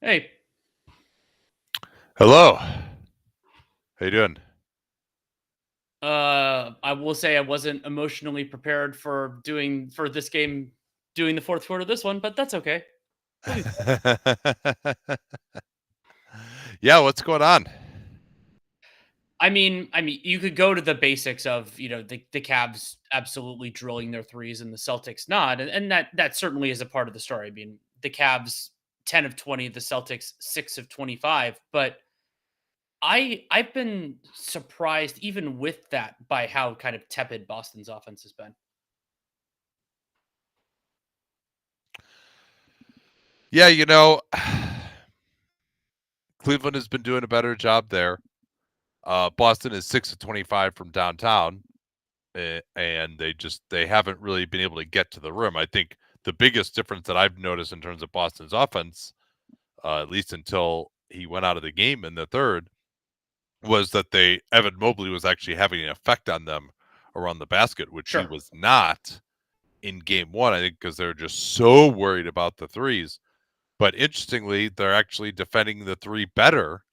Hey, Hello. How you doing? I will say I wasn't emotionally prepared for this game, doing the fourth quarter of this one, but that's okay. We'll be fine. Yeah, what's going on? I mean, you could go to the basics of the Cavs absolutely drilling their threes and the Celtics not, and that certainly is a part of the story. I mean, the Cavs 10 of 20, the Celtics 6 of 25, but I've been surprised even with that by how kind of tepid Boston's offense has been. Yeah, Cleveland has been doing a better job there. Boston is 6 of 25 from downtown, and they haven't really been able to get to the rim. I think the biggest difference that I've noticed in terms of Boston's offense, at least until he went out of the game in the third, was that Evan Mobley was actually having an effect on them around the basket, which he Sure. was not in game one, I think, because they're just so worried about the threes. But interestingly, they're actually defending the three better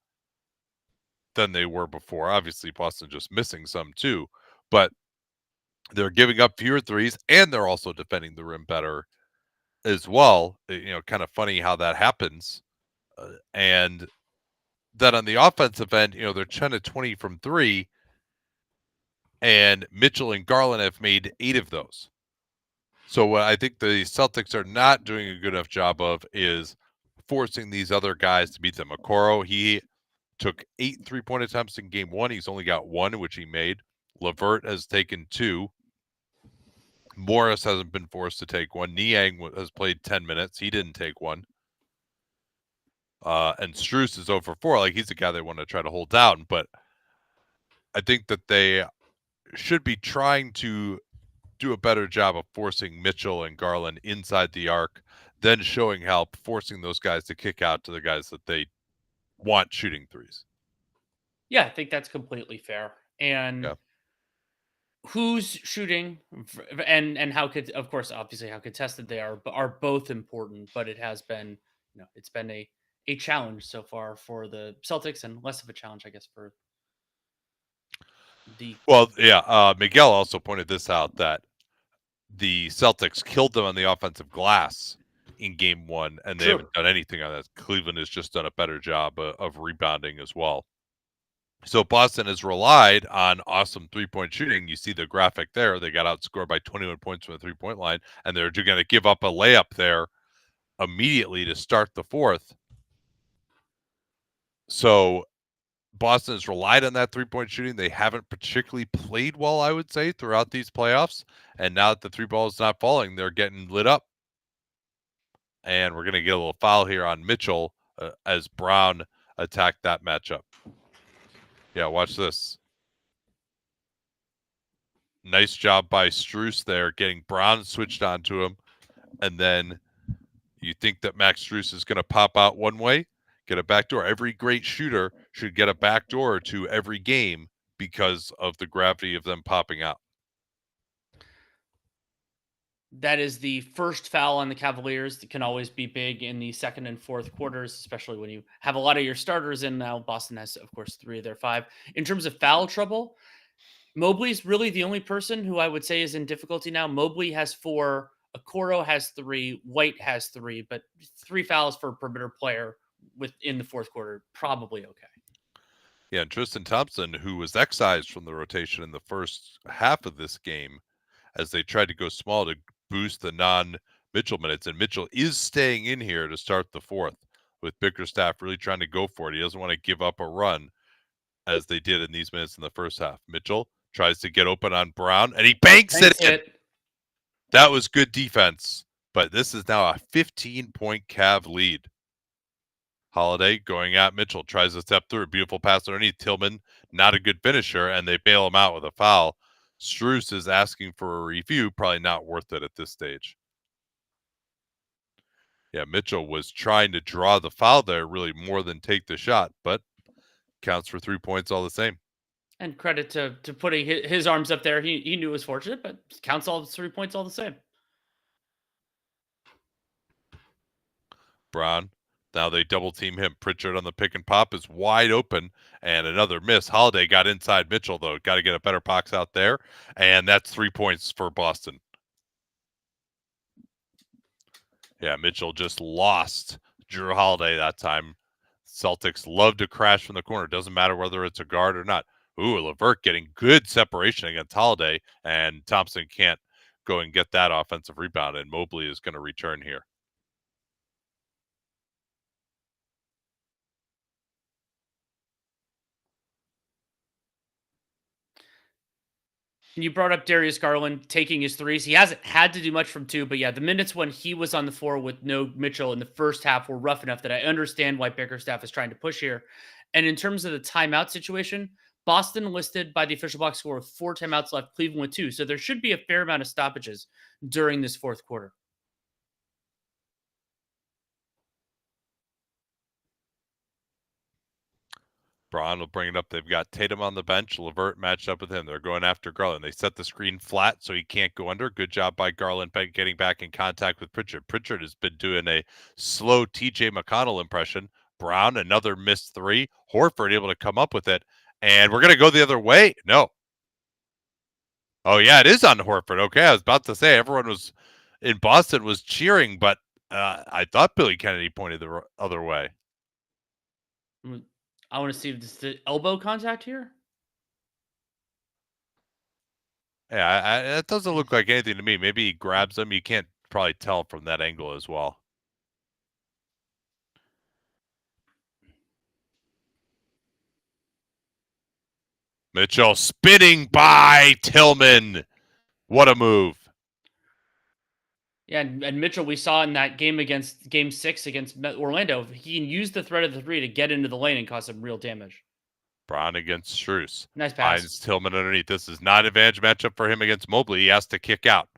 than they were before. Obviously, Boston just missing some too, but they're giving up fewer threes and they're also defending the rim better as well. Kind of funny how that happens. And then on the offensive end, they're 10 of 20 from three, and Mitchell and Garland have made 8 of those. So what I think the Celtics are not doing a good enough job of is forcing these other guys to beat them. Okoro, he took 8 3-point attempts in game one. He's only got one, which he made. Levert has taken 2. Morris hasn't been forced to take one. Niang has played 10 minutes. He didn't take one. And Strus is over 4. Like, he's a guy they want to try to hold down. But I think that they should be trying to do a better job of forcing Mitchell and Garland inside the arc, then showing help, forcing those guys to kick out to the guys that they want shooting threes. Yeah, I think that's completely fair. Yeah. And who's shooting and how could, of course, obviously how contested they are both important, but it has been, it's been a challenge so far for the Celtics and less of a challenge, I guess, for the Well, yeah. Miguel also pointed this out that the Celtics killed them on the offensive glass in game one, and they True. haven't done anything on that. Cleveland has just done a better job of rebounding as well. So Boston has relied on awesome 3-point shooting. You see the graphic there. They got outscored by 21 points from the 3-point line, and they're going to give up a layup there immediately to start the fourth. So Boston has relied on that 3-point shooting. They haven't particularly played well, I would say, throughout these playoffs. And now that the three ball is not falling, they're getting lit up. And we're going to get a little foul here on Mitchell as Brown attacked that matchup. Yeah, watch this. Nice job by Strus there, getting Brown switched onto him. And then you think that Max Strus is going to pop out one way, get a backdoor. Every great shooter should get a backdoor to every game because of the gravity of them popping out. That is the first foul on the Cavaliers. That can always be big in the second and fourth quarters, especially when you have a lot of your starters in. Now Boston has, of course, 3 of their 5. In terms of foul trouble, Mobley's really the only person who I would say is in difficulty now. Mobley has 4, Okoro has 3, White has 3, but 3 fouls for a perimeter player within the fourth quarter, probably okay. Yeah, and Tristan Thompson, who was excised from the rotation in the first half of this game as they tried to go small to boost the non-Mitchell minutes. And Mitchell is staying in here to start the fourth, with Bickerstaff really trying to go for it. He doesn't want to give up a run as they did in these minutes in the first half. Mitchell tries to get open on Brown, and he banks it Thanks in. it. That was good defense, but this is now a 15-point Cav lead. Holiday going at Mitchell, tries to step through. Beautiful pass underneath. Tillman, not a good finisher, and they bail him out with a foul. Strus is asking for a review, probably not worth it at this stage. Yeah, Mitchell was trying to draw the foul there really more than take the shot, but counts for 3 points all the same. And credit to putting his arms up there. He knew it was fortunate, but counts all 3 points all the same. Brown Now they double team him. Pritchard on the pick and pop is wide open, and another miss. Holiday got inside Mitchell, though. Got to get a better box out there, and that's 3 points for Boston. Yeah, Mitchell just lost Drew Holiday that time. Celtics love to crash from the corner. Doesn't matter whether it's a guard or not. Ooh, LeVert getting good separation against Holiday, and Thompson can't go and get that offensive rebound, and Mobley is going to return here. You brought up Darius Garland taking his threes. He hasn't had to do much from two, but yeah, the minutes when he was on the floor with no Mitchell in the first half were rough enough that I understand why Bickerstaff is trying to push here. And in terms of the timeout situation, Boston listed by the official box score with 4 timeouts left, Cleveland with 2. So there should be a fair amount of stoppages during this fourth quarter. Braun will bring it up. They've got Tatum on the bench. LeVert matched up with him. They're going after Garland. They set the screen flat so he can't go under. Good job by Garland getting back in contact with Pritchard. Pritchard has been doing a slow TJ McConnell impression. Brown, another missed 3. Horford able to come up with it. And we're going to go the other way. No. Oh, yeah, it is on Horford. Okay, I was about to say everyone was in Boston was cheering, but I thought Billy Kennedy pointed the other way. I want to see if this is the elbow contact here. Yeah, it doesn't look like anything to me. Maybe he grabs him. You can't probably tell from that angle as well. Mitchell spinning by Tillman. What a move. Yeah, and Mitchell, we saw in that game Game 6 against Orlando, he can use the threat of the 3 to get into the lane and cause some real damage. Brown against Strus. Nice pass. Finds Tillman underneath. This is not an advantage matchup for him against Mobley. He has to kick out.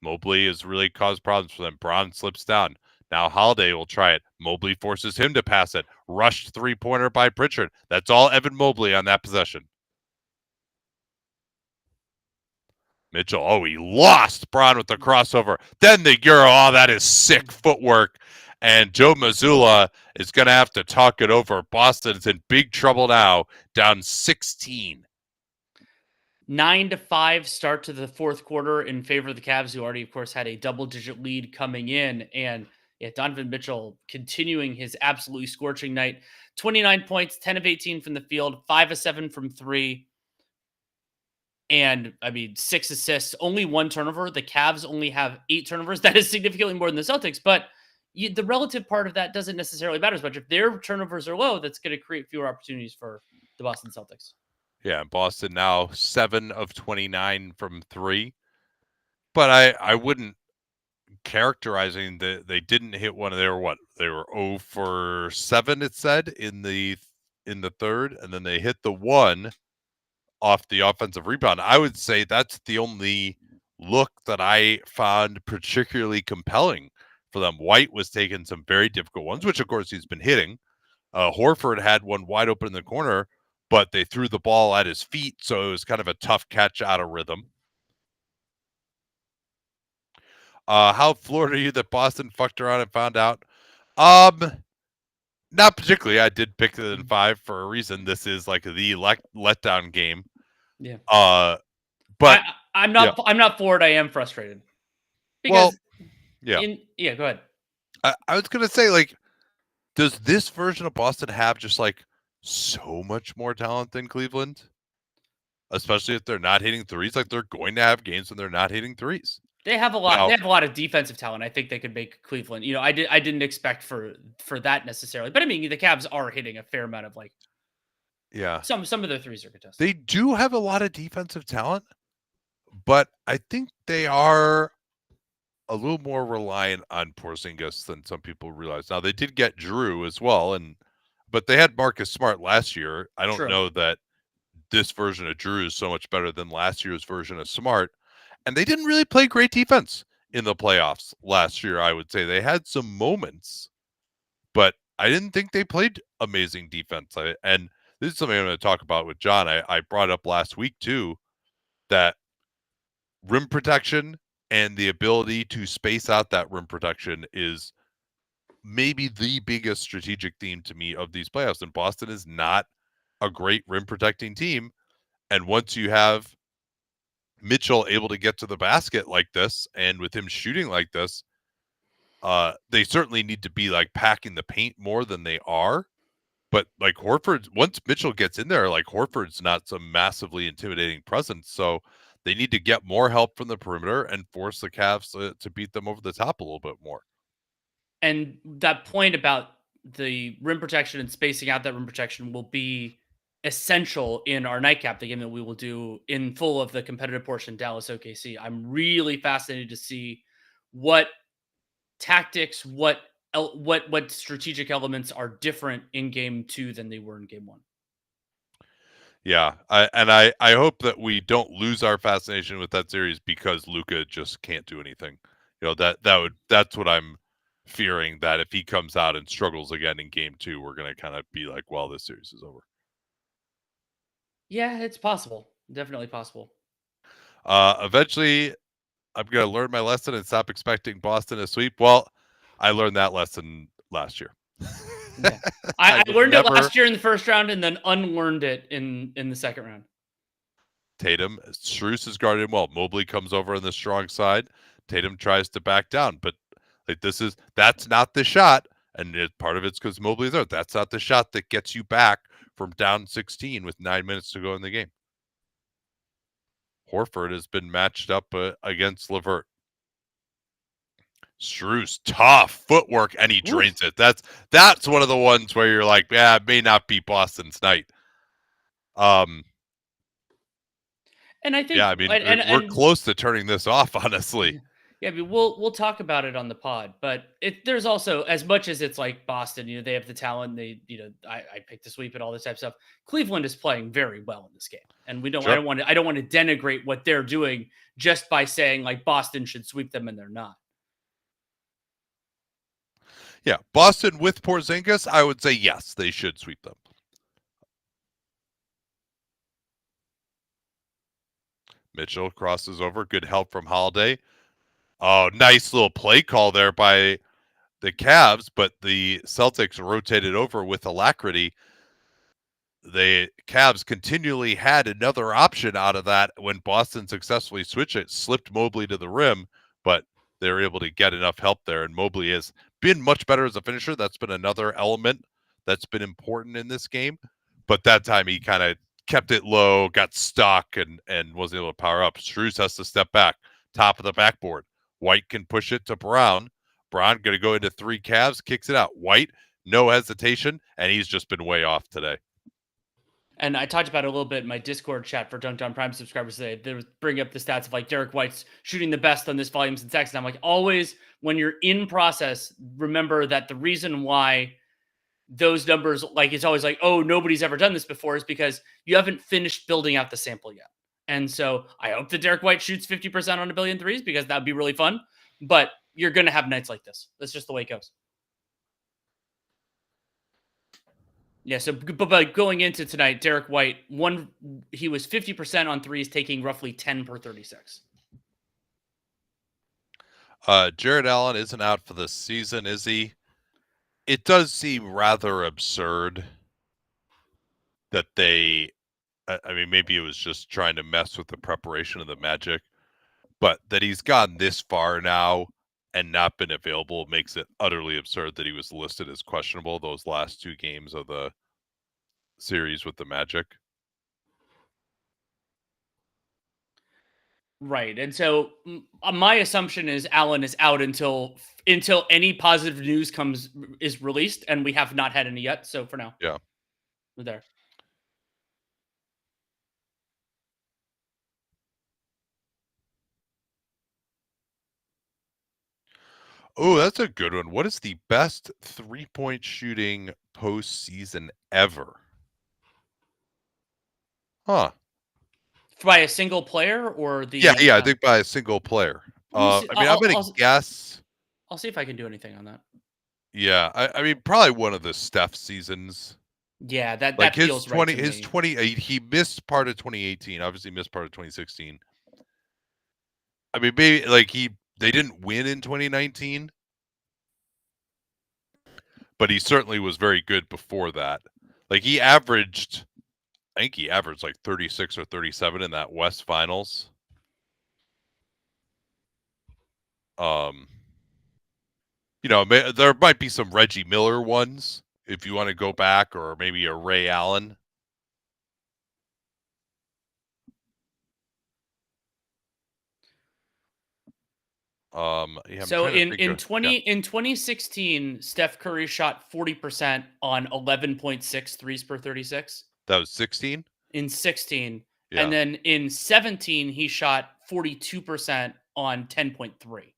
Mobley has really caused problems for them. Brown slips down. Now Holiday will try it. Mobley forces him to pass it. Rushed 3-pointer by Pritchard. That's all Evan Mobley on that possession. Mitchell, oh, he lost Braun with the crossover. Then the Euro. Oh, that is sick footwork. And Joe Mazzulla is going to have to talk it over. Boston's in big trouble now, down 16. 9-5 start to the fourth quarter in favor of the Cavs, who already, of course, had a double-digit lead coming in. And yeah, Donovan Mitchell continuing his absolutely scorching night. 29 points, 10 of 18 from the field, 5 of 7 from 3. And, 6 assists, only 1 turnover. The Cavs only have 8 turnovers. That is significantly more than the Celtics. But the relative part of that doesn't necessarily matter as much. If their turnovers are low, that's going to create fewer opportunities for the Boston Celtics. Yeah, Boston now 7 of 29 from 3. But I wouldn't characterizing that they didn't hit one. They were 0 for 7, it said, in the third. And then they hit the 1 off the offensive rebound. I would say that's the only look that I found particularly compelling for them. White was taking some very difficult ones, which of course he's been hitting. Horford had one wide open in the corner, but they threw the ball at his feet, so it was kind of a tough catch out of rhythm. How floored are you that Boston fucked around and found out? Not particularly. I did pick it in 5 for a reason. This is like the letdown game. Yeah. But I'm not floored. I am frustrated. Because go ahead. I was gonna say, like, does this version of Boston have just like so much more talent than Cleveland? Especially if they're not hitting threes. Like, they're going to have games when they're not hitting threes. They have a lot. They have a lot of defensive talent. I think they could make Cleveland. I didn't expect for that necessarily, but the Cavs are hitting a fair amount of some of their threes are contested. They do have a lot of defensive talent, but I think they are a little more reliant on Porzingis than some people realize. Now they did get Drew as well, but they had Marcus Smart last year. I don't know that this version of Drew is so much better than last year's version of Smart. And they didn't really play great defense in the playoffs last year, I would say. They had some moments, but I didn't think they played amazing defense. And this is something I'm going to talk about with John. I brought up last week, too, that rim protection and the ability to space out that rim protection is maybe the biggest strategic theme to me of these playoffs. And Boston is not a great rim protecting team. And once you have Mitchell able to get to the basket like this, and with him shooting like this, they certainly need to be like packing the paint more than they are. But like Horford, once Mitchell gets in there, like Horford's not some massively intimidating presence. So they need to get more help from the perimeter and force the Cavs to beat them over the top a little bit more. And that point about the rim protection and spacing out that rim protection will be essential in our nightcap, the game that we will do in full of the competitive portion, Dallas OKC. I'm really fascinated to see what tactics, what strategic elements are different in game 2 than they were in game 1. Yeah, I hope that we don't lose our fascination with that series because Luka just can't do anything. That's what I'm fearing, that if he comes out and struggles again in game 2, we're gonna kind of be like, well, this series is over. Yeah, it's possible. Definitely possible. Eventually, I'm gonna learn my lesson and stop expecting Boston to sweep. Well, I learned that lesson last year. Yeah. I learned it last year in the first round and then unlearned it in the second round. Tatum, Strus is guarded well. Mobley comes over on the strong side. Tatum tries to back down, but like that's not the shot. And part of it's because Mobley's there. That's not the shot that gets you back from down 16 with 9 minutes to go in the game. Horford has been matched up against LeVert. Strus, tough footwork, and he drains it. That's one of the ones where you're like, yeah, it may not be Boston's night. And I think, yeah, I mean, we're close to turning this off, honestly. Yeah, I mean, we'll talk about it on the pod, but there's also, as much as it's like Boston, they have the talent. I picked the sweep and all this type of stuff. Cleveland is playing very well in this game, and I don't want to denigrate what they're doing just by saying like Boston should sweep them and they're not. Yeah, Boston with Porzingis, I would say yes, they should sweep them. Mitchell crosses over. Good help from Holiday. Oh, nice little play call there by the Cavs, but the Celtics rotated over with alacrity. The Cavs continually had another option out of that when Boston successfully switched it, slipped Mobley to the rim, but they were able to get enough help there. And Mobley has been much better as a finisher. That's been another element that's been important in this game. But that time he kind of kept it low, got stuck, and wasn't able to power up. Strus has to step back, top of the backboard. White can push it to Brown. Brown going to go into 3 Cavs, kicks it out. White, no hesitation, and he's just been way off today. And I talked about it a little bit in my Discord chat for Dunked On Prime subscribers today. They bring up the stats of like Derek White's shooting the best on this volume since X. And I'm like, always when you're in process, remember that the reason why those numbers, like it's always like, oh, nobody's ever done this before, is because you haven't finished building out the sample yet. And so I hope that Derek White shoots 50% on a billion threes because that would be really fun. But you're going to have nights like this. That's just the way it goes. Yeah, so but going into tonight, Derek White, he was 50% on threes, taking roughly 10 per 36. Jared Allen isn't out for the season, is he? It does seem rather absurd that they, I mean, maybe it was just trying to mess with the preparation of the Magic, but that he's gone this far now and not been available makes it utterly absurd that he was listed as questionable those last 2 games of the series with the Magic. Right. And so my assumption is Allen is out until any positive news is released, and we have not had any yet. So for now. Yeah. We're there. Oh, that's a good one. What is the best 3-point shooting postseason ever? Huh. By a single player or the... Yeah, I think by a single player. I'm going to guess... I'll see if I can do anything on that. Yeah, I mean, probably one of the Steph seasons. Yeah, that like feels right to me. His 20, he missed part of 2018, obviously missed part of 2016. I mean, maybe, like, they didn't win in 2019. but he certainly was very good before that. Like I think he averaged like 36 or 37 in that West Finals. There might be some Reggie Miller ones if you want to go back, or maybe a Ray Allen. So in 2016, Steph Curry shot 40% on 11.6 threes per 36. That was 16? In 16. Yeah. And then in 17, he shot 42% on 10.3.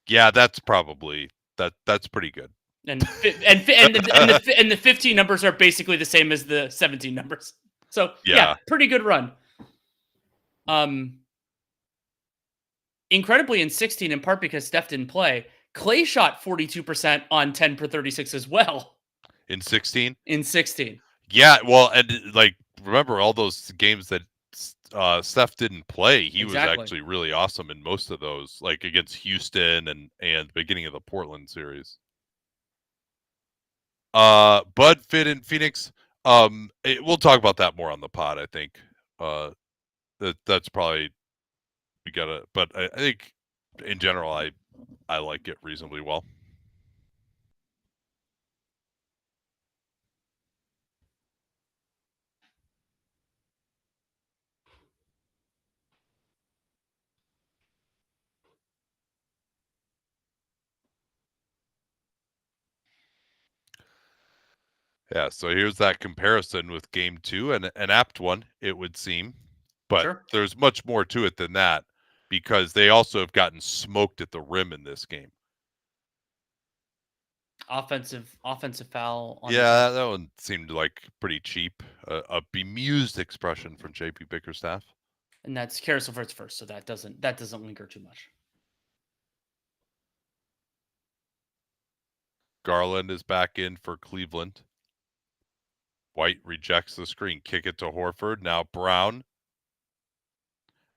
Yeah, that's probably that's pretty good. And the 15 numbers are basically the same as the 17 numbers. So yeah, pretty good run. Incredibly in 16, in part because Steph didn't play, Clay shot 42% on 10 per 36 as well. In 16? In 16. Yeah, well, and like remember all those games that Steph didn't play. He was actually really awesome in most of those, like against Houston and the beginning of the Portland series. Bud fit in Phoenix. We'll talk about that more on the pod, I think. That's probably we gotta, but I think in general I like it reasonably well. Yeah, so here's that comparison with game 2, and an apt one, it would seem. But there's much more to it than that, because they also have gotten smoked at the rim in this game. Offensive foul. Yeah, that one seemed like pretty cheap. A bemused expression from JP Bickerstaff. And that's Carousel first, so that doesn't linger too much. Garland is back in for Cleveland. White rejects the screen. Kick it to Horford. Now Brown.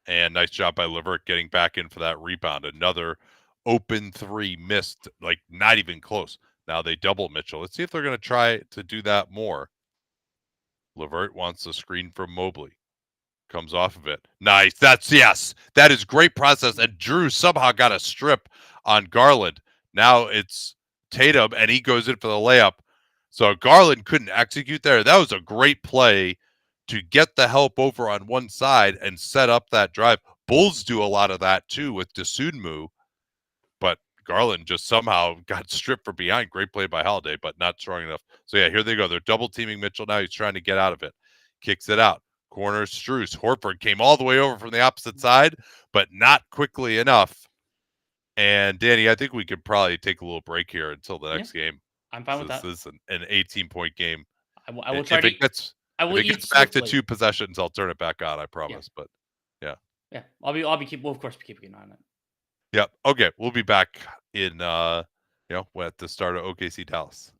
And nice job by LeVert getting back in for that rebound. Another open three missed, like not even close. Now they double Mitchell. Let's see if they're going to try to do that more. LeVert wants the screen from Mobley. Comes off of it. Nice. That is great process. And Drew somehow got a strip on Garland. Now it's Tatum, and he goes in for the layup. So Garland couldn't execute there. That was a great play to get the help over on one side and set up that drive. Bulls do a lot of that too with Dosunmu, but Garland just somehow got stripped from behind. Great play by Holiday, but not strong enough. So yeah, here they go. They're double teaming Mitchell now. He's trying to get out of it. Kicks it out. Corner Strus. Horford came all the way over from the opposite side, but not quickly enough. And Danny, I think we could probably take a little break here until the next game. I'm fine with that. This is an 18-point game. I will try to. If it gets back to 2 possessions, I'll turn it back on. I promise. Yeah. But yeah, I'll be keeping an eye on it. Yeah. Okay. We'll be back in at the start of OKC Dallas.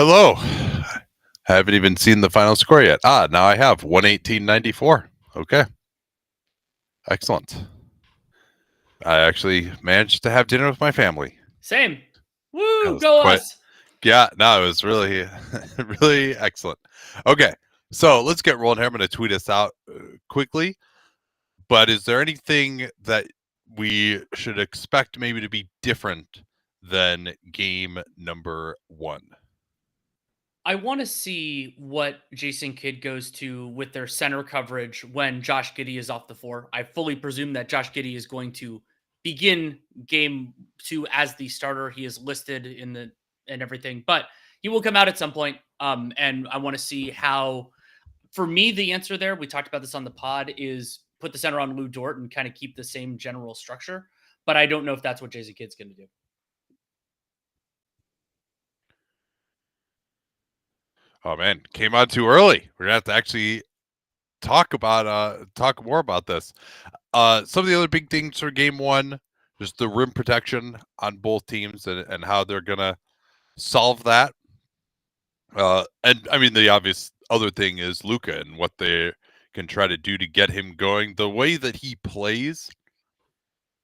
Hello. Haven't even seen the final score yet. Now I have 118-94. Okay. Excellent. I actually managed to have dinner with my family. Same. Woo, was go quite- us. Yeah, no, it was really, really excellent. Okay, so let's get rolling here. I'm going to tweet us out quickly. But is there anything that we should expect maybe to be different than game number 1? I want to see what Jason Kidd goes to with their center coverage when Josh Giddey is off the floor. I fully presume that Josh Giddey is going to begin game 2 as the starter. He is listed in the and everything, but he will come out at some point. And I want to see how. For me, the answer there, we talked about this on the pod, is put the center on Lou Dort and kind of keep the same general structure. But I don't know if that's what Jason Kidd's going to do. Oh man, came on too early. We're gonna have to actually talk more about this. Some of the other big things for game 1, just the rim protection on both teams and how they're gonna solve that. And I mean the obvious other thing is Luka and what they can try to do to get him going. The way that he plays,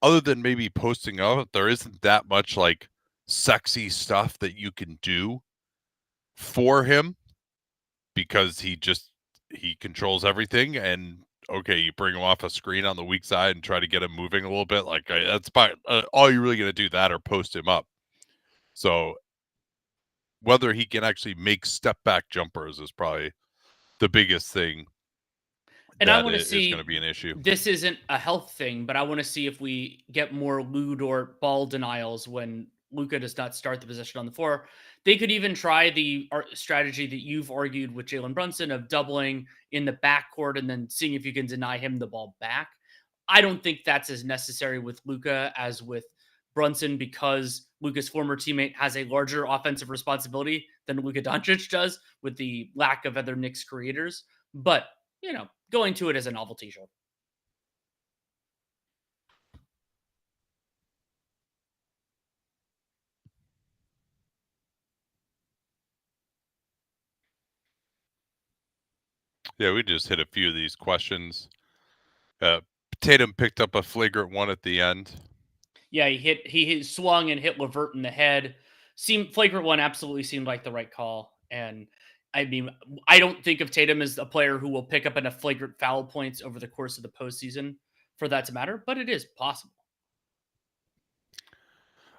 other than maybe posting up, there isn't that much like sexy stuff that you can do for him because he controls everything. And okay, you bring him off a screen on the weak side and try to get him moving a little bit. Like that's about all you're really going to do that or post him up. So whether he can actually make step back jumpers is probably the biggest thing. And I want to see see going to be an issue. This isn't a health thing, but I want to see if we get more Lou Dort ball denials when Luka does not start the possession on the floor. They could even try the strategy that you've argued with Jalen Brunson of doubling in the backcourt and then seeing if you can deny him the ball back. I don't think that's as necessary with Luka as with Brunson because Luka's former teammate has a larger offensive responsibility than Luka Doncic does with the lack of other Knicks creators. But, going to it as a novelty show. Yeah, we just hit a few of these questions. Tatum picked up a flagrant one at the end. Yeah, he swung and hit LeVert in the head. Flagrant one absolutely seemed like the right call. And I mean, I don't think of Tatum as a player who will pick up enough flagrant foul points over the course of the postseason for that to matter, but it is possible.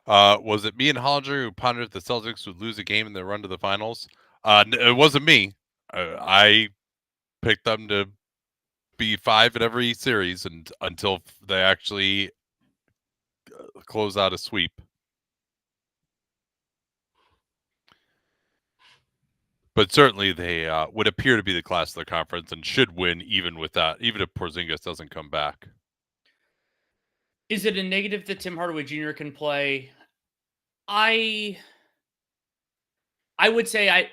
Was it me and Hollinger who pondered the Celtics would lose a game in their run to the finals? It wasn't me. I picked them to be 5 in every series until they actually close out a sweep. But certainly they would appear to be the class of the conference and should win even with that, even if Porzingis doesn't come back. Is it a negative that Tim Hardaway Jr. can play? I would say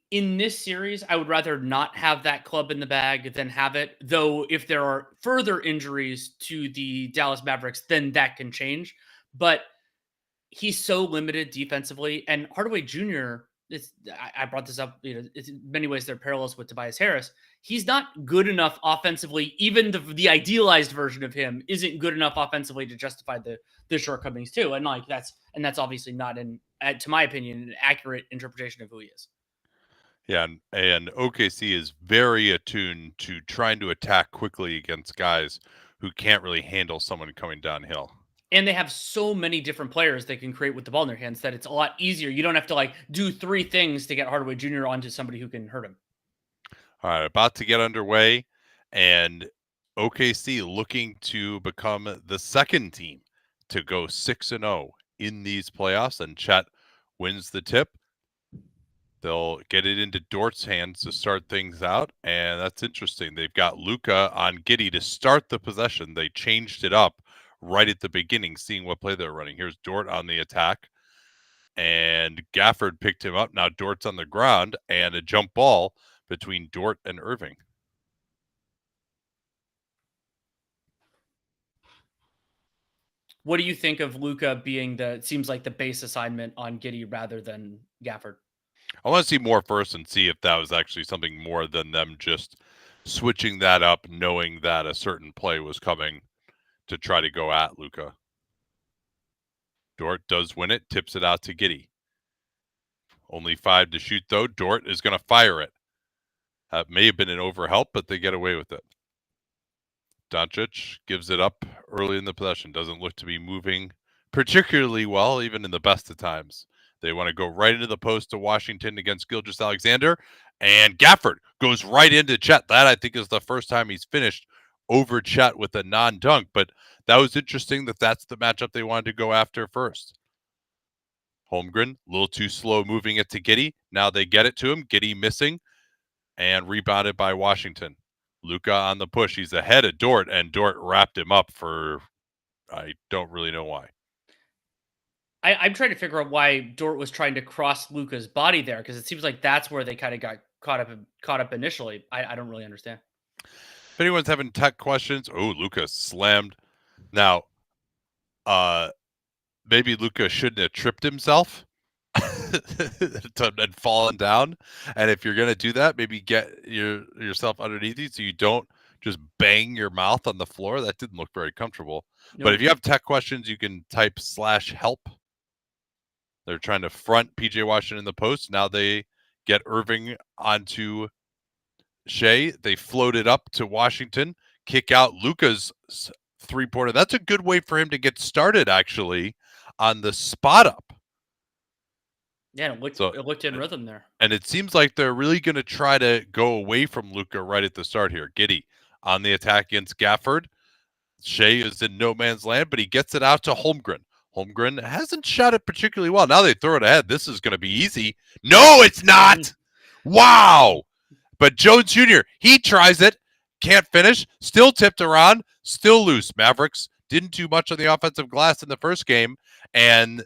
in this series, I would rather not have that club in the bag than have it. Though if there are further injuries to the Dallas Mavericks, then that can change. But he's so limited defensively, and Hardaway Jr. I brought this up. It's in many ways there are parallels with Tobias Harris. He's not good enough offensively. Even the idealized version of him isn't good enough offensively to justify the shortcomings too. And that's obviously not to my opinion, an accurate interpretation of who he is. Yeah, and OKC is very attuned to trying to attack quickly against guys who can't really handle someone coming downhill. And they have so many different players they can create with the ball in their hands that it's a lot easier. You don't have to do 3 things to get Hardaway Jr. onto somebody who can hurt him. All right, about to get underway, and OKC looking to become the second team to go 6-0 in these playoffs, and Chet wins the tip. They'll get it into Dort's hands to start things out, and that's interesting. They've got Luka on Giddey to start the possession. They changed it up right at the beginning, seeing what play they're running. Here's Dort on the attack, and Gafford picked him up. Now Dort's on the ground, and a jump ball between Dort and Irving. What do you think of Luka being seems like the base assignment on Giddey rather than Gafford? I want to see more first and see if that was actually something more than them just switching that up, knowing that a certain play was coming to try to go at Luka. Dort does win it, tips it out to Giddey. Only 5 to shoot, though. Dort is going to fire it. That may have been an overhelp, but they get away with it. Doncic gives it up early in the possession. Doesn't look to be moving particularly well, even in the best of times. They want to go right into the post to Washington against Gilgeous-Alexander. And Gafford goes right into Chet. That, I think, is the first time he's finished over Chet with a non-dunk. But that was interesting that that's the matchup they wanted to go after first. Holmgren, a little too slow moving it to Giddey. Now they get it to him. Giddey missing and rebounded by Washington. Luka on the push. He's ahead of Dort, and Dort wrapped him up for I don't really know why. I'm trying to figure out why Dort was trying to cross Luka's body there, because it seems like that's where they kind of got caught up initially. I don't really understand. If anyone's having tech questions, Luka slammed. Now, maybe Luka shouldn't have tripped himself and fallen down. And if you're gonna do that, maybe get yourself underneath you so you don't just bang your mouth on the floor. That didn't look very comfortable. Nope. But if you have tech questions, you can type /help. They're trying to front PJ Washington in the post. Now they get Irving onto Shea. They float it up to Washington, kick out Luka's three-pointer. That's a good way for him to get started, actually, on the spot up. Yeah, it looked in rhythm there. And it seems like they're really going to try to go away from Luka right at the start here. Giddey on the attack against Gafford. Shea is in no man's land, but he gets it out to Holmgren. Holmgren hasn't shot it particularly well. Now they throw it ahead. This is going to be easy. No, it's not. Wow. But Jones Jr., he tries it. Can't finish. Still tipped around. Still loose. Mavericks didn't do much on the offensive glass in the first game, and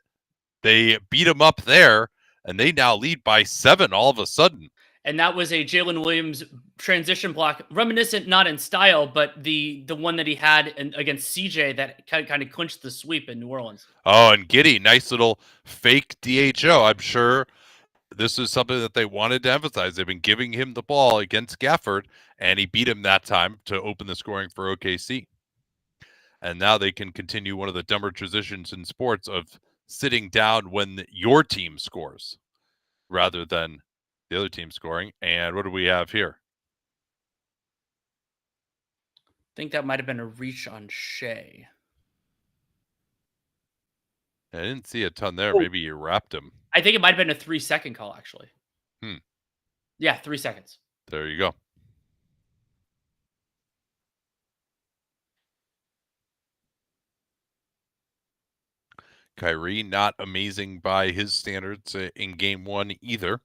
they beat him up there, and they now lead by 7 all of a sudden. And that was a Jalen Williams transition block, reminiscent not in style, but the one that he had against CJ that kind of clinched the sweep in New Orleans. Oh, and Giddey, nice little fake DHO. I'm sure this is something that they wanted to emphasize. They've been giving him the ball against Gafford, and he beat him that time to open the scoring for OKC. And now they can continue one of the dumber traditions in sports of sitting down when your team scores rather than the other team scoring. And what do we have here? I think that might have been a reach on Shea. I didn't see a ton there. Maybe you wrapped him. I think it might have been a 3-second call, actually. Yeah, 3 seconds. There you go. Kyrie, not amazing by his standards in game 1 either.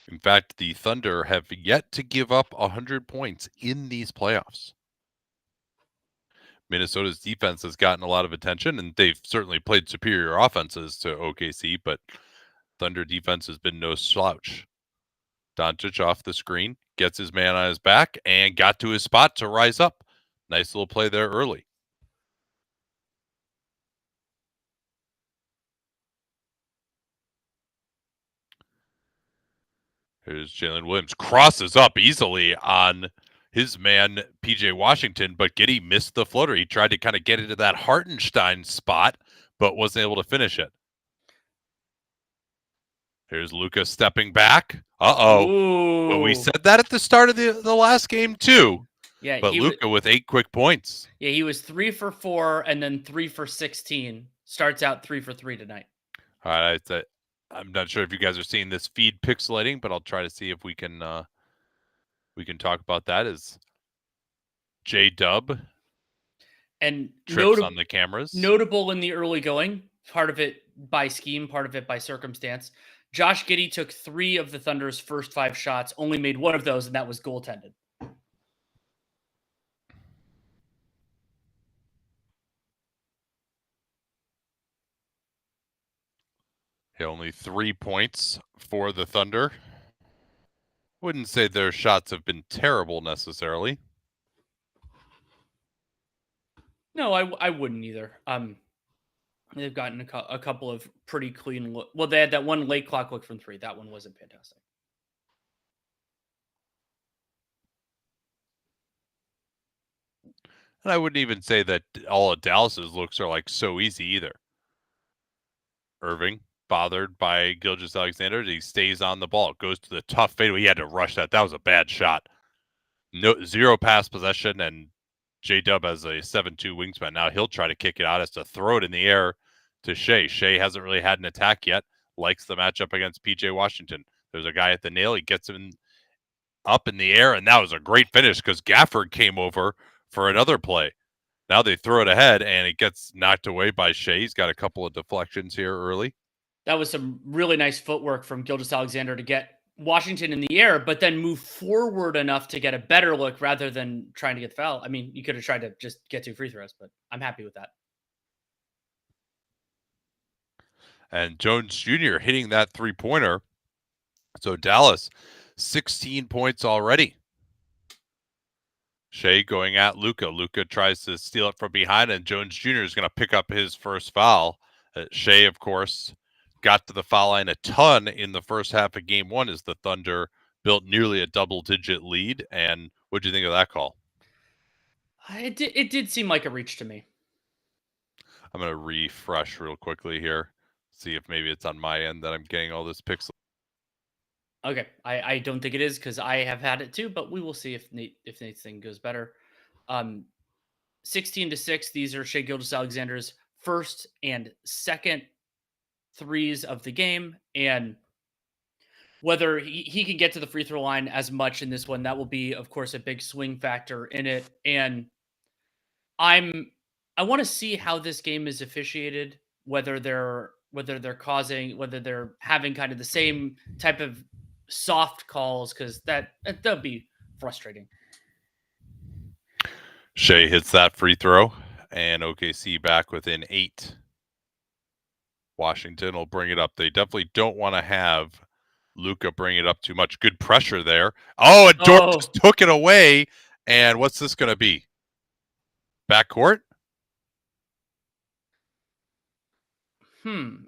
In fact, the Thunder have yet to give up 100 points in these playoffs. Minnesota's defense has gotten a lot of attention, and they've certainly played superior offenses to OKC, but Thunder defense has been no slouch. Doncic off the screen, gets his man on his back, and got to his spot to rise up. Nice little play there early. Here's Jalen Williams. Crosses up easily on his man, PJ Washington, but Giddey missed the floater. He tried to kind of get into that Hartenstein spot, but wasn't able to finish it. Here's Luka stepping back. Uh-oh. But we said that at the start of the last game, too. Yeah, but Luka with 8 quick points. Yeah, he was 3 for 4 and then 3 for 16. Starts out 3 for 3 tonight. All right. I'm not sure if you guys are seeing this feed pixelating, but I'll try to see if we can talk about that as J-Dub and trips on the cameras. Notable in the early going, part of it by scheme, part of it by circumstance. Josh Giddey took 3 of the Thunder's first 5 shots, only made 1 of those, and that was goaltended. Only 3 points for the Thunder. Wouldn't say their shots have been terrible necessarily. No, I wouldn't either. They've gotten a couple of pretty clean look. Well, they had that one late clock look from 3. That one wasn't fantastic. And I wouldn't even say that all of Dallas's looks are like so easy either. Irving, bothered by Gilgeous-Alexander, he stays on the ball, goes to the tough fadeaway. He had to rush that. That was a bad shot. No, 0 pass possession, and J-Dub has a 7'2" wingspan. Now he'll try to kick it out, has to throw it in the air to Shea. Shea hasn't really had an attack yet, likes the matchup against PJ Washington. There's a guy at the nail. He gets him up in the air, and that was a great finish because Gafford came over for another play. Now they throw it ahead, and it gets knocked away by Shea. He's got a couple of deflections here early. That was some really nice footwork from Gilgeous-Alexander to get Washington in the air, but then move forward enough to get a better look rather than trying to get the foul. I mean, you could have tried to just get 2 free throws, but I'm happy with that. And Jones Jr. hitting that three-pointer. So Dallas, 16 points already. Shea going at Luka. Luka tries to steal it from behind, and Jones Jr. is going to pick up his first foul. Shea, of course, got to the foul line a ton in the first half of Game 1 as the Thunder built nearly a double-digit lead. And what do you think of that call? It did seem like a reach to me. I'm going to refresh real quickly here, see if maybe it's on my end that I'm getting all this pixel. Okay, I don't think it is because I have had it too, but we will see if Nate's thing goes better. 16-6. These are Shea Gilgeous-Alexander's first and second threes of the game, and whether he can get to the free throw line as much in this one, that will be, of course, a big swing factor in it. And I want to see how this game is officiated, whether they're having kind of the same type of soft calls, because that'll be frustrating. Shea hits that free throw, and OKC back within 8. Washington will bring it up. They definitely don't want to have Luka bring it up too much. Good pressure there. Oh, and Dort just took it away. And what's this going to be? Backcourt?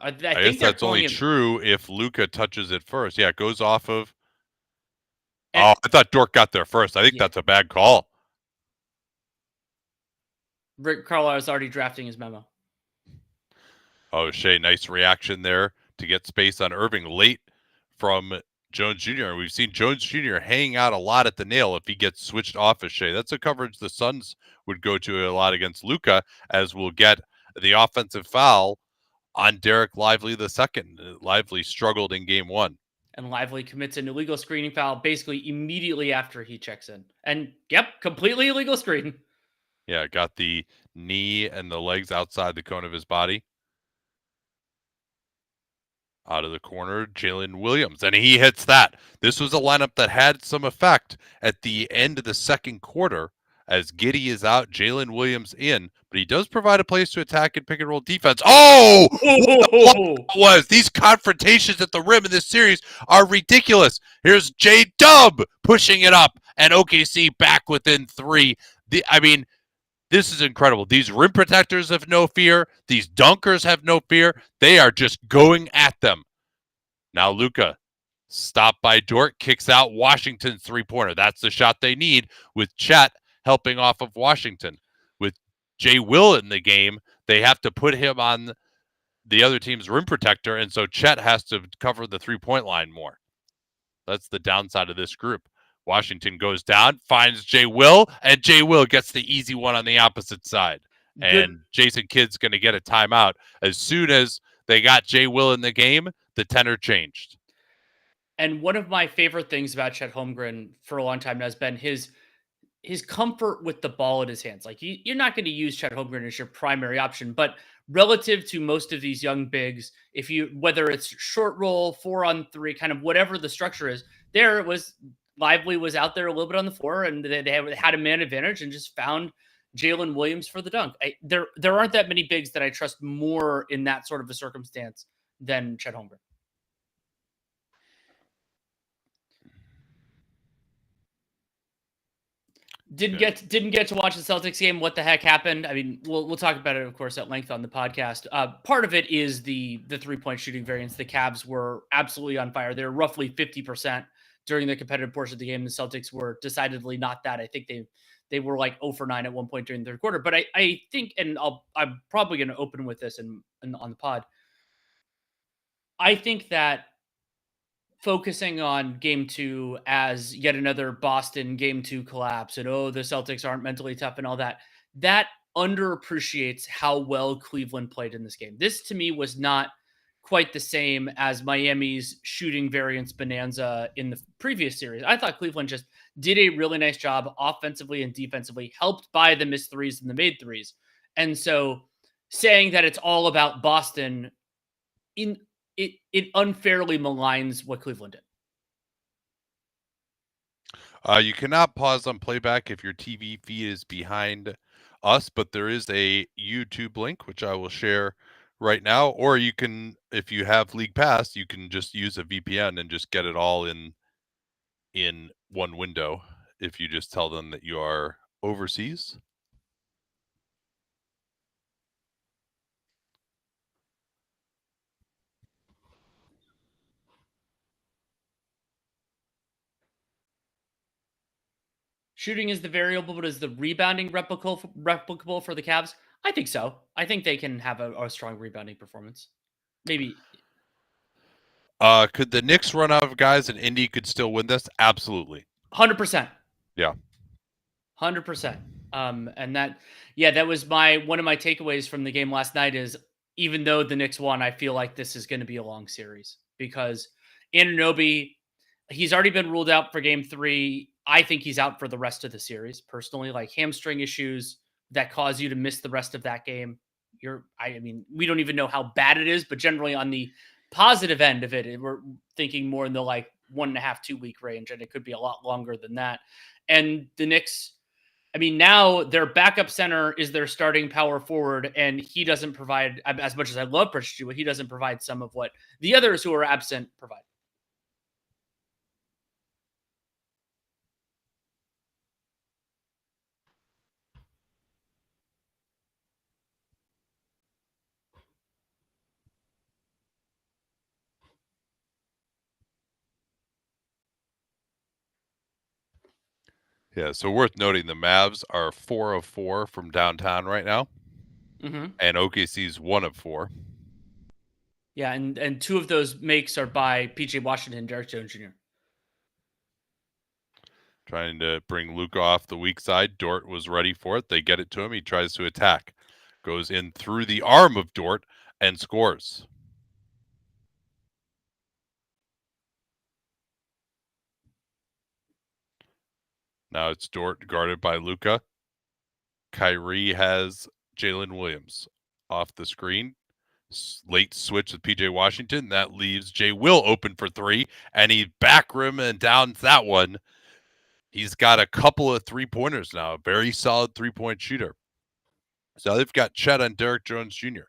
I guess that's only true if Luka touches it first. Yeah, it goes off of. I thought Dort got there first. I think that's a bad call. Rick Carlisle is already drafting his memo. Oh, Shea, nice reaction there to get space on Irving late from Jones Jr. We've seen Jones Jr. hang out a lot at the nail if he gets switched off of Shea. That's a coverage the Suns would go to a lot against Luka, as we'll get the offensive foul on Derek Lively II. Lively struggled in Game 1. And Lively commits an illegal screening foul basically immediately after he checks in. And, yep, completely illegal screen. Yeah, got the knee and the legs outside the cone of his body. Out of the corner, Jalen Williams, and he hits that. This was a lineup that had some effect at the end of the second quarter as Giddey is out, Jalen Williams in, but he does provide a place to attack and pick and roll defense. Oh, what was these confrontations at the rim in this series are ridiculous. Here's J-Dub pushing it up, and OKC back within 3. This is incredible. These rim protectors have no fear. These dunkers have no fear. They are just going at them. Now Luka, stopped by Dort, kicks out Washington's three-pointer. That's the shot they need with Chet helping off of Washington. With Jay Will in the game, they have to put him on the other team's rim protector, and so Chet has to cover the three-point line more. That's the downside of this group. Washington goes down, finds Jay Will, and Jay Will gets the easy one on the opposite side. And Jason Kidd's going to get a timeout. As soon as they got Jay Will in the game, the tenor changed. And one of my favorite things about Chet Holmgren for a long time has been his comfort with the ball in his hands. Like, you're not going to use Chet Holmgren as your primary option, but relative to most of these young bigs, whether it's short roll, 4-on-3, kind of whatever the structure is, there it was. Lively was out there a little bit on the floor, and they had a man advantage and just found Jalen Williams for the dunk. There aren't that many bigs that I trust more in that sort of a circumstance than Chet Holmgren. Didn't get to watch the Celtics game. What the heck happened? I mean, we'll talk about it, of course, at length on the podcast. Part of it is the 3-point shooting variance. The Cavs were absolutely on fire. They were roughly 50% during the competitive portion of the game. The Celtics were decidedly not that. I think they were like 0 for 9 at one point during the third quarter. But I think, and I'm probably going to open with this on the pod. I think that focusing on game 2 as yet another Boston game 2 collapse and, the Celtics aren't mentally tough and all that underappreciates how well Cleveland played in this game. This to me was not quite the same as Miami's shooting variance bonanza in the previous series. I thought Cleveland just did a really nice job offensively and defensively, helped by the missed threes and the made threes. And so saying that it's all about Boston it unfairly maligns what Cleveland did. You cannot pause on playback if your TV feed is behind us, but there is a YouTube link, which I will share right now. Or you can, if you have League Pass, you can just use a VPN and just get it all in one window if you just tell them that you are overseas. Shooting is the variable, but is the rebounding replicable for the Cavs? I think so. I think they can have a strong rebounding performance. Maybe. Could the Knicks run out of guys and Indy could still win this? Absolutely. 100%. Yeah. 100%. And that was one of my takeaways from the game last night is even though the Knicks won, I feel like this is going to be a long series because Anunoby, he's already been ruled out for game 3. I think he's out for the rest of the series, personally, like hamstring issues that cause you to miss the rest of that game. I mean, we don't even know how bad it is, but generally on the positive end of it, we're thinking more in the like 1.5, 2 week range, and it could be a lot longer than that. And the Knicks, I mean, now their backup center is their starting power forward, and he doesn't provide, as much as I love Precious, he doesn't provide some of what the others who are absent provide. Yeah, so worth noting the Mavs are 4 of 4 from downtown right now. Mm-hmm. And OKC's 1 of 4. Yeah, and 2 of those makes are by PJ Washington, Derek Jones Jr. Trying to bring Luka off the weak side. Dort was ready for it. They get it to him. He tries to attack. Goes in through the arm of Dort and scores. Now it's Dort guarded by Luka. Kyrie has Jalen Williams off the screen. Late switch with PJ Washington. That leaves Jay Will open for 3, and he back rim and downs that one. He's got a couple of 3-pointers now. A very solid 3-point shooter. So they've got Chet and Derek Jones Jr.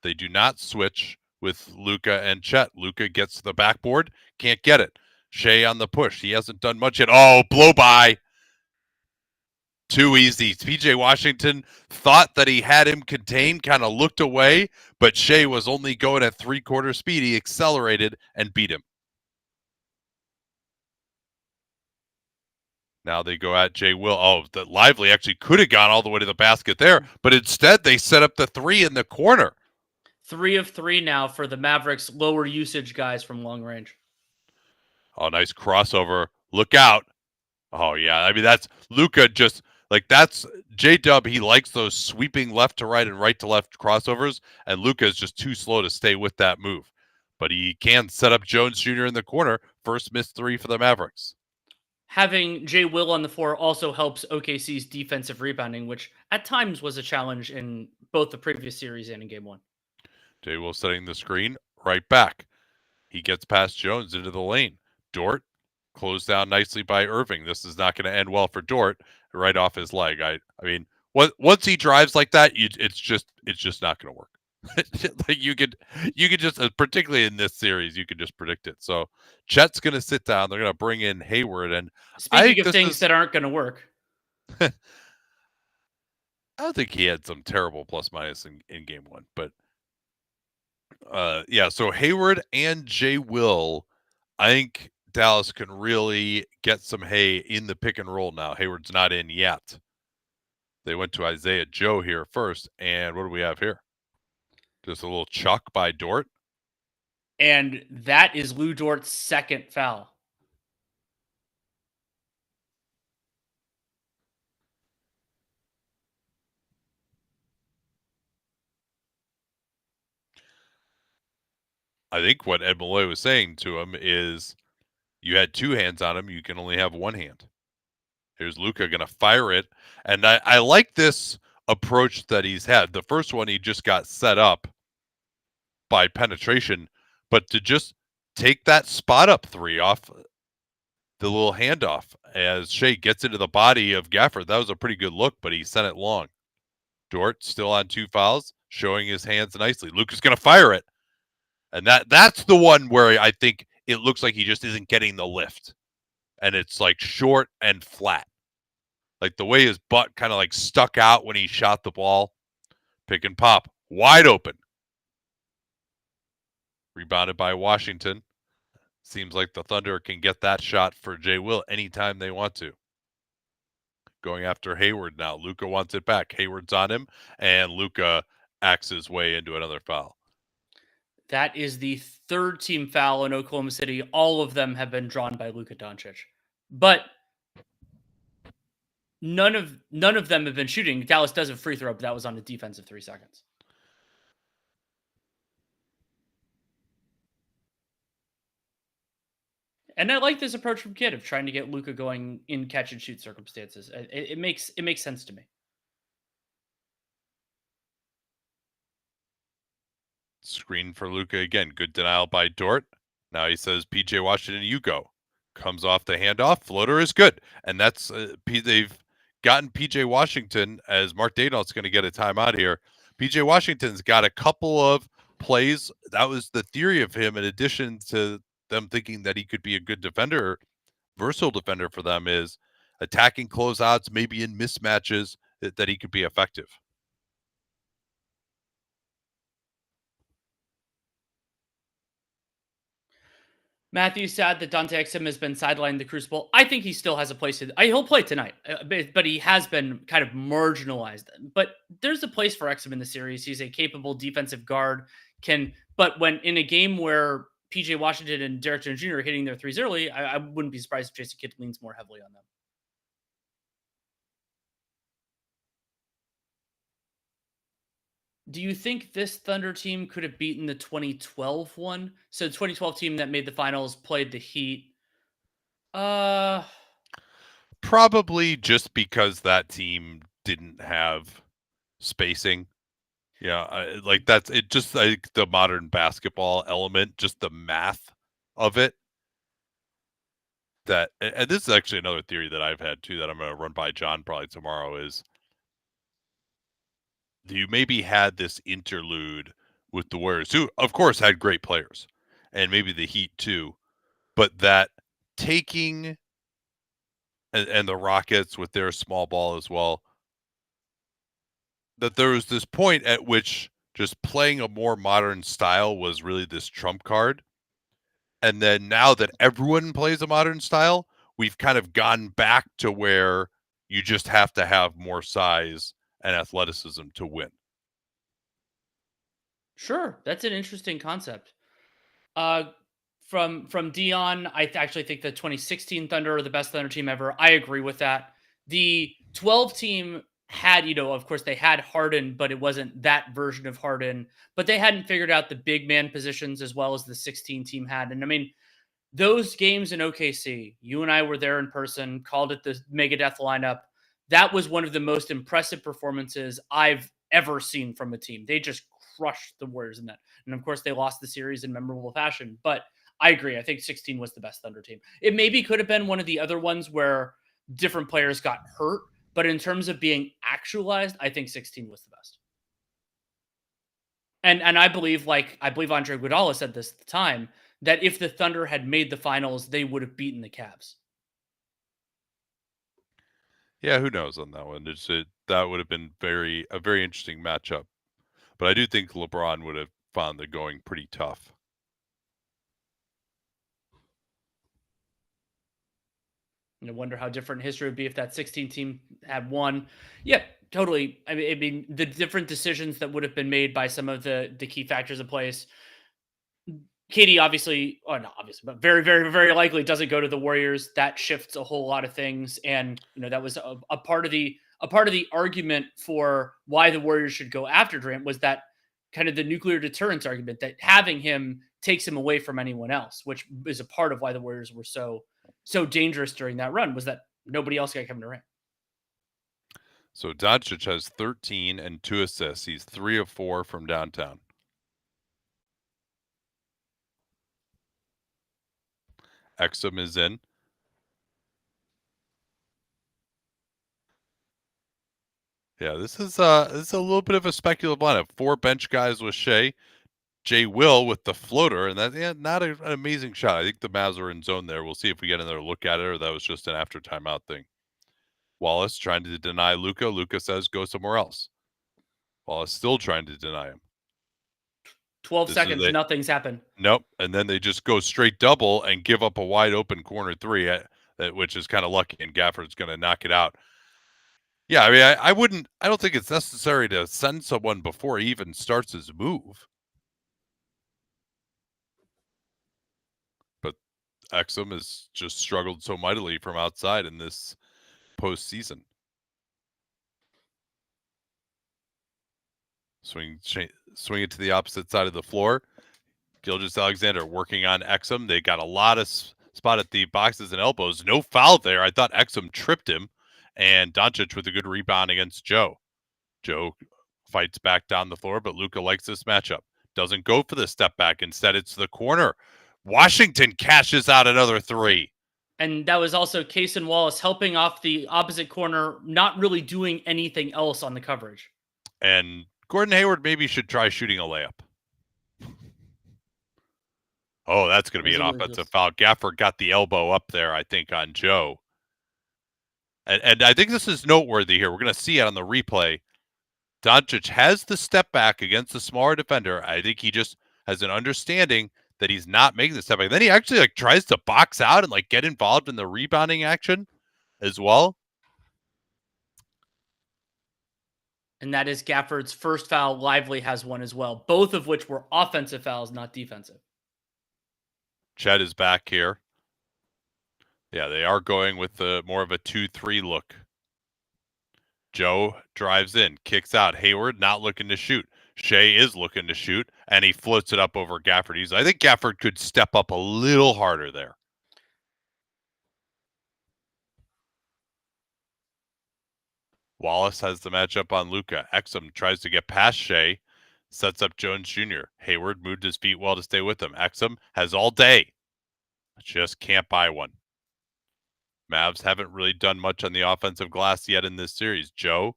They do not switch with Luka and Chet. Luka gets to the backboard, can't get it. Shea on the push. He hasn't done much yet. Oh, blow by. Too easy. PJ Washington thought that he had him contained, kind of looked away, but Shea was only going at 3/4 speed. He accelerated and beat him. Now they go at Jay Will. Oh, the Lively actually could have gone all the way to the basket there, but instead they set up the 3 in the corner. 3 of 3 now for the Mavericks lower usage guys from long range. Oh, nice crossover. Look out. Oh, yeah. I mean, that's Luka just like that's J-Dub. He likes those sweeping left to right and right to left crossovers, and Luka is just too slow to stay with that move. But he can set up Jones Jr. in the corner. First missed 3 for the Mavericks. Having Jay Will on the floor also helps OKC's defensive rebounding, which at times was a challenge in both the previous series and in game 1. Jay Will setting the screen right back. He gets past Jones into the lane. Dort closed down nicely by Irving. This is not going to end well for Dort. Right off his leg. I mean, once he drives like that, it's just not going to work. Like you could just, particularly in this series, you could just predict it. So Chet's going to sit down. They're going to bring in Hayward. And speaking of things that aren't going to work, I don't think he had some terrible plus minus in game one, but yeah, so Hayward and Jay Will, I think Dallas can really get some hay in the pick and roll now. Hayward's not in yet. They went to Isaiah Joe here first, and what do we have here? Just a little chuck by Dort. And that is Lou Dort's second foul. I think what Ed Malloy was saying to him is you had two hands on him, you can only have one hand. Here's Luka going to fire it. And I like this approach that he's had. The first one, he just got set up by penetration, but to just take that spot up three off the little handoff as Shea gets into the body of Gafford, that was a pretty good look, but he sent it long. Dort still on 2 fouls, showing his hands nicely. Luka's going to fire it. And that's the one where I think it looks like he just isn't getting the lift. And it's like short and flat. Like the way his butt kind of like stuck out when he shot the ball. Pick and pop. Wide open. Rebounded by Washington. Seems like the Thunder can get that shot for Jay Will anytime they want to. Going after Hayward now. Luka wants it back. Hayward's on him, and Luka acts his way into another foul. That is the third team foul in Oklahoma City. All of them have been drawn by Luka Doncic. But none of them have been shooting. Dallas does a free throw, but that was on a defensive 3 seconds. And I like this approach from Kidd of trying to get Luka going in catch and shoot circumstances. It makes sense to me. Screen for Luka again. Good denial by Dort. Now he says, PJ Washington, you go. Comes off the handoff. Floater is good. And that's, they've gotten PJ Washington, as Mark Daigneault's going to get a timeout here. PJ Washington's got a couple of plays. That was the theory of him, in addition to them thinking that he could be a good defender, versatile defender for them, is attacking closeouts, maybe in mismatches, that he could be effective. Matthew's sad that Dante Exum has been sidelined in the Crucible. I think he still has a place. He'll play tonight, but he has been kind of marginalized. But there's a place for Exum in the series. He's a capable defensive guard. But when in a game where PJ Washington and Derek Jones Jr. are hitting their threes early, I wouldn't be surprised if Jason Kidd leans more heavily on them. Do you think this Thunder team could have beaten the 2012 one? So the 2012 team that made the finals played the Heat. Probably just because that team didn't have spacing. Yeah, like that's it. Just like the modern basketball element, just the math of it. That, and this is actually another theory that I've had too, that I'm going to run by John probably tomorrow, is you maybe had this interlude with the Warriors, who of course had great players, and maybe the Heat too, but that taking and the Rockets with their small ball as well, that there was this point at which just playing a more modern style was really this trump card. And then now that everyone plays a modern style, we've kind of gone back to where you just have to have more size and athleticism to win. Sure, that's an interesting concept. From Dion, I actually think the 2016 Thunder are the best Thunder team ever. I agree with that. The 12 team had, of course they had Harden, but it wasn't that version of Harden. But they hadn't figured out the big man positions as well as the 16 team had. And I mean, those games in OKC, you and I were there in person, called it the Megadeth lineup. That was one of the most impressive performances I've ever seen from a team. They just crushed the Warriors in that. And of course, they lost the series in memorable fashion. But I agree. I think 16 was the best Thunder team. It maybe could have been one of the other ones where different players got hurt. But in terms of being actualized, I think 16 was the best. And I believe Andre Iguodala said this at the time, that if the Thunder had made the finals, they would have beaten the Cavs. Yeah, who knows on that one? That would have been a very interesting matchup. But I do think LeBron would have found the going pretty tough. I wonder how different history would be if that 16 team had won. Yeah, totally. I mean, the different decisions that would have been made by some of the key factors in place. Katie obviously, or not obviously, but very, very, very likely doesn't go to the Warriors. That shifts a whole lot of things, and that was a part of the argument for why the Warriors should go after Durant was that kind of the nuclear deterrence argument that having him takes him away from anyone else, which is a part of why the Warriors were so dangerous during that run was that nobody else got Kevin Durant. So Doncic has 13 and 2 assists. He's 3 of 4 from downtown. Exum is in. Yeah, this is a little bit of a speculative lineup. 4 bench guys with Shea, Jay Will with the floater, and that's not an amazing shot. I think the Mavs are in zone there. We'll see if we get another look at it, or that was just an after timeout thing. Wallace trying to deny Luka. Luka says go somewhere else. Wallace still trying to deny him. 12 seconds, nothing's happened. Nope. And then they just go straight double and give up a wide open corner three, which is kind of lucky, and Gafford's going to knock it out. Yeah, I mean, I don't think it's necessary to send someone before he even starts his move. But Exum has just struggled so mightily from outside in this postseason. Swing it to the opposite side of the floor. Gilgeous-Alexander working on Exum. They got a lot of spot at the boxes and elbows. No foul there. I thought Exum tripped him. And Doncic with a good rebound against Joe. Joe fights back down the floor, but Luka likes this matchup. Doesn't go for the step back. Instead, it's the corner. Washington cashes out another 3. And that was also Case and Wallace helping off the opposite corner, not really doing anything else on the coverage. And Gordon Hayward maybe should try shooting a layup. Oh, that's going to be an offensive foul. Gafford got the elbow up there, I think, on Joe. And I think this is noteworthy here. We're going to see it on the replay. Doncic has the step back against the smaller defender. I think he just has an understanding that he's not making the step back. And then he actually tries to box out and get involved in the rebounding action as well. And that is Gafford's first foul. Lively has one as well, both of which were offensive fouls, not defensive. Chet is back here. Yeah, they are going with more of a 2-3 look. Joe drives in, kicks out. Hayward not looking to shoot. Shea is looking to shoot, and he floats it up over Gafford. I think Gafford could step up a little harder there. Wallace has the matchup on Luka. Exum tries to get past Shea, sets up Jones Jr. Hayward moved his feet well to stay with him. Exum has all day. Just can't buy one. Mavs haven't really done much on the offensive glass yet in this series. Joe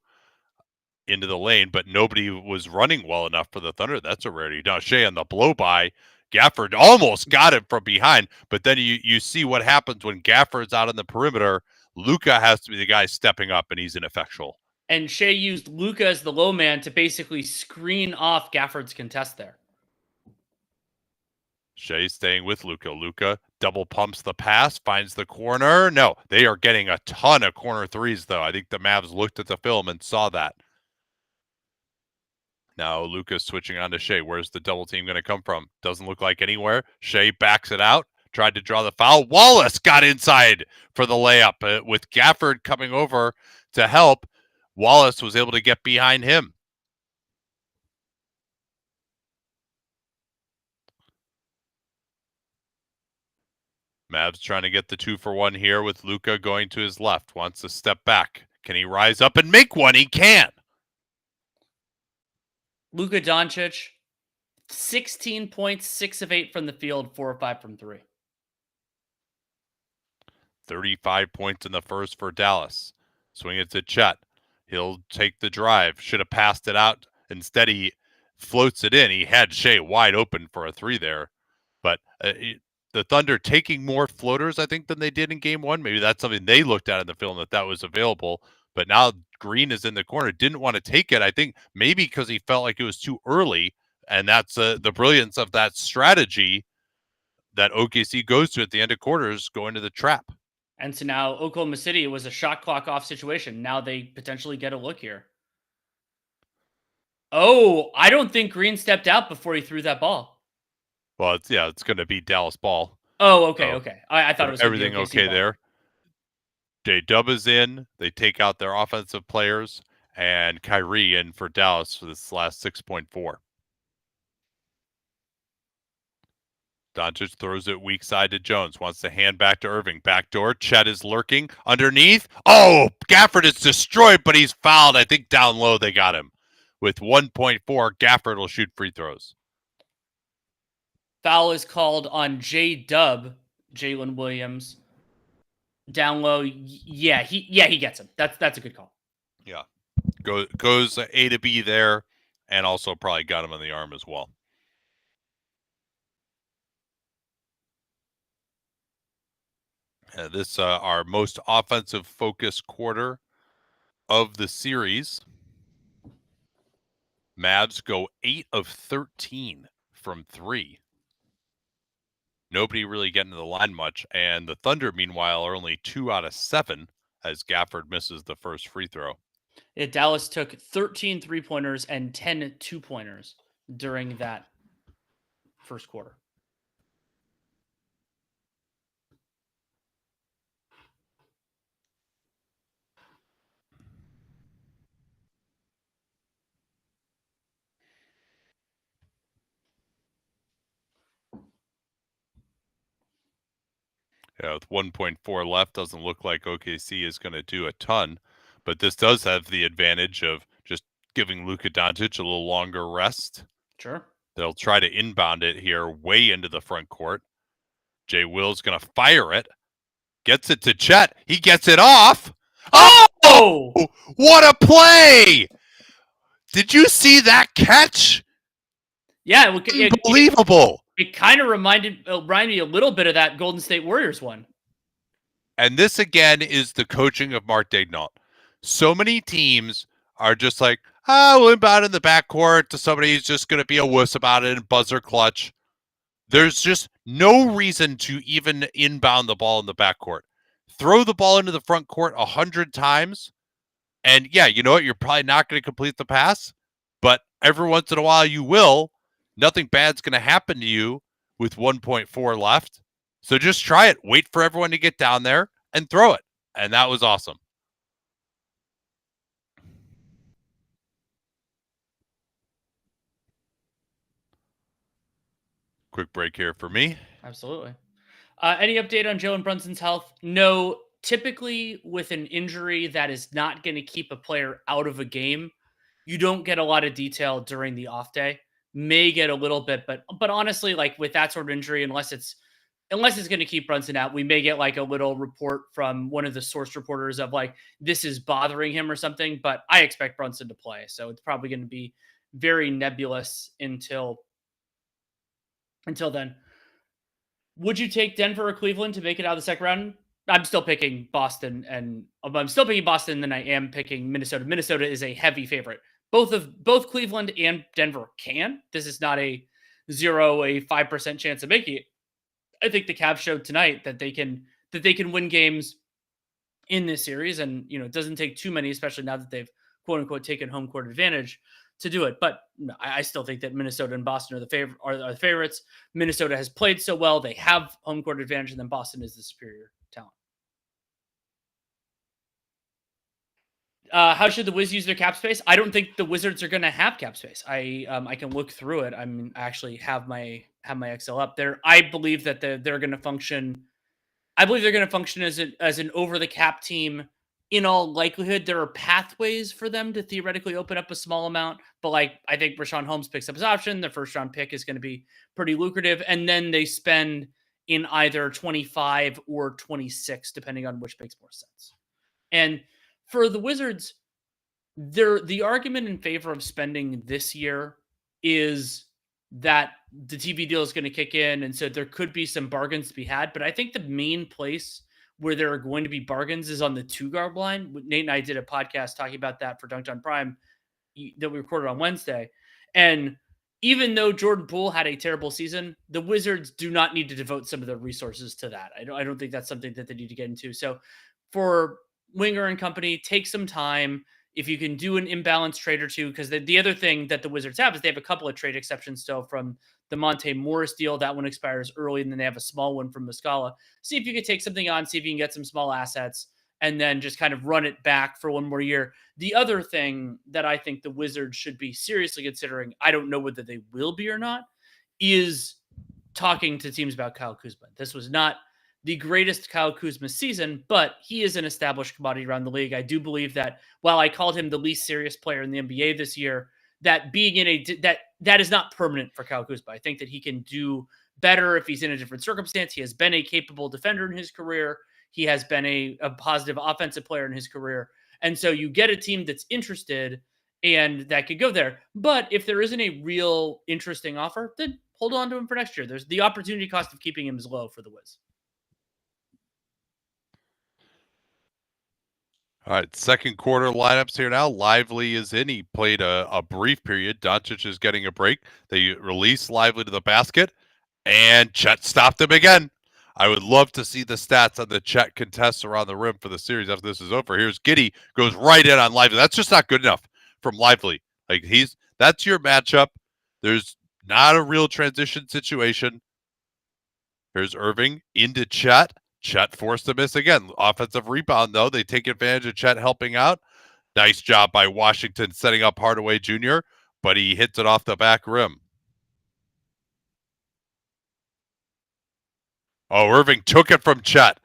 into the lane, but nobody was running well enough for the Thunder. That's a rarity. Now Shea on the blow by. Gafford almost got it from behind, but then you see what happens when Gafford's out on the perimeter. Luka has to be the guy stepping up, and he's ineffectual. And Shea used Luka as the low man to basically screen off Gafford's contest there. Shea staying with Luka. Luka double pumps the pass, finds the corner. No, they are getting a ton of corner threes, though. I think the Mavs looked at the film and saw that. Now Luka's switching on to Shea. Where's the double team going to come from? Doesn't look like anywhere. Shea backs it out. Tried to draw the foul. Wallace got inside for the layup. With Gafford coming over to help, Wallace was able to get behind him. Mavs trying to get the 2-for-1 here with Luka going to his left. Wants to step back. Can he rise up and make one? He can. Luka Doncic, 16 points, 6 of 8 from the field, 4 of 5 from 3. 35 points in the first for Dallas. Swing it to Chet. He'll take the drive. Should have passed it out. Instead, he floats it in. He had Shea wide open for a 3 there. But the Thunder taking more floaters, I think, than they did in Game 1. Maybe that's something they looked at in the film that was available. But now Green is in the corner, didn't want to take it. I think maybe because he felt like it was too early. And that's the brilliance of that strategy that OKC goes to at the end of quarters, going to the trap. And so now Oklahoma City was a shot clock off situation. Now they potentially get a look here. Oh, I don't think Green stepped out before he threw that ball. Well, it's going to be Dallas ball. Oh, okay, okay. I thought it was everything okay ball. there. J-Dub is in. They take out their offensive players, and Kyrie in for Dallas for this last 6.4. Doncic throws it weak side to Jones. Wants to hand back to Irving. Backdoor. Chet is lurking underneath. Oh, Gafford is destroyed, but he's fouled. I think down low they got him. With 1.4, Gafford will shoot free throws. Foul is called on J-Dub, Jalen Williams. Down low. Yeah, he gets him. That's a good call. Yeah. Goes A to B there, and also probably got him on the arm as well. This our most offensive focused quarter of the series. Mavs go 8 of 13 from 3. Nobody really getting to the line much, and the Thunder, meanwhile, are only 2 out of 7 as Gafford misses the first free throw. Yeah, Dallas took 13 3-pointers and 10 2-pointers during that first quarter. Yeah, with 1.4 left, doesn't look like OKC is going to do a ton, but this does have the advantage of just giving Luka Doncic a little longer rest. Sure. They'll try to inbound it here way into the front court. Jay Will's going to fire it. Gets it to Chet. He gets it off. Oh! What a play! Did you see that catch? Yeah. Unbelievable. It kind of reminded me a little bit of that Golden State Warriors one. And this, again, is the coaching of Mark Daigneault. So many teams are just like, we'll inbound in the backcourt to somebody who's just going to be a wuss about it and buzzer clutch. There's just no reason to even inbound the ball in the backcourt. Throw the ball into the front court 100 times, and yeah, you know what? You're probably not going to complete the pass, but every once in a while you will. Nothing bad's going to happen to you with 1.4 left. So just try it. Wait for everyone to get down there and throw it. And that was awesome. Quick break here for me. Absolutely. Any update on Jalen Brunson's health? No. Typically, with an injury that is not going to keep a player out of a game, you don't get a lot of detail during the off day. May get a little bit, but honestly, like with that sort of injury, unless it's going to keep Brunson out, we may get like a little report from one of the source reporters of like this is bothering him or something. But I expect Brunson to play, so it's probably going to be very nebulous until then. Would you take Denver or Cleveland to make it out of the second round? I'm still picking Boston, and I'm still picking Boston than I am picking Minnesota. Minnesota is a heavy favorite. Both Cleveland and Denver can. This is not a 5% chance of making it. I think the Cavs showed tonight that they can win games in this series, and it doesn't take too many, especially now that they've quote unquote taken home court advantage to do it. But no, I still think that Minnesota and Boston are the favorites. Minnesota has played so well; they have home court advantage, and then Boston is the superior talent. How should the Wiz use their cap space? I don't think the Wizards are going to have cap space. I can look through it. I actually have my Excel up there. I believe that they're going to function. I believe they're going to function as an over the cap team. In all likelihood, there are pathways for them to theoretically open up a small amount. But I think Rashawn Holmes picks up his option. The first round pick is going to be pretty lucrative, and then they spend in either 25 or 26, depending on which makes more sense. And for the Wizards, the argument in favor of spending this year is that the TV deal is going to kick in, and so there could be some bargains to be had. But I think the main place where there are going to be bargains is on the 2-guard line. Nate and I did a podcast talking about that for Dunked on Prime that we recorded on Wednesday. And even though Jordan Poole had a terrible season, the Wizards do not need to devote some of their resources to that. I don't think that's something that they need to get into. So for Winger and company, take some time. If you can do an imbalance trade or two, because the other thing that the Wizards have is they have a couple of trade exceptions still from the Monte Morris deal. That one expires early, and then they have a small one from Muscala. See if you can take something on, see if you can get some small assets, and then just kind of run it back for one more year. The other thing that I think the Wizards should be seriously considering, I don't know whether they will be or not, is talking to teams about Kyle Kuzma. This was not the greatest Kyle Kuzma season, but he is an established commodity around the league. I do believe that while I called him the least serious player in the NBA this year, that being in that is not permanent for Kyle Kuzma. I think that he can do better if he's in a different circumstance. He has been a capable defender in his career. He has been a positive offensive player in his career. And so you get a team that's interested and that could go there. But if there isn't a real interesting offer, then hold on to him for next year. There's the opportunity cost of keeping him is low for the Wiz. All right, second quarter lineups here now. Lively is in. He played a brief period. Doncic is getting a break. They release Lively to the basket, and Chet stopped him again. I would love to see the stats on the Chet contests around the rim for the series after this is over. Here's Giddey, goes right in on Lively. That's just not good enough from Lively. Like that's your matchup. There's not a real transition situation. Here's Irving into Chet. Chet forced to miss again. Offensive rebound, though. They take advantage of Chet helping out. Nice job by Washington setting up Hardaway Jr., but he hits it off the back rim. Oh, Irving took it from Chet.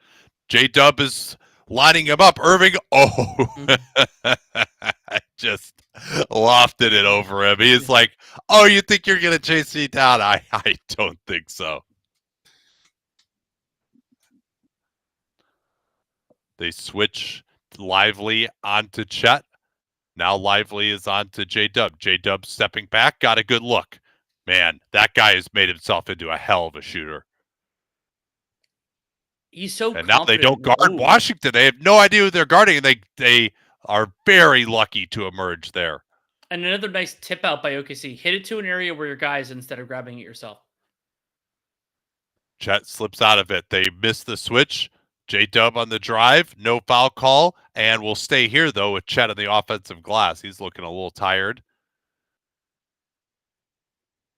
J-Dub is lining him up. Irving, just lofted it over him. He's like, oh, you think you're going to chase me down? I don't think so. They switch Lively onto Chet. Now Lively is onto J-Dub. J-Dub stepping back, got a good look. Man, that guy has made himself into a hell of a shooter. He's so and now they don't guard Washington. They have no idea who they're guarding, and they are very lucky to emerge there. And another nice tip out by OKC. Hit it to an area where your guy is instead of grabbing it yourself. Chet slips out of it. They miss the switch. J-Dub on the drive, no foul call, and we'll stay here, though, with Chet on the offensive glass. He's looking a little tired.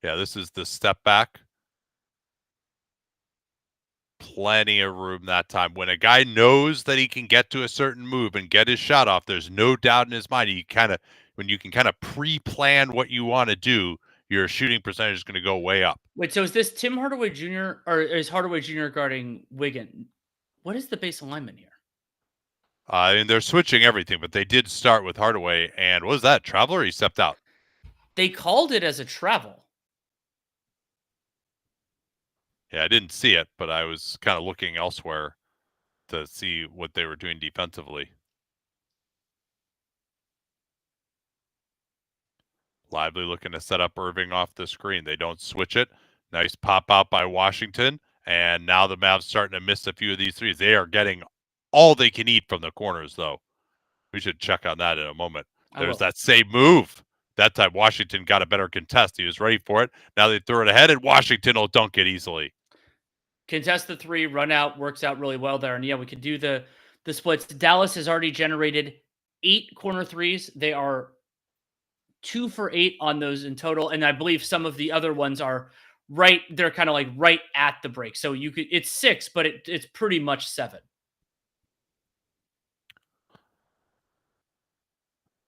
Yeah, this is the step back. Plenty of room that time. When a guy knows that he can get to a certain move and get his shot off, there's no doubt in his mind. When you can kind of pre-plan what you want to do, your shooting percentage is going to go way up. Wait, so is this Tim Hardaway Jr. or is Hardaway Jr. guarding Wiggin? What is the base alignment here? And they're switching everything, but they did start with Hardaway. And what was that, travel, or he stepped out? They called it as a travel. Yeah, I didn't see it, but I was kind of looking elsewhere to see what they were doing defensively. Lively looking to set up Irving off the screen. They don't switch it. Nice pop out by Washington. And now the Mavs starting to miss a few of these threes. They are getting all they can eat from the corners, though. We should check on that in a moment. There's that same move. That time Washington got a better contest. He was ready for it. Now they throw it ahead, and Washington will dunk it easily. Contest the three, run out, works out really well there. And yeah, we could do the splits. Dallas has already generated 8 corner threes. They are 2 for 8 on those in total. And I believe some of the other ones are they're kind of like right at the break. So it's 6, but it's pretty much 7.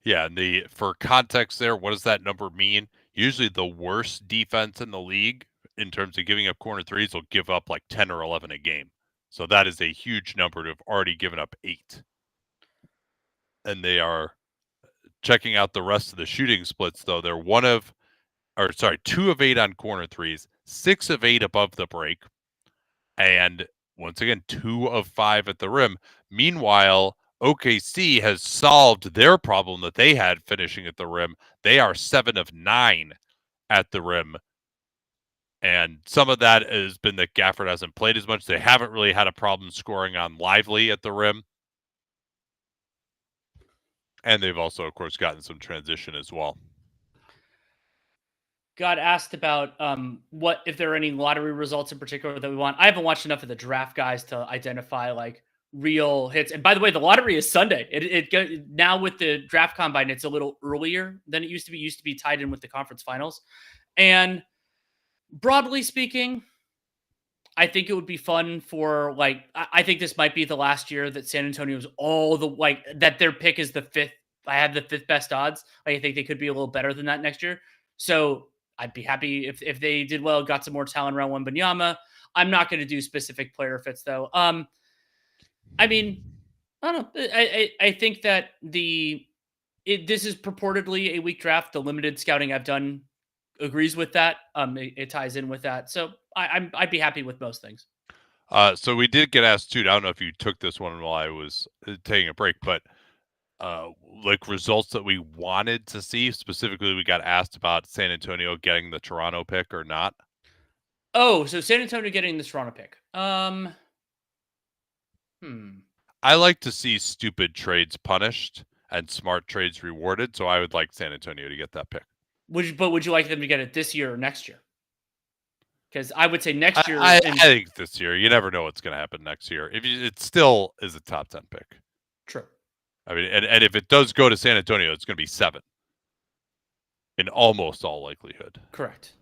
Yeah, and for context there, what does that number mean? Usually the worst defense in the league in terms of giving up corner threes will give up like 10 or 11 a game. So that is a huge number to have already given up 8. And they are checking out the rest of the shooting splits, though. They're 2 of 8 on corner threes, 6 of 8 above the break, and once again, 2 of 5 at the rim. Meanwhile, OKC has solved their problem that they had finishing at the rim. They are 7 of 9 at the rim. And some of that has been that Gafford hasn't played as much. They haven't really had a problem scoring on Lively at the rim. And they've also, of course, gotten some transition as well. Got asked about what if there are any lottery results in particular that we want. I haven't watched enough of the draft guys to identify like real hits. And by the way, the lottery is Sunday. Now with the draft combine, it's a little earlier than it used to be. It used to be tied in with the conference finals. And broadly speaking, I think it would be fun for like I think this might be the last year that San Antonio's all the like that their pick is the fifth. I have the fifth best odds. Like, I think they could be a little better than that next year. So I'd be happy if they did well, got some more talent around Wembanyama. I'm not going to do specific player fits though. I mean, I don't know. I think that this is purportedly a weak draft. The limited scouting I've done agrees with that. It ties in with that. So I'd be happy with most things. So we did get asked too. I don't know if you took this one while I was taking a break, but like results that we wanted to see. Specifically, we got asked about San Antonio getting the Toronto pick or not. Oh, so San Antonio getting the Toronto pick. I like to see stupid trades punished and smart trades rewarded. So I would like San Antonio to get that pick. Would you like them to get it this year or next year? Because I would say next year. I think this year. You never know what's going to happen next year. It still is a top 10 pick. True. I mean, and if it does go to San Antonio, it's going to be 7 in almost all likelihood. Correct.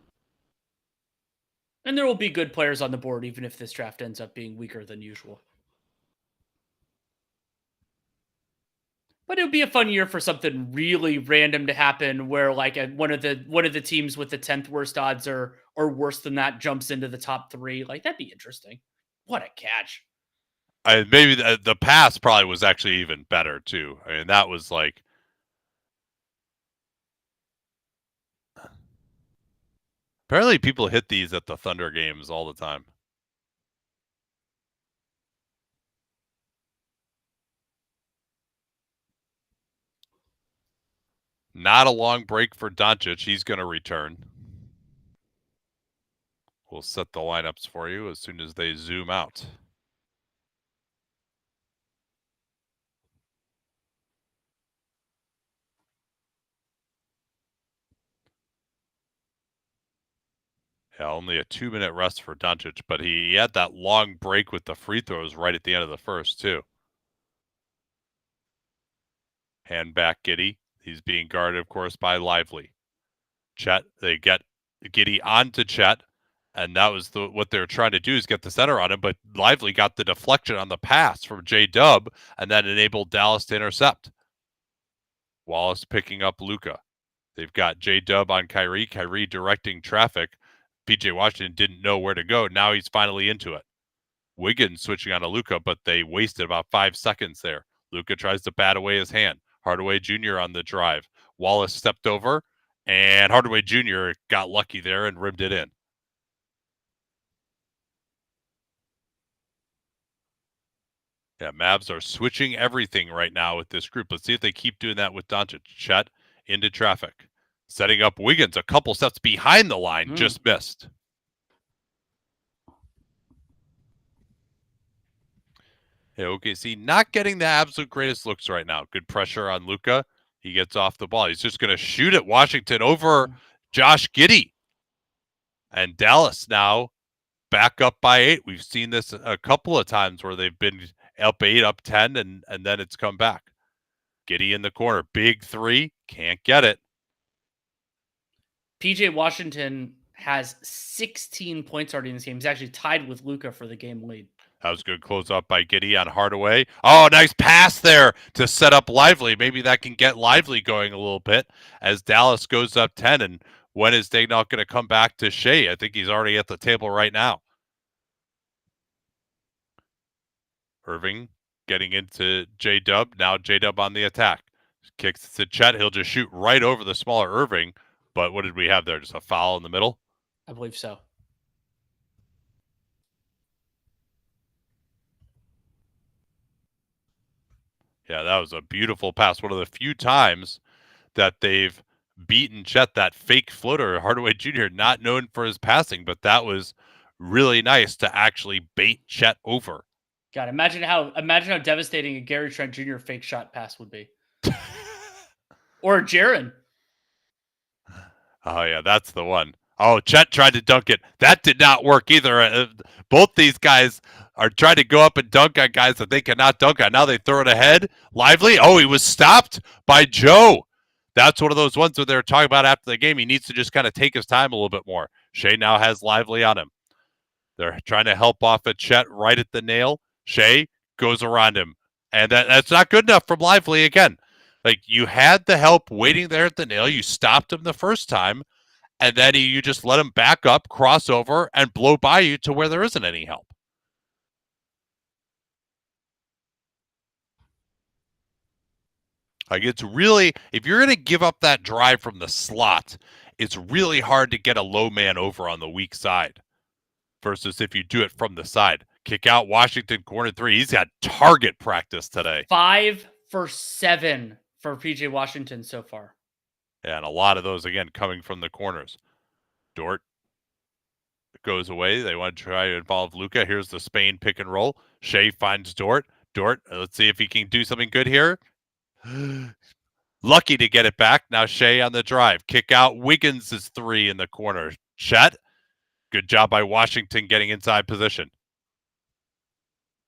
And there will be good players on the board, even if this draft ends up being weaker than usual. But it would be a fun year for something really random to happen, where like one of the teams with the 10th worst odds or worse than that jumps into the top 3. Like, that'd be interesting. What a catch! Maybe the pass probably was actually even better too. I mean, that was like. Apparently, people hit these at the Thunder games all the time. Not a long break for Doncic. He's going to return. We'll set the lineups for you as soon as they zoom out. Yeah, only a 2-minute rest for Doncic, but he had that long break with the free throws right at the end of the first, too. Hand back Giddey. He's being guarded, of course, by Lively. Chet, they get Giddey onto Chet, and that was what they were trying to do, is get the center on him, but Lively got the deflection on the pass from J-Dub, and that enabled Dallas to intercept. Wallace picking up Luka. They've got J-Dub on Kyrie directing traffic. PJ Washington didn't know where to go. Now he's finally into it. Wiggins switching on to Luka, but they wasted about 5 seconds there. Luka tries to bat away his hand. Hardaway Jr. on the drive. Wallace stepped over, and Hardaway Jr. got lucky there and rimmed it in. Yeah, Mavs are switching everything right now with this group. Let's see if they keep doing that with Doncic. Chet into traffic. Setting up Wiggins a couple steps behind the line, just missed. Yeah, OKC not getting the absolute greatest looks right now. Good pressure on Luka. He gets off the ball. He's just going to shoot at Washington over Josh Giddey. And Dallas now back up by 8. We've seen this a couple of times where they've been up 8, up 10, and then it's come back. Giddey in the corner. Big 3. Can't get it. PJ Washington has 16 points already in this game. He's actually tied with Luka for the game lead. That was good close up by Giddey on Hardaway. Oh, nice pass there to set up Lively. Maybe that can get Lively going a little bit as Dallas goes up 10. And when is Daigneault going to come back to Shea? I think he's already at the table right now. Irving getting into J-Dub. Now J-Dub on the attack. Kicks to Chet. He'll just shoot right over the smaller Irving. But what did we have there? Just a foul in the middle? I believe so. Yeah, that was a beautiful pass. One of the few times that they've beaten Chet, that fake floater. Hardaway Jr. not known for his passing, but that was really nice to actually bait Chet over. God, imagine how devastating a Gary Trent Jr. fake shot pass would be. Or Jaren. Oh yeah, that's the one. Oh, Chet tried to dunk it. That did not work either. Both these guys are trying to go up and dunk on guys that they cannot dunk on. Now they throw it ahead. Lively. Oh, he was stopped by Joe. That's one of those ones that they're talking about after the game. He needs to just kind of take his time a little bit more. Shea now has Lively on him. They're trying to help off at Chet right at the nail. Shea goes around him. And that's not good enough from Lively again. Like, you had the help waiting there at the nail. You stopped him the first time. And then you just let him back up, cross over, and blow by you to where there isn't any help. Like, it's really, if you're going to give up that drive from the slot, it's really hard to get a low man over on the weak side versus if you do it from the side. Kick out Washington, corner three. He's got target practice today. 5 for 7 for PJ Washington so far. And a lot of those, again, coming from the corners. Dort goes away. They want to try to involve Luka. Here's the Spain pick and roll. Shea finds Dort. Dort, let's see if he can do something good here. Lucky to get it back. Now Shea on the drive. Kick out. Wiggins is 3 in the corner. Chet, good job by Washington getting inside position.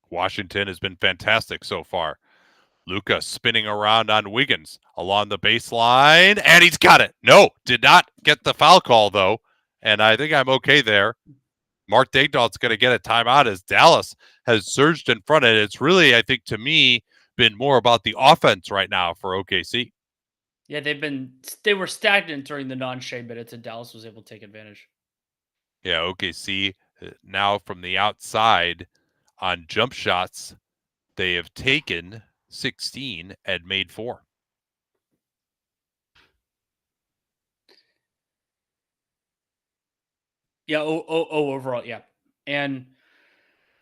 Washington has been fantastic so far. Luka spinning around on Wiggins along the baseline, and he's got it. No, did not get the foul call, though, and I think I'm okay there. Mark Daigneault's going to get a timeout as Dallas has surged in front, and it's really, I think, to me, been more about the offense right now for OKC. Yeah, they were stagnant during the non-Shea minutes, and Dallas was able to take advantage. Yeah, OKC now from the outside on jump shots, they have taken 16 and made 4. Yeah, overall, yeah. And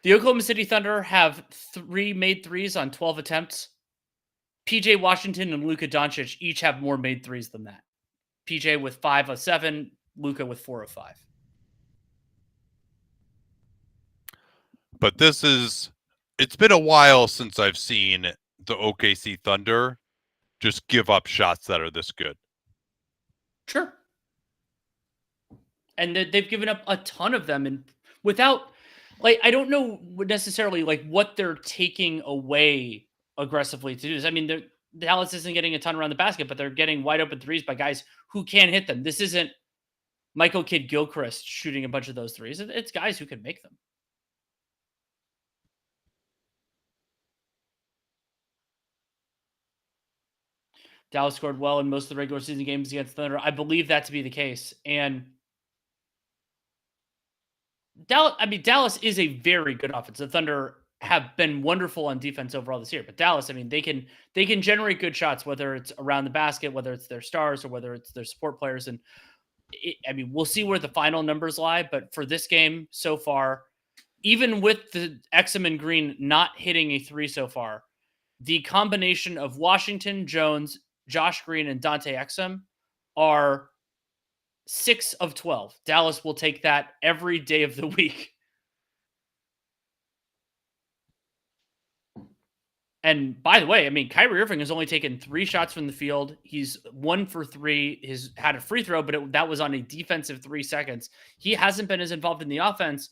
the Oklahoma City Thunder have 3 made threes on 12 attempts. PJ Washington and Luka Doncic each have more made threes than that. PJ with 5 of 7, Luka with 4 of 5. But it's been a while since I've seen the OKC Thunder just give up shots that are this good. Sure. And they've given up a ton of them, and without, like, I don't know necessarily like what they're taking away aggressively to do this. I mean, Dallas isn't getting a ton around the basket, but they're getting wide open threes by guys who can hit them. This isn't Michael Kidd-Gilchrist shooting a bunch of those threes. It's guys who can make them. Dallas scored well in most of the regular season games against Thunder. I believe that to be the case. And Dallas is a very good offense. The Thunder have been wonderful on defense overall this year, but Dallas, I mean, they can generate good shots, whether it's around the basket, whether it's their stars, or whether it's their support players. And we'll see where the final numbers lie, but for this game so far, even with the Exum and Green not hitting a 3 so far, the combination of Washington, Jones, Josh Green, and Dante Exum are 6 of 12. Dallas will take that every day of the week. And by the way, I mean, Kyrie Irving has only taken 3 shots from the field. He's 1 for 3. He's had a free throw, but that was on a defensive 3 seconds. He hasn't been as involved in the offense,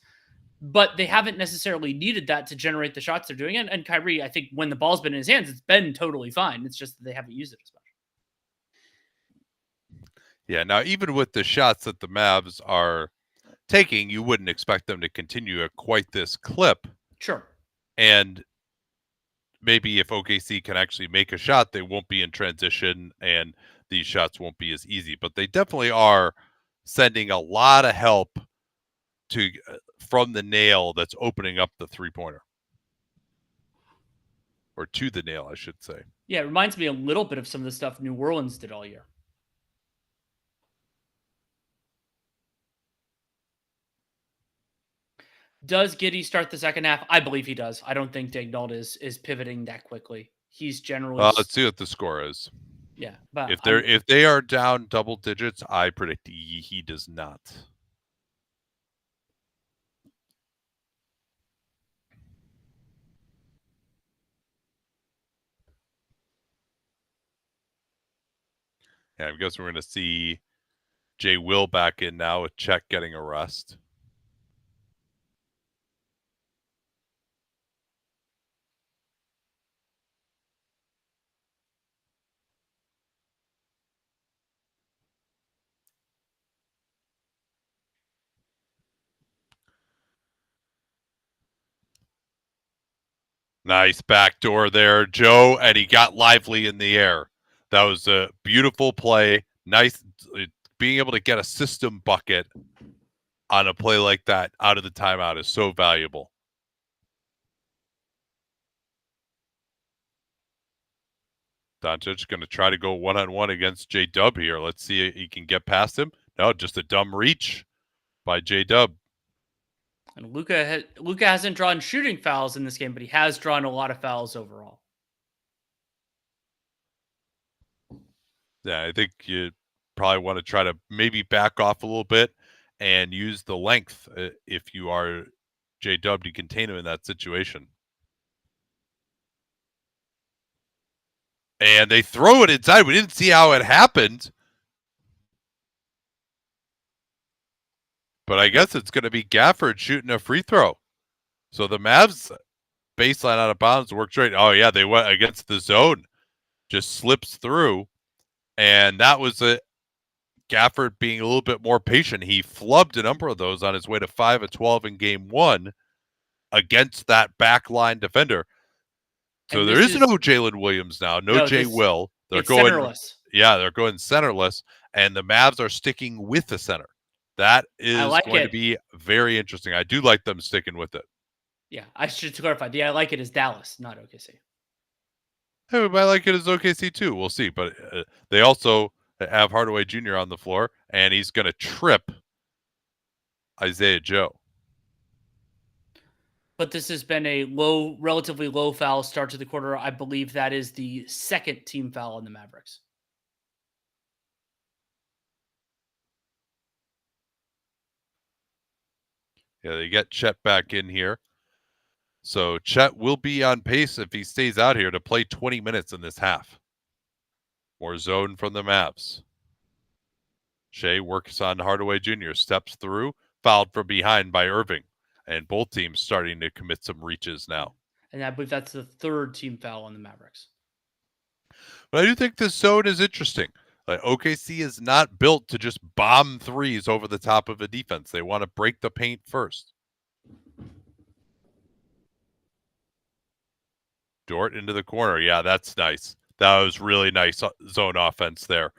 but they haven't necessarily needed that to generate the shots they're doing. And Kyrie, I think when the ball's been in his hands, it's been totally fine. It's just that they haven't used it as much. Yeah, now even with the shots that the Mavs are taking, you wouldn't expect them to continue at quite this clip. Sure. And maybe if OKC can actually make a shot, they won't be in transition and these shots won't be as easy. But they definitely are sending a lot of help from the nail that's opening up the 3-pointer. Or to the nail, I should say. Yeah, it reminds me a little bit of some of the stuff New Orleans did all year. Does Giddey start the second half? I believe he does. I don't think Daigneault is pivoting that quickly. He's generally... Let's see what the score is. Yeah, but If they are down double digits, I predict he does not. Yeah, I guess we're going to see Jay Will back in now with Chet getting a rest. Nice backdoor there, Joe, and he got lively in the air. That was a beautiful play. Nice being able to get a system bucket on a play like that out of the timeout is so valuable. Doncic going to try to go one-on-one against J-Dub here. Let's see if he can get past him. No, just a dumb reach by J-Dub. And Luka hasn't drawn shooting fouls in this game, but he has drawn a lot of fouls overall. Yeah, I think you probably want to try to maybe back off a little bit and use the length if you are J-Dub to contain him in that situation. And they throw it inside. We didn't see how it happened. But I guess it's going to be Gafford shooting a free throw. So the Mavs baseline out of bounds worked right. Oh, yeah, they went against the zone. Just slips through. And that was a Gafford being a little bit more patient. He flubbed a number of those on his way to 5 of 12 in game one against that backline defender. So there is no Jalen Williams now. No Jay Will. They're going centerless. Yeah, they're going centerless. And the Mavs are sticking with the center. That is going to be very interesting. I do like them sticking with it. Yeah, I should clarify. The I like it is Dallas, not OKC. Hey, I like it as OKC too. We'll see. But they also have Hardaway Jr. on the floor, and he's going to trip Isaiah Joe. But this has been a relatively low foul start to the quarter. I believe that is the second team foul on the Mavericks. Yeah, they get Chet back in here. So Chet will be on pace if he stays out here to play 20 minutes in this half. More zone from the Mavs. Shea works on Hardaway Jr., steps through, fouled from behind by Irving. And both teams starting to commit some reaches now. And I believe that's the third team foul on the Mavericks. But I do think this zone is interesting. Like OKC is not built to just bomb threes over the top of a defense. They want to break the paint first. Dort into the corner. Yeah, that's nice. That was really nice zone offense there.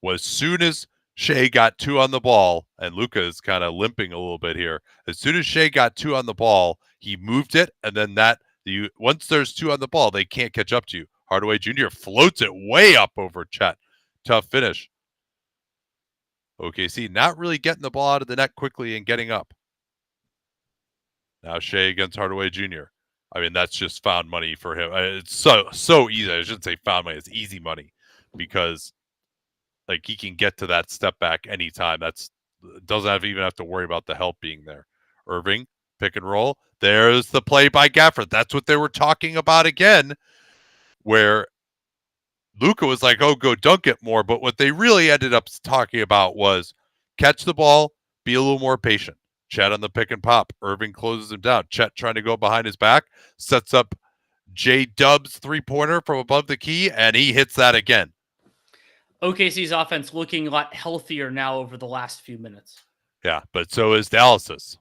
As soon as Shea got 2 on the ball, and Luka is kind of limping a little bit here. As soon as Shea got 2 on the ball, he moved it, and then once there's 2 on the ball, they can't catch up to you. Hardaway Jr. floats it way up over Chet. Tough finish. OKC not really getting the ball out of the net quickly and getting up. Now Shea against Hardaway Jr. I mean, that's just found money for him. It's so easy. I shouldn't say found money. It's easy money because like he can get to that step back anytime. Doesn't even have to worry about the help being there. Irving, pick and roll. There's the play by Gafford. That's what they were talking about again, where Luka was like, oh, go dunk it more. But what they really ended up talking about was catch the ball, be a little more patient. Chet on the pick and pop. Irving closes him down. Chet trying to go behind his back, sets up J-Dub's three-pointer from above the key, and he hits that again. OKC's offense looking a lot healthier now over the last few minutes. Yeah, but so is Dallas's.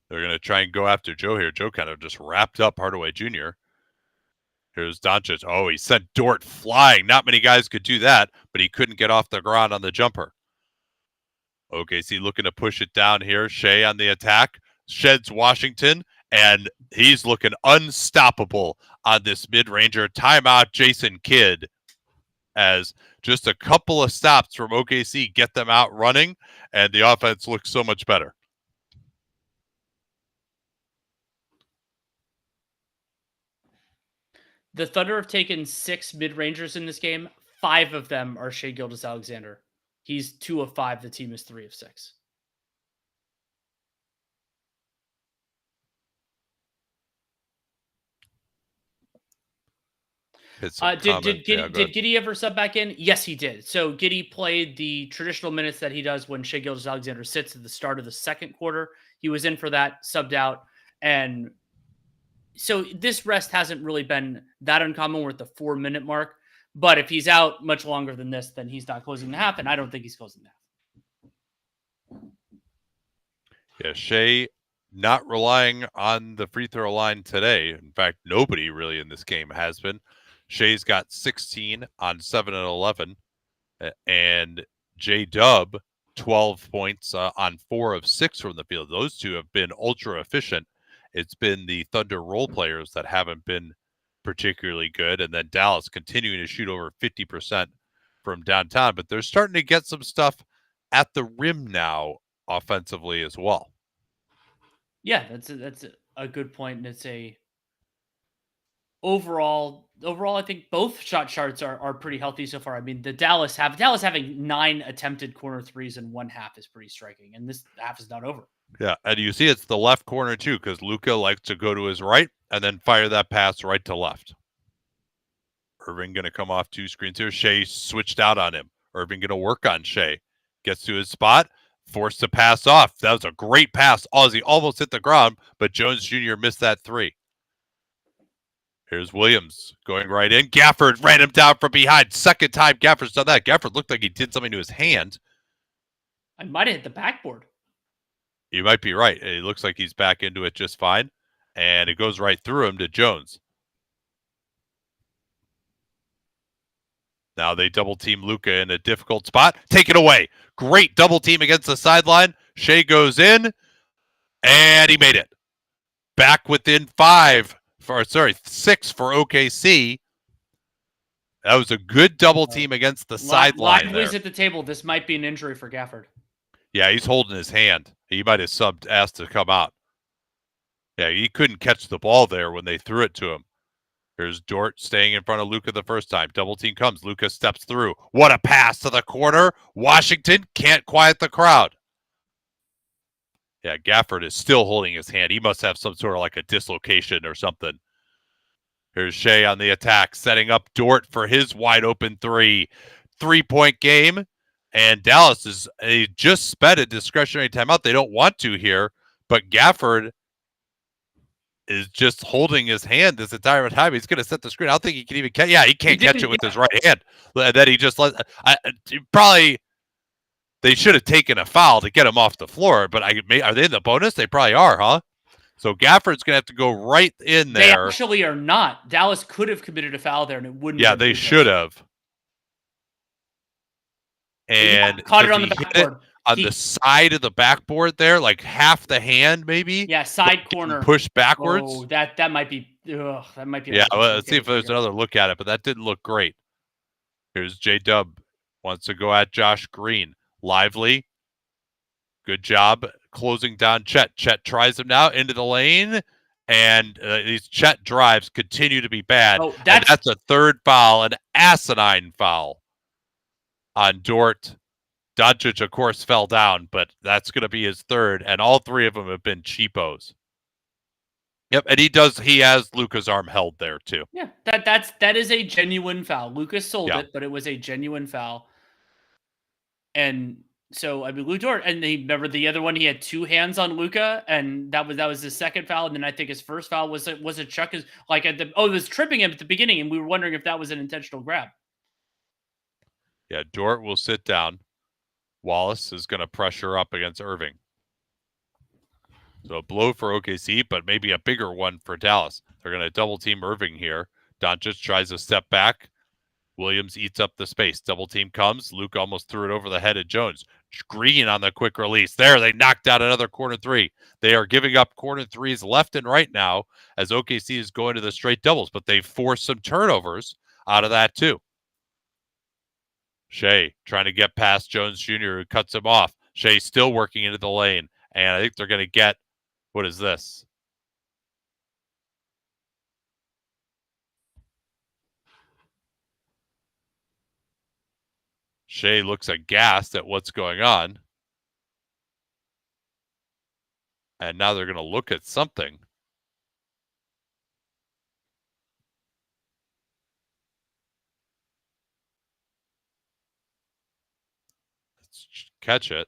They're going to try and go after Joe here. Joe kind of just wrapped up Hardaway Jr. Here's Doncic. Oh, he sent Dort flying. Not many guys could do that, but he couldn't get off the ground on the jumper. OKC looking to push it down here. Shea on the attack. Sheds Washington, and he's looking unstoppable on this mid-ranger. Timeout, Jason Kidd, as just a couple of stops from OKC get them out running, and the offense looks so much better. The Thunder have taken 6 mid-rangers in this game. 5 of them are Shai Gilgeous-Alexander. He's 2 of 5. The team is 3 of 6. Did Giddey ever sub back in? Yes, he did. So Giddey played the traditional minutes that he does when Shai Gilgeous-Alexander sits at the start of the second quarter. He was in for that, subbed out, and so this rest hasn't really been that uncommon. We're at the 4-minute mark, but if he's out much longer than this, then he's not closing the half, and I don't think he's closing the half. Yeah, Shai not relying on the free throw line today. In fact, nobody really in this game has been. Shai's got 16 on 7 and 11, and J-Dub 12 points on 4 of 6 from the field. Those two have been ultra efficient. It's been the Thunder role players that haven't been particularly good, and then Dallas continuing to shoot over 50% from downtown, but they're starting to get some stuff at the rim now offensively as well. Yeah, that's a good point, and it's a overall, I think both shot charts are pretty healthy so far. I mean, Dallas having 9 attempted corner threes in one half is pretty striking, and this half is not over. Yeah, and you see it's the left corner too, because Luka likes to go to his right and then fire that pass right to left. Irving going to come off 2 screens here. Shai switched out on him. Irving going to work on Shai. Gets to his spot, forced to pass off. That was a great pass. Ozzy almost hit the ground, but Jones Jr. missed that 3. Here's Williams going right in. Gafford ran him down from behind. Second time Gafford's done that. Gafford looked like he did something to his hand. I might have hit the backboard. You might be right. It looks like he's back into it just fine. And it goes right through him to Jones. Now they double team Luka in a difficult spot. Take it away. Great double team against the sideline. Shai goes in, and he made it. Back within 6 for OKC. That was a good double team against the sideline. Live whiz at the table. This might be an injury for Gafford. Yeah, he's holding his hand. He might have asked to come out. Yeah, he couldn't catch the ball there when they threw it to him. Here's Dort staying in front of Luka the first time. Double team comes. Luka steps through. What a pass to the corner. Washington can't quiet the crowd. Yeah, Gafford is still holding his hand. He must have some sort of like a dislocation or something. Here's Shai on the attack, setting up Dort for his wide open 3. 3-point game. And Dallas is just spent a discretionary timeout. They don't want to here, but Gafford is just holding his hand this entire time. He's going to set the screen. I don't think he can even catch. Yeah, he can't catch it with his right hand. And then he just probably they should have taken a foul to get him off the floor. But are they in the bonus? They probably are, huh? So Gafford's going to have to go right in there. They actually are not. Dallas could have committed a foul there, and it wouldn't. Yeah, they should have. And caught it on the backboard. On the side of the backboard there, like half the hand, maybe. Yeah, side corner. Push backwards. Oh, that might be. That might be. Yeah, well, let's see if there's another look at it, but that didn't look great. Here's J-Dub. Wants to go at Josh Green. Lively. Good job closing down Chet. Chet tries him now into the lane, and these Chet drives continue to be bad. Oh, that's a 3rd foul, an asinine foul on Dort. Doncic, of course, fell down, but that's going to be his 3rd, and all 3 of them have been cheapos. Yep, and he has Luka's arm held there too. Yeah, that is a genuine foul. Luka sold it, but it was a genuine foul. And so I mean, Lu Dort, and remember the other one, he had 2 hands on Luka, and that was his second foul. And then I think his first foul was a Chuck is like it was tripping him at the beginning, and we were wondering if that was an intentional grab. Yeah, Dort will sit down. Wallace is going to pressure up against Irving. So a blow for OKC, but maybe a bigger one for Dallas. They're going to double team Irving here. Doncic tries to step back. Williams eats up the space. Double team comes. Luke almost threw it over the head of Jones. Green on the quick release. There, they knocked out another corner 3. They are giving up corner 3s left and right now as OKC is going to the straight doubles, but they forced some turnovers out of that too. Shai trying to get past Jones Jr., who cuts him off. Shai still working into the lane, and I think they're going to get, what is this? Shea looks aghast at what's going on. And now they're going to look at something. Let's catch it.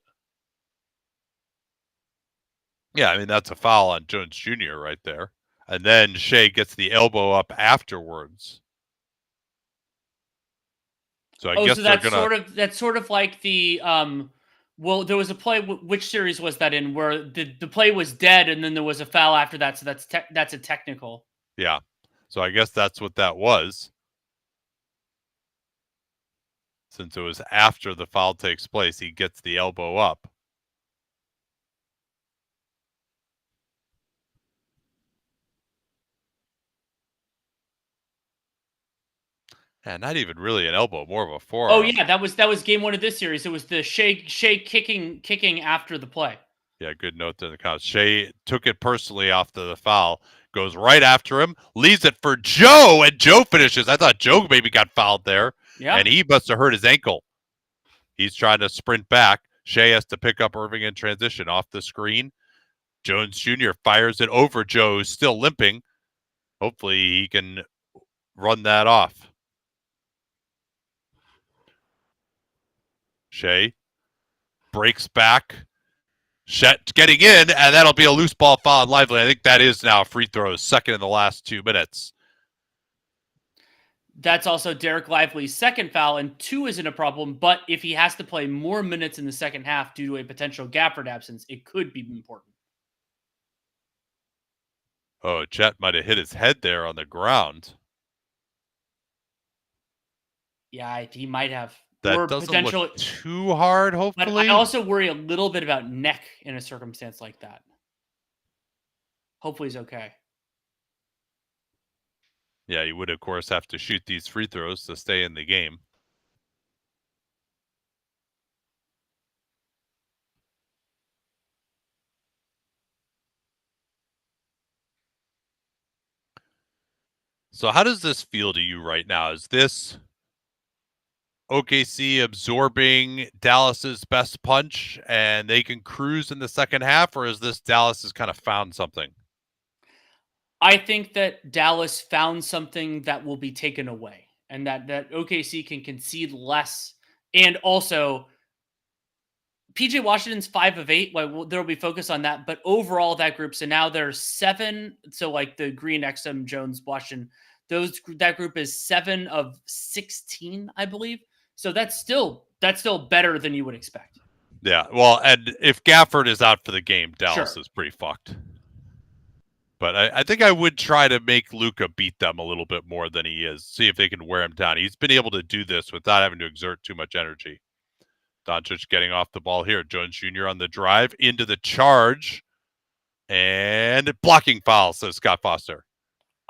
Yeah, I mean, that's a foul on Jones Jr. right there. And then Shea gets the elbow up afterwards. So I guess so they're that's gonna. that's sort of like the well, there was a play. Which series was that in where the play was dead, and then there was a foul after that? So that's a technical. Yeah. So I guess that's what that was. Since it was after the foul takes place, he gets the elbow up. Yeah, not even really an elbow, more of a forearm. Oh yeah, that was game 1 of this series. It was the Shea kicking after the play. Yeah, good note to the comments. Shea took it personally after the foul, goes right after him, leaves it for Joe, and Joe finishes. I thought Joe maybe got fouled there, and he must have hurt his ankle. He's trying to sprint back. Shea has to pick up Irving in transition off the screen. Jones Jr. fires it over Joe, who's still limping. Hopefully he can run that off. Shea breaks back. Shet getting in, and that'll be a loose ball foul on Lively. I think that is now free throws, second in the last 2 minutes. That's also Derek Lively's second foul, and 2 isn't a problem, but if he has to play more minutes in the second half due to a potential Gafford absence, it could be important. Oh, Chet might have hit his head there on the ground. Yeah, he might have. That or doesn't potential look too hard, hopefully. But I also worry a little bit about neck in a circumstance like that. Hopefully he's okay. Yeah, you would, of course, have to shoot these free throws to stay in the game. So how does this feel to you right now? Is this OKC absorbing Dallas's best punch and they can cruise in the second half, or is this Dallas has kind of found something? I think that Dallas found something that will be taken away, and that OKC can concede less. And also, PJ Washington's 5 of 8. Well, there will be focus on that, but overall, that group. So now there's 7. So like the Green, Exum, Jones, Washington. That group is 7 of 16, I believe. So that's still better than you would expect. Yeah, well, and if Gafford is out for the game, Dallas is pretty fucked. But I think I would try to make Luka beat them a little bit more than he is. See if they can wear him down. He's been able to do this without having to exert too much energy. Doncic getting off the ball here. Jones Jr. on the drive into the charge. And blocking foul, says Scott Foster.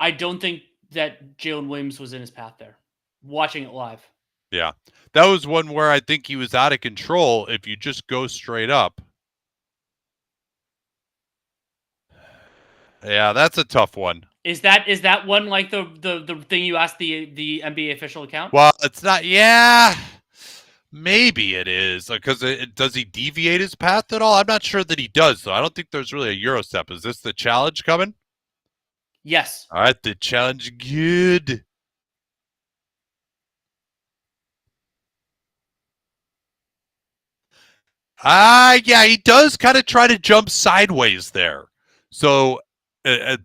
I don't think that Jalen Williams was in his path there. Watching it live. Yeah. That was one where I think he was out of control if you just go straight up. Yeah, that's a tough one. Is that one like the thing you asked the NBA official account? Well, it's not. Yeah, maybe it is because does he deviate his path at all? I'm not sure that he does, though. I don't think there's really a Euro step. Is this the challenge coming? Yes. All right, the challenge good. Yeah, he does kind of try to jump sideways there. So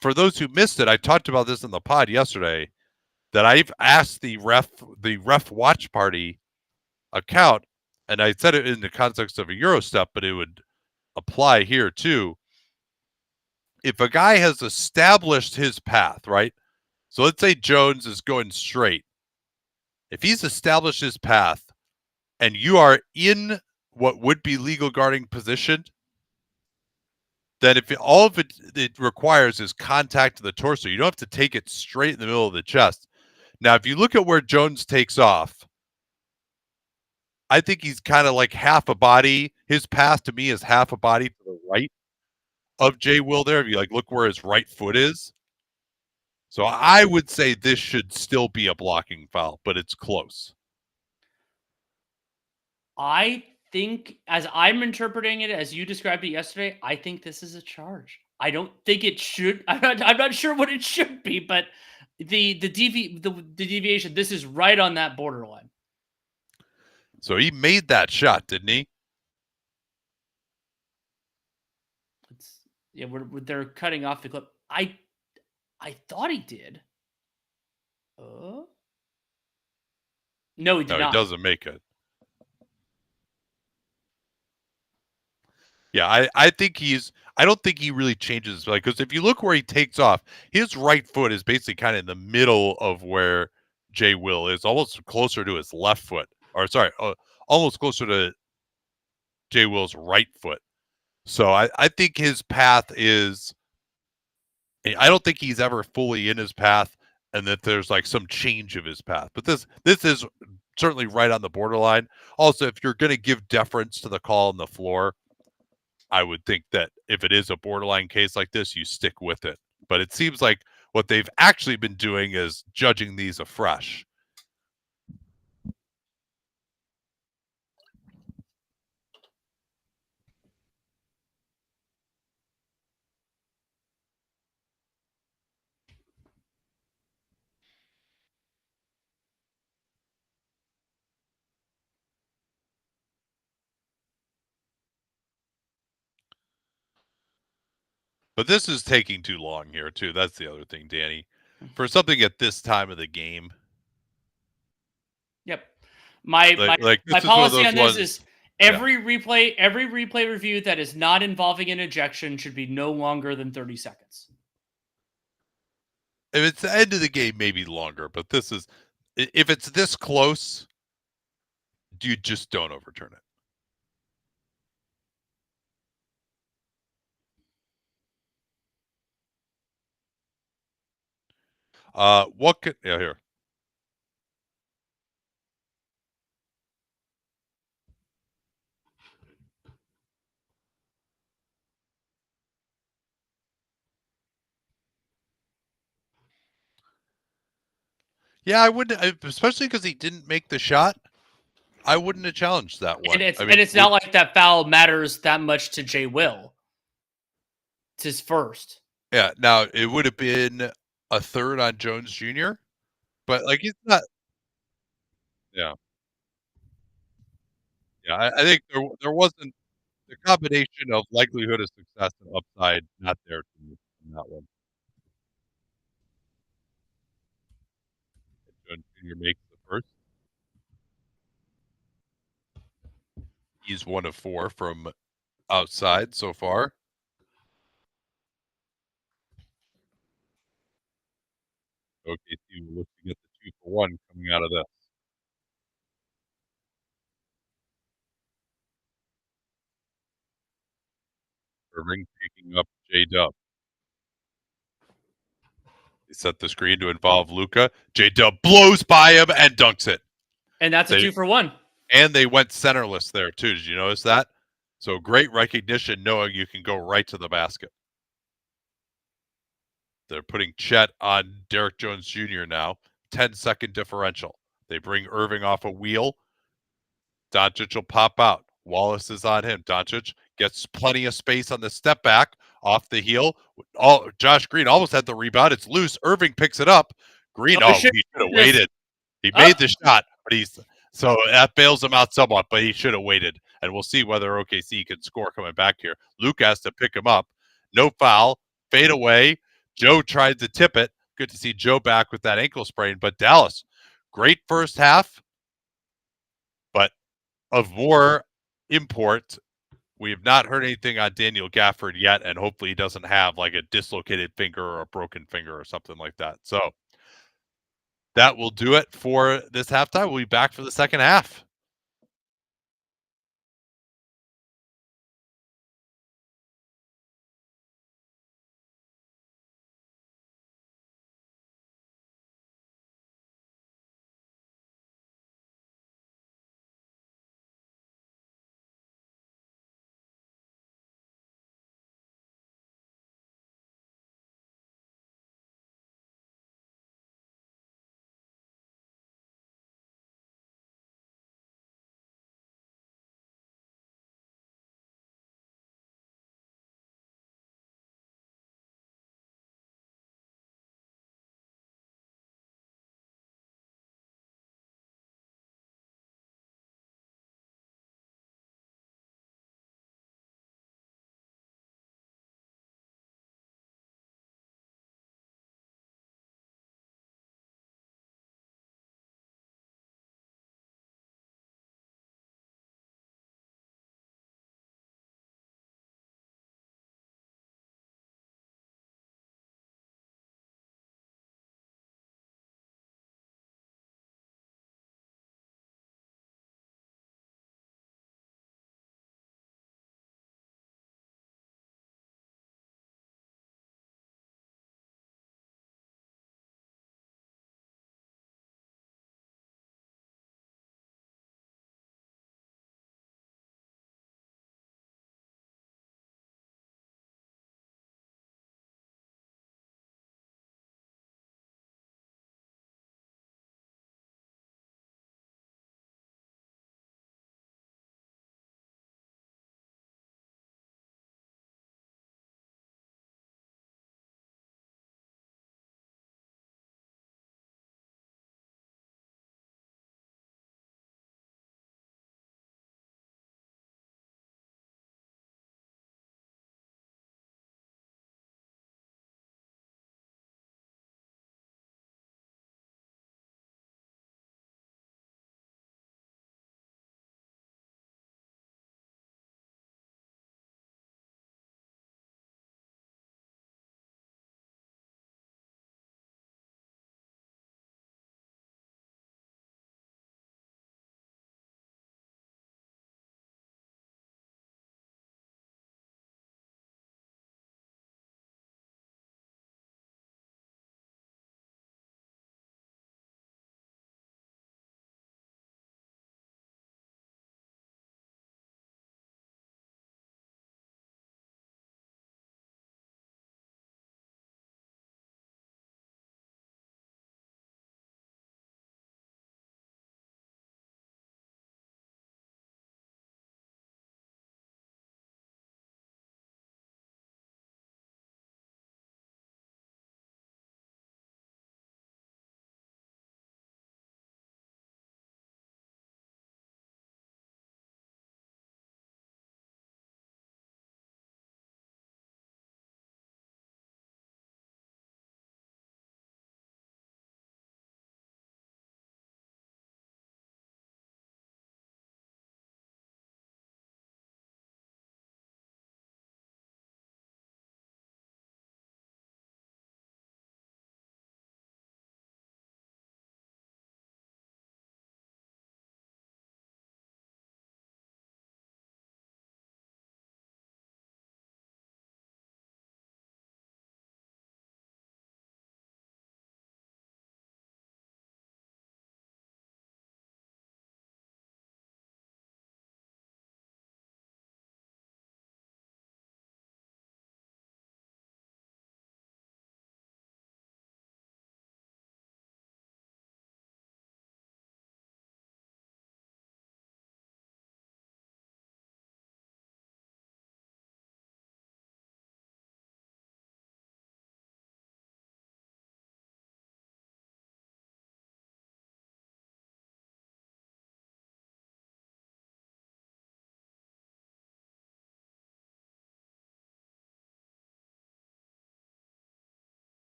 for those who missed it, I talked about this in the pod yesterday, that I've asked the ref watch party account, and I said it in the context of a Euro step, but it would apply here too. If a guy has established his path, right? So let's say Jones is going straight. If he's established his path and you are in what would be legal guarding position, then if all of it requires is contact to the torso, you don't have to take it straight in the middle of the chest. Now, if you look at where Jones takes off, I think he's kind of like half a body. His path to me is half a body to the right of Jay Will there. If you look where his right foot is. So I would say this should still be a blocking foul, but it's close. I think, as I'm interpreting it, as you described it yesterday, I think this is a charge. I don't think it should. I'm not sure what it should be, but the deviation. This is right on that borderline. So he made that shot, didn't he? Yeah, they're cutting off the clip. I thought he did. No, he did No, he not. doesn't make it. Yeah, I think I don't think he really changes his play, because if you look where he takes off, his right foot is basically kind of in the middle of where Jay Will is, almost closer to his left foot. Or sorry, almost closer to Jay Will's right foot. So I think his path is, I don't think he's ever fully in his path, and that there's like some change of his path. But this is certainly right on the borderline. Also, if you're going to give deference to the call on the floor, I would think that if it is a borderline case like this, you stick with it. But it seems like what they've actually been doing is judging these afresh. But this is taking too long here, too. That's the other thing, Danny. For something at this time of the game. Yep. My this is policy on this ones, is every replay review that is not involving an ejection should be no longer than 30 seconds. If it's the end of the game, maybe longer. But this is, if it's this close, you just don't overturn it. What could, yeah, here. Yeah, I wouldn't, especially because he didn't make the shot. I wouldn't have challenged that one. And it's not like that foul matters that much to Jay Will. It's his first. Yeah, now it would have been a third on Jones Jr., but like he's not. Yeah, yeah. I think there wasn't the combination of likelihood of success and upside not there to me in that one. Jones Jr. makes the first. He's 1 of 4 from outside so far. OKC will look to get the 2-for-1 coming out of this. Irving picking up J-Dub. They set the screen to involve Luka. J-Dub blows by him and dunks it. And that's a 2-for-1. And they went centerless there, too. Did you notice that? So great recognition knowing you can go right to the basket. They're putting Chet on Derek Jones Jr. now. 10-second differential. They bring Irving off a wheel. Doncic will pop out. Wallace is on him. Doncic gets plenty of space on the step back off the heel. Josh Green almost had the rebound. It's loose. Irving picks it up. Green, he should have waited. He made the shot, but so that bails him out somewhat, but he should have waited. And we'll see whether OKC can score coming back here. Luke has to pick him up. No foul. Fade away. Joe tried to tip it. Good to see Joe back with that ankle sprain. But Dallas, great first half. But of more import, we have not heard anything on Daniel Gafford yet, and hopefully he doesn't have like a dislocated finger or a broken finger or something like that. So that will do it for this halftime. We'll be back for the second half.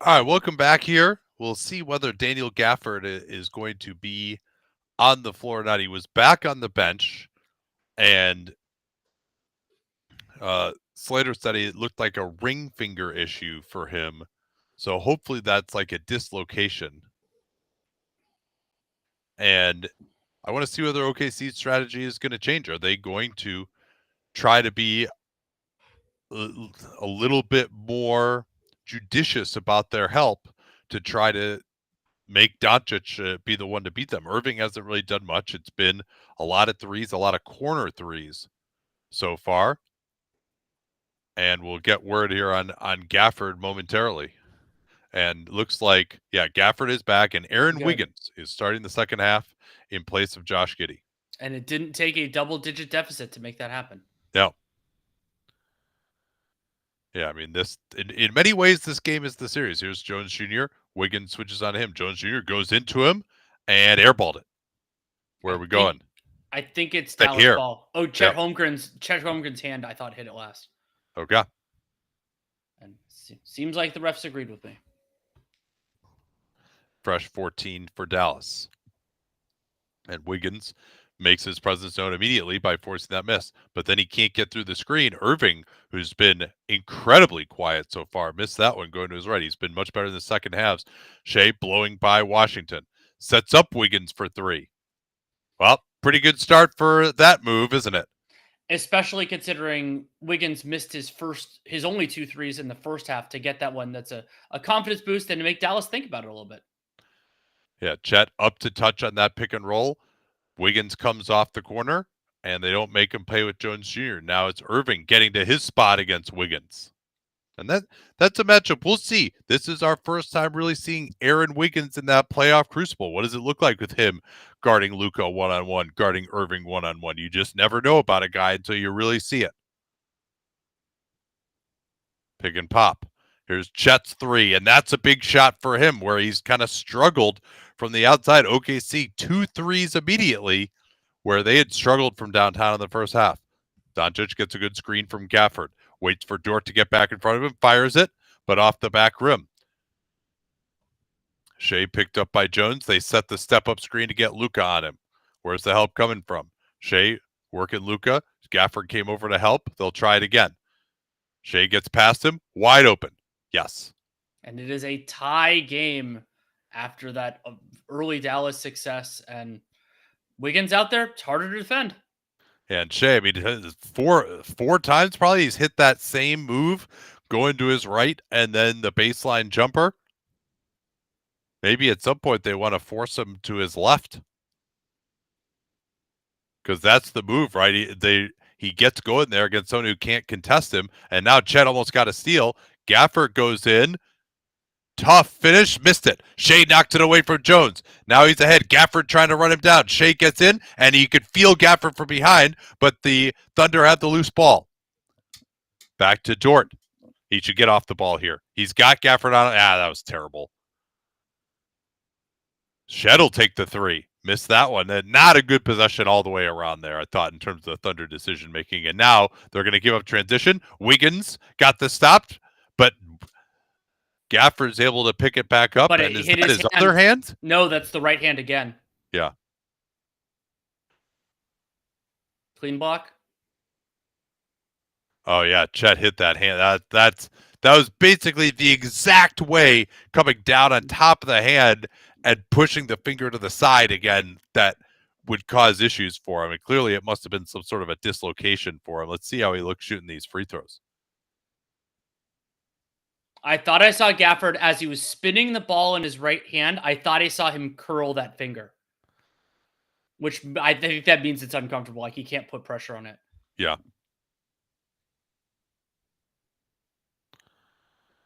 All right, welcome back here. We'll see whether Daniel Gafford is going to be on the floor or not. He was back on the bench, and Slater said it looked like a ring finger issue for him. So hopefully that's like a dislocation. And I want to see whether OKC's strategy is going to change. Are they going to try to be a little bit more judicious about their help to try to make Doncic be the one to beat them? Irving hasn't really done much. It's been a lot of threes, a lot of corner threes so far. And we'll get word here on Gafford momentarily. And looks like, yeah, Gafford is back, and Aaron Wiggins is starting the second half in place of Josh Giddey. And it didn't take a double-digit deficit to make that happen. No. Yeah, I mean, this in many ways, this game is the series. Here's Jones Jr. Wiggins switches on him. Jones Jr. goes into him and airballed it. Where are we going? I think it's Dallas here. ball. Oh, Chet Holmgren's hand, I thought, hit it last. Okay. And seems like the refs agreed with me. Fresh 14 for Dallas. And Wiggins makes his presence known immediately by forcing that miss. But then he can't get through the screen. Irving, who's been incredibly quiet so far, missed that one going to his right. He's been much better in the second halves. Shea blowing by Washington. Sets up Wiggins for three. Well, pretty good start for that move, isn't it? Especially considering Wiggins missed his only 2 threes in the first half to get that one. That's a confidence boost and to make Dallas think about it a little bit. Yeah, Chet up to touch on that pick and roll. Wiggins comes off the corner, and they don't make him pay with Jones Jr. Now it's Irving getting to his spot against Wiggins. And that's a matchup. We'll see. This is our first time really seeing Aaron Wiggins in that playoff crucible. What does it look like with him guarding Luka one-on-one, guarding Irving one-on-one? You just never know about a guy until you really see it. Pick and pop. Here's Chet's three, and that's a big shot for him where he's kind of struggled from the outside. OKC 2 threes immediately where they had struggled from downtown in the first half. Doncic gets a good screen from Gafford. Waits for Dort to get back in front of him. Fires it, but off the back rim. Shea picked up by Jones. They set the step-up screen to get Luka on him. Where's the help coming from? Shea working Luka. Gafford came over to help. They'll try it again. Shea gets past him. Wide open. Yes. And it is a tie game after that early Dallas success. And Wiggins out there, it's harder to defend. And Shea, I mean, four times probably he's hit that same move going to his right and then the baseline jumper. Maybe at some point they want to force him to his left. Because that's the move, right? He gets going there against someone who can't contest him. And now Chet almost got a steal. Gafford goes in. Tough finish. Missed it. Shea knocked it away from Jones. Now he's ahead. Gafford trying to run him down. Shea gets in, and he could feel Gafford from behind, but the Thunder had the loose ball. Back to Dort. He should get off the ball here. He's got Gafford on. That was terrible. Shed will take the three. Missed that one. And not a good possession all the way around there, I thought, in terms of the Thunder decision making. And now they're going to give up transition. Wiggins got the stop, but Gafford's able to pick it back up. But and is that his other hand? No, that's the right hand again. Yeah. Clean block. Oh yeah, Chet hit that hand. That was basically the exact way coming down on top of the hand and pushing the finger to the side again that would cause issues for him. And clearly it must have been some sort of a dislocation for him. Let's see how he looks shooting these free throws. I thought I saw Gafford as he was spinning the ball in his right hand. I thought I saw him curl that finger, which I think that means it's uncomfortable. Like he can't put pressure on it. Yeah.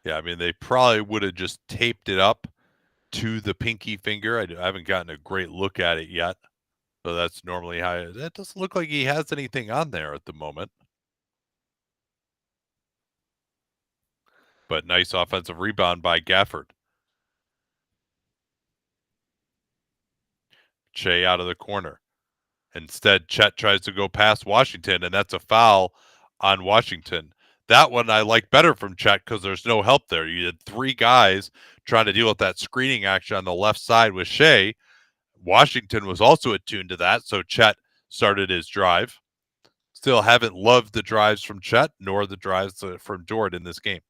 Yeah, I mean, they probably would have just taped it up to the pinky finger. I haven't gotten a great look at it yet. So that's normally how it doesn't look like he has anything on there at the moment. But nice offensive rebound by Gafford. Shea out of the corner. Instead, Chet tries to go past Washington, and that's a foul on Washington. That one I like better from Chet because there's no help there. You had 3 guys trying to deal with that screening action on the left side with Shea. Washington was also attuned to that, so Chet started his drive. Still haven't loved the drives from Chet nor the drives from Dort in this game.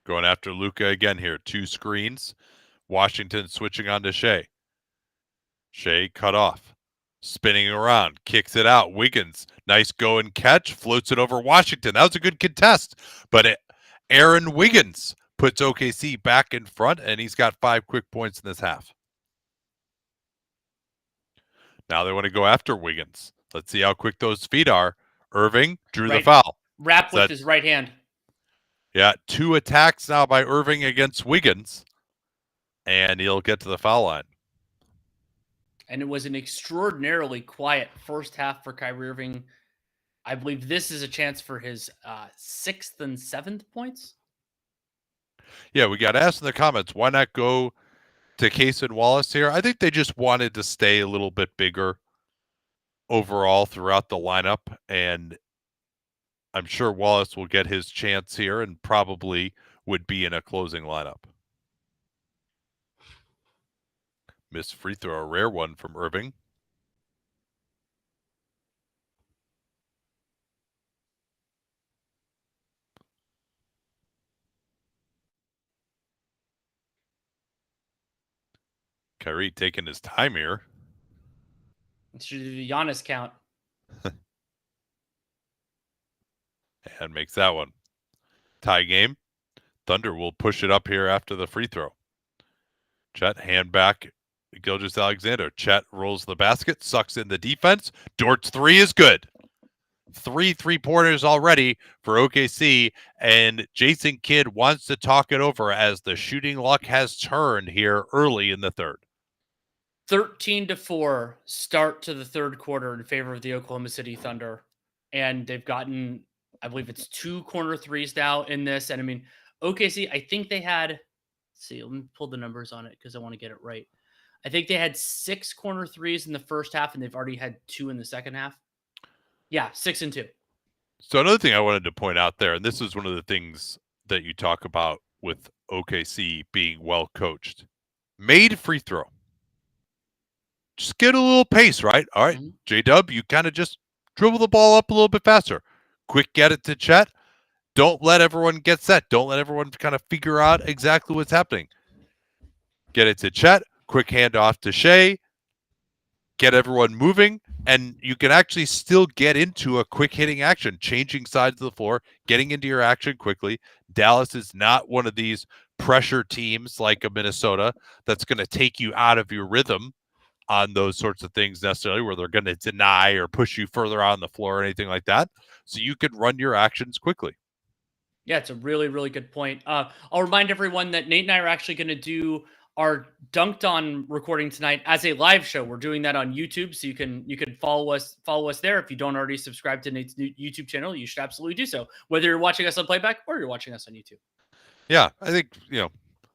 Going after Luka again here. 2 screens. Washington switching on to Shea. Shea cut off. Spinning around. Kicks it out. Wiggins. Nice go and catch. Floats it over Washington. That was a good contest. But Aaron Wiggins puts OKC back in front, and he's got 5 quick points in this half. Now they want to go after Wiggins. Let's see how quick those feet are. Irving drew the foul. Wrap with his right hand. Yeah, 2 attacks now by Irving against Wiggins, and he'll get to the foul line. And it was an extraordinarily quiet first half for Kyrie Irving. I believe this is a chance for his 6th and 7th points. Yeah, we got asked in the comments, why not go to Case and Wallace here? I think they just wanted to stay a little bit bigger overall throughout the lineup, and I'm sure Wallace will get his chance here and probably would be in a closing lineup. Missed free throw, a rare one from Irving. Kyrie taking his time here. Should do the Giannis count. And makes that one. Tie game. Thunder will push it up here after the free throw. Chet, hand back. Gilgeous-Alexander. Chet rolls the basket, sucks in the defense. Dort's 3 is good. 3 3-pointers already for OKC, and Jason Kidd wants to talk it over as the shooting luck has turned here early in the third. 13-4 start to the third quarter in favor of the Oklahoma City Thunder, and they've gotten, I believe it's 2 corner threes now in this. And I mean, OKC, I think they had, let's see, let me pull the numbers on it because I want to get it right. I think they had 6 corner threes in the first half, and they've already had 2 in the second half. Yeah, 6 and 2. So another thing I wanted to point out there, and this is one of the things that you talk about with OKC being well coached. Made free throw. Just get a little pace, right? All right, J-Dub, you kind of just dribble the ball up a little bit faster. Quick get it to Chet. Don't let everyone get set. Don't let everyone kind of figure out exactly what's happening. Get it to Chet. Quick handoff to Shea. Get everyone moving, and you can actually still get into a quick hitting action, changing sides of the floor, getting into your action quickly. Dallas is not one of these pressure teams like a Minnesota that's going to take you out of your rhythm on those sorts of things necessarily, where they're going to deny or push you further out on the floor or anything like that. So you can run your actions quickly. Yeah, it's a really, really good point. I'll remind everyone that Nate and I are actually going to do our Dunked On recording tonight as a live show. We're doing that on YouTube, so you can follow us there. If you don't already subscribe to Nate's new YouTube channel, you should absolutely do so, whether you're watching us on playback or you're watching us on YouTube. Yeah, I think,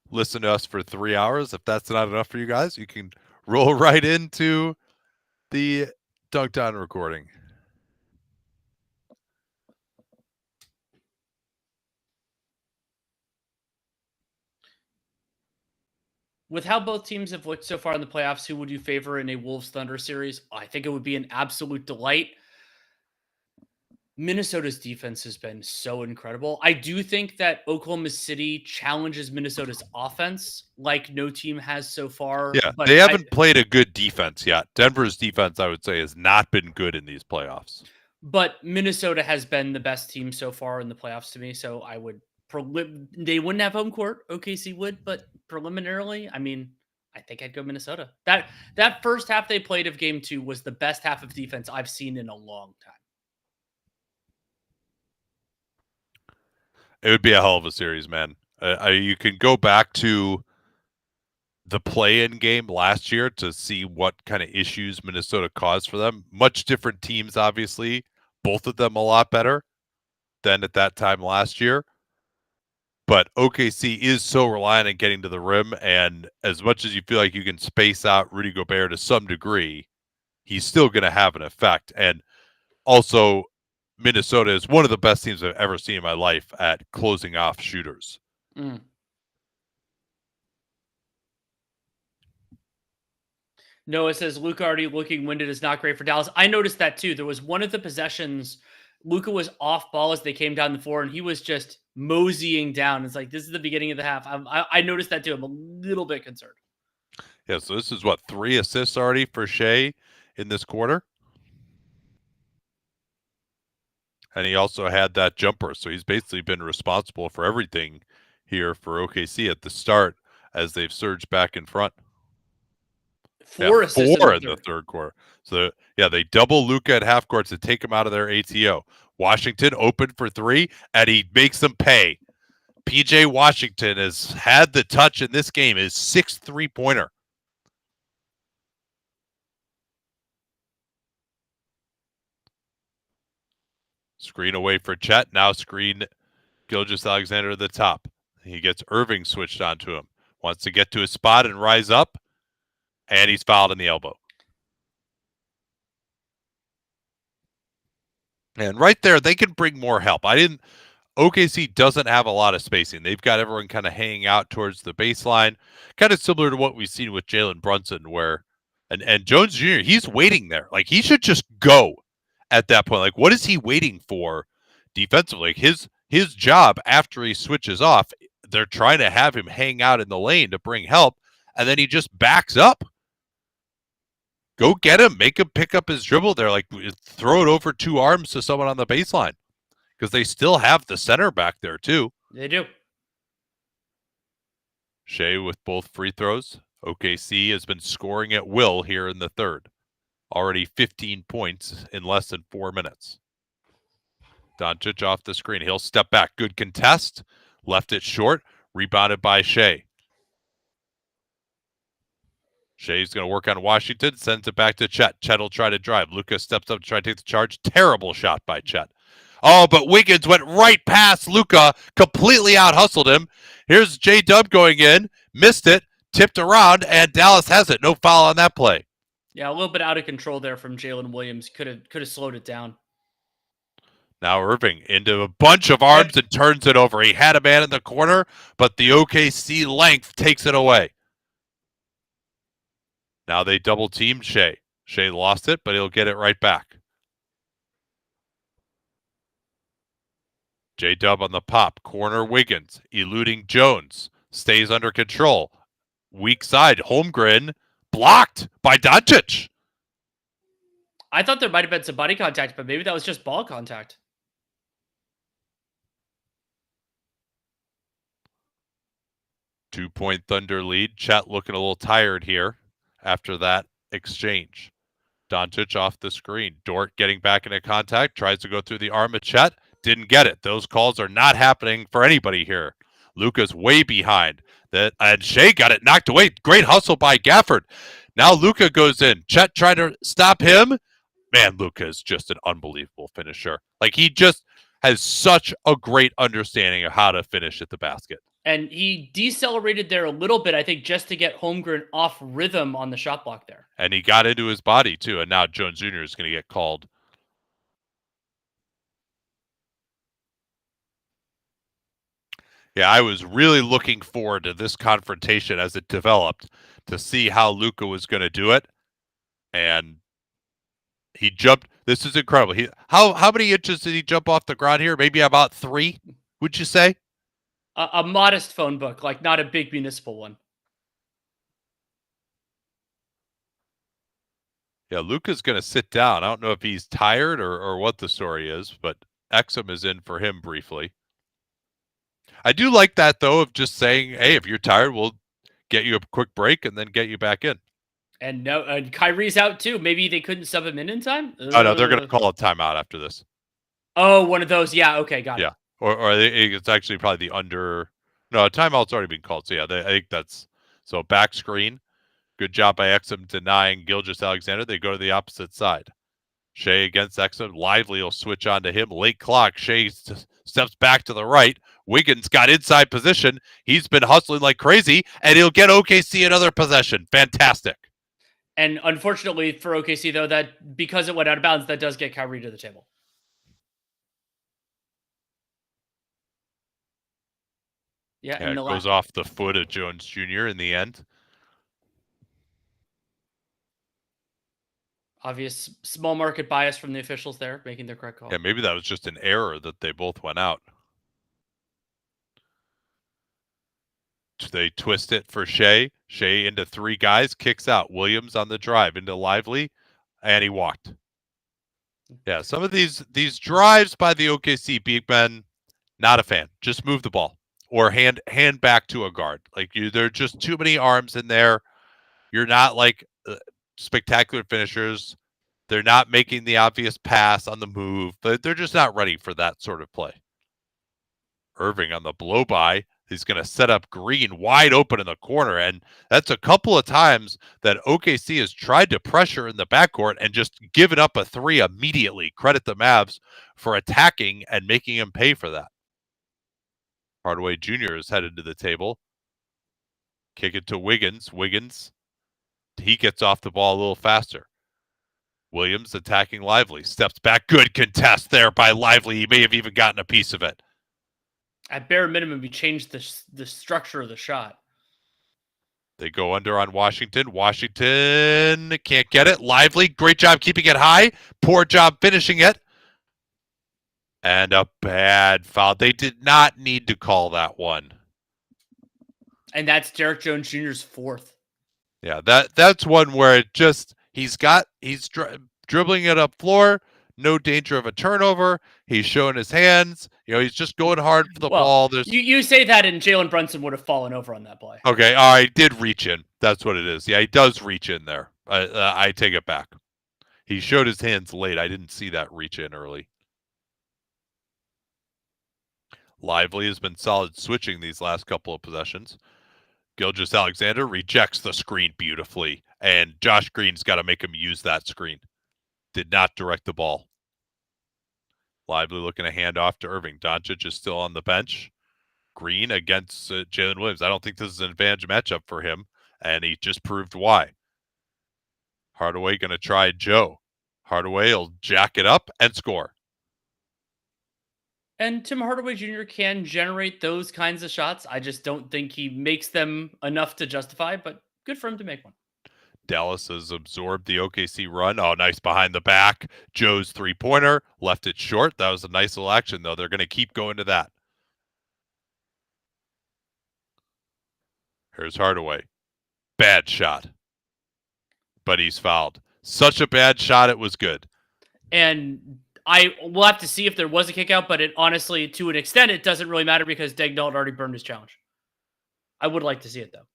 listen to us for 3 hours. If that's not enough for you guys, you can roll right into the Dunked On recording. With how both teams have looked so far in the playoffs, who would you favor in a Wolves-Thunder series? I think it would be an absolute delight. Minnesota's defense has been so incredible. I do think that Oklahoma City challenges Minnesota's offense like no team has so far. Yeah, they haven't played a good defense yet. Denver's defense, I would say, has not been good in these playoffs. But Minnesota has been the best team so far in the playoffs to me, so I would they wouldn't have home court. OKC would, but preliminarily, I mean, I think I'd go Minnesota. That first half they played of game 2 was the best half of defense I've seen in a long time. It would be a hell of a series, man. You can go back to the play-in game last year to see what kind of issues Minnesota caused for them. Much different teams, obviously. Both of them a lot better than at that time last year. But OKC is so reliant on getting to the rim, and as much as you feel like you can space out Rudy Gobert to some degree, he's still going to have an effect. And also, Minnesota is one of the best teams I've ever seen in my life at closing off shooters. Mm. Noah says Luka already looking winded is not great for Dallas. I noticed that too. There was one of the possessions, Luka was off ball as they came down the floor, and he was just moseying down. It's like, this is the beginning of the half. I noticed that too. I'm a little bit concerned. Yeah, so this is 3 assists already for Shea in this quarter. And he also had that jumper, so he's basically been responsible for everything here for OKC at the start as they've surged back in front. Four assists in the third quarter. So, they double Luka at half court to take him out of their ATO. Washington open for 3, and he makes them pay. PJ Washington has had the touch in this game, his 6th three-pointer. Screen away for Chet. Now screen Gilgeous-Alexander at the top. He gets Irving switched onto him. Wants to get to his spot and rise up. And he's fouled in the elbow. And right there, they can bring more help. OKC doesn't have a lot of spacing. They've got everyone kind of hanging out towards the baseline, kind of similar to what we've seen with Jalen Brunson, where and Jones Jr., he's waiting there. Like, he should just go at that point. Like, what is he waiting for defensively? His job after he switches off, they're trying to have him hang out in the lane to bring help, and then he just backs up. Go get him. Make him pick up his dribble there. Like, throw it over 2 arms to someone on the baseline. Because they still have the center back there, too. They do. Shea with both free throws. OKC has been scoring at will here in the third. Already 15 points in less than 4 minutes. Doncic off the screen. He'll step back. Good contest. Left it short. Rebounded by Shea. Shea's going to work on Washington. Sends it back to Chet. Chet will try to drive. Luka steps up to try to take the charge. Terrible shot by Chet. Oh, but Wiggins went right past Luka. Completely out-hustled him. Here's J-Dub going in. Missed it. Tipped around. And Dallas has it. No foul on that play. Yeah, a little bit out of control there from Jalen Williams. Could have slowed it down. Now Irving into a bunch of arms and turns it over. He had a man in the corner, but the OKC length takes it away. Now they double-teamed Shea. Shea lost it, but he'll get it right back. J-Dub on the pop. Corner Wiggins. Eluding Jones. Stays under control. Weak side. Holmgren. Blocked by Doncic. I thought there might have been some body contact, but maybe that was just ball contact. Two-point Thunder lead. Chet looking a little tired here after that exchange. Doncic off the screen. Dort getting back into contact. Tries to go through the arm of Chet. Didn't get it. Those calls are not happening for anybody here. Luka's way behind. And Shea got it knocked away. Great hustle by Gafford. Now Luka goes in. Chet trying to stop him. Man, Luka is just an unbelievable finisher. Like, he just has such a great understanding of how to finish at the basket. And he decelerated there a little bit, I think, just to get Holmgren off rhythm on the shot block there. And he got into his body, too. And now Jones Jr. is going to get called. Yeah, I was really looking forward to this confrontation as it developed to see how Luka was going to do it. And he jumped. This is incredible. How many inches did he jump off the ground here? Maybe about 3, would you say? A modest phone book, like not a big municipal one. Yeah, Luka's going to sit down. I don't know if he's tired or what the story is, but Exum is in for him briefly. I do like that, though, of just saying, hey, if you're tired, we'll get you a quick break and then get you back in. And Kyrie's out, too. Maybe they couldn't sub him in time? Oh, no, they're going to call a timeout after this. Oh, one of those. Yeah, okay, got it. Yeah, or it's actually probably the under. No, a timeout's already been called. So, yeah, I think that's. So, back screen. Good job by Exum denying Gilgeous-Alexander. They go to the opposite side. Shea against Exum. Lively will switch on to him. Late clock. Shea steps back to the right. Wiggins got inside position. He's been hustling like crazy, and he'll get OKC another possession. Fantastic. And unfortunately for OKC, though, that because it went out of bounds, that does get Kyrie to the table. Yeah, Yeah, and it goes off the foot of Jones Jr. in the end. obvious small market bias from the officials there, making their correct call. Yeah, maybe that was just an error that they both went out. They twist it for Shea. Shea into three guys, kicks out. Williams on the drive into Lively, and he walked. Yeah, some of these drives by the OKC big men, not a fan. Just move the ball or hand back to a guard. Like there are just too many arms in there. You're not like spectacular finishers. They're not making the obvious pass on the move. They're just not ready for that sort of play. Irving on the blow by. He's going to set up Green wide open in the corner. And that's a couple of times that OKC has tried to pressure in the backcourt and just given up a three immediately. Credit the Mavs for attacking and making him pay for that. Hardaway Jr. is headed to the table. Kick it to Wiggins. Wiggins, he gets off the ball a little faster. Williams attacking Lively. Steps back. Good contest there by Lively. He may have even gotten a piece of it. At bare minimum, you changed the structure of the shot. They go under on Washington. Washington can't get it. Lively, great job keeping it high. Poor job finishing it. And a bad foul. They did not need to call that one. And that's Derek Jones Jr.'s fourth. Yeah, that's one where it just he's dribbling it up floor. No danger of a turnover. He's showing his hands. He's just going hard for the ball. You say that, and Jalen Brunson would have fallen over on that play. Okay, I did reach in. That's what it is. Yeah, he does reach in there. I take it back. He showed his hands late. I didn't see that reach in early. Lively has been solid switching these last couple of possessions. Gilgeous-Alexander rejects the screen beautifully, and Josh Green's got to make him use that screen. Did not direct the ball. Lively looking to hand off to Irving. Doncic is still on the bench. Green against Jalen Williams. I don't think this is an advantage matchup for him, and he just proved why. Hardaway going to try Joe. Hardaway will jack it up and score. And Tim Hardaway Jr. can generate those kinds of shots. I just don't think he makes them enough to justify, but good for him to make one. Dallas has absorbed the OKC run. Oh, nice behind the back. Joe's three-pointer. Left it short. That was a nice little action, though. They're going to keep going to that. Here's Hardaway. Bad shot. But he's fouled. Such a bad shot, it was good. And we'll have to see if there was a kick out, but it honestly, to an extent, it doesn't really matter because Daigneault already burned his challenge. I would like to see it, though.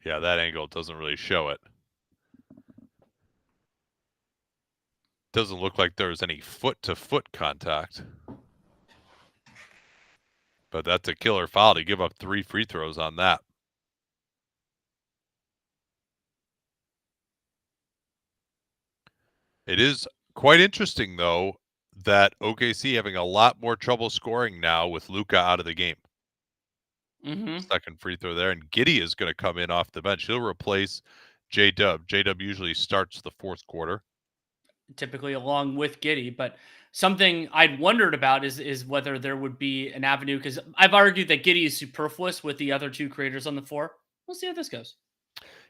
Yeah, that angle doesn't really show it. Doesn't look like there's any foot-to-foot contact. But that's a killer foul to give up 3 free throws on that. It is quite interesting, though, that OKC having a lot more trouble scoring now with Luka out of the game. Mm-hmm. Second free throw there, and Giddey is going to come in off the bench. He'll replace J-Dub. J-Dub usually starts the fourth quarter. Typically along with Giddey, but something I'd wondered about is whether there would be an avenue, because I've argued that Giddey is superfluous with the other two creators on the floor. We'll see how this goes.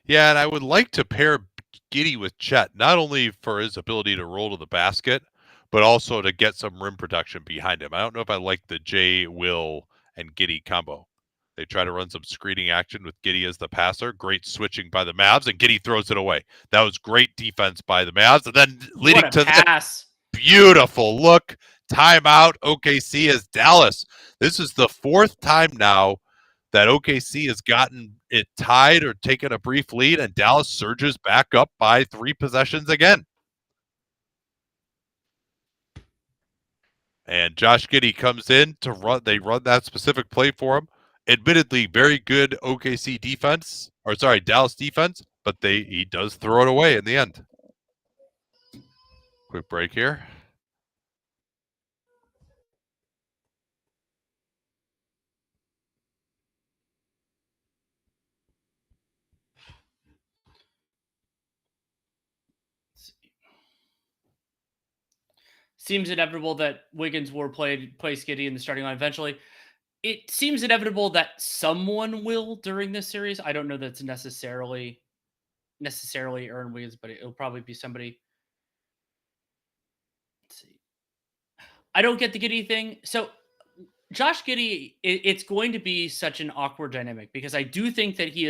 Yeah, and I would like to pair Giddey with Chet, not only for his ability to roll to the basket, but also to get some rim protection behind him. I don't know if I like the J, Will, and Giddey combo. They try to run some screening action with Giddey as the passer. Great switching by the Mavs, and Giddey throws it away. That was great defense by the Mavs. And then leading to pass. The beautiful look. Timeout. OKC is Dallas. This is the 4th time now that OKC has gotten it tied or taken a brief lead, and Dallas surges back up by 3 possessions again. And Josh Giddey comes in to run. They run that specific play for him. Admittedly, very good OKC defense, Dallas defense, but he does throw it away in the end. Quick break here. Seems inevitable that Wiggins will play Giddey in the starting line eventually. It seems inevitable that someone will during this series. I don't know that it's necessarily Aaron Wiggins, but it'll probably be somebody. Let's see. I don't get the Giddey thing. So Josh Giddey, it's going to be such an awkward dynamic because I do think that he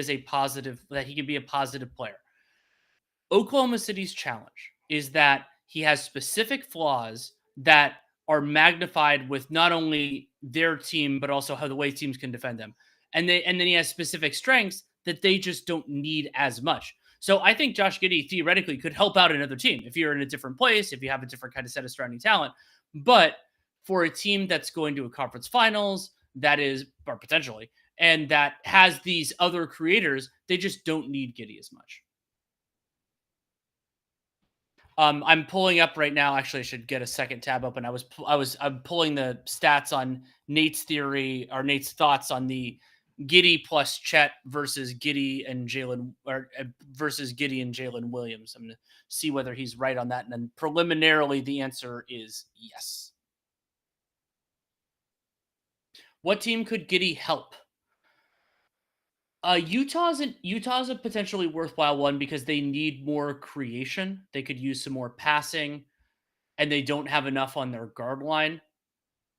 can be a positive player. Oklahoma City's challenge is that he has specific flaws that are magnified with not only their team, but also how the way teams can defend them. And then he has specific strengths that they just don't need as much. So I think Josh Giddey theoretically could help out another team if you're in a different place, if you have a different kind of set of surrounding talent. But for a team that's going to a conference finals, or potentially, and that has these other creators, they just don't need Giddey as much. I'm pulling up right now. Actually, I should get a second tab open. I'm pulling the stats on Nate's theory or Nate's thoughts on the Giddey plus Chet versus Giddey and Jalen Williams. I'm going to see whether he's right on that. And then preliminarily, the answer is yes. What team could Giddey help? Utah's a potentially worthwhile one because they need more creation. They could use some more passing, and they don't have enough on their guard line.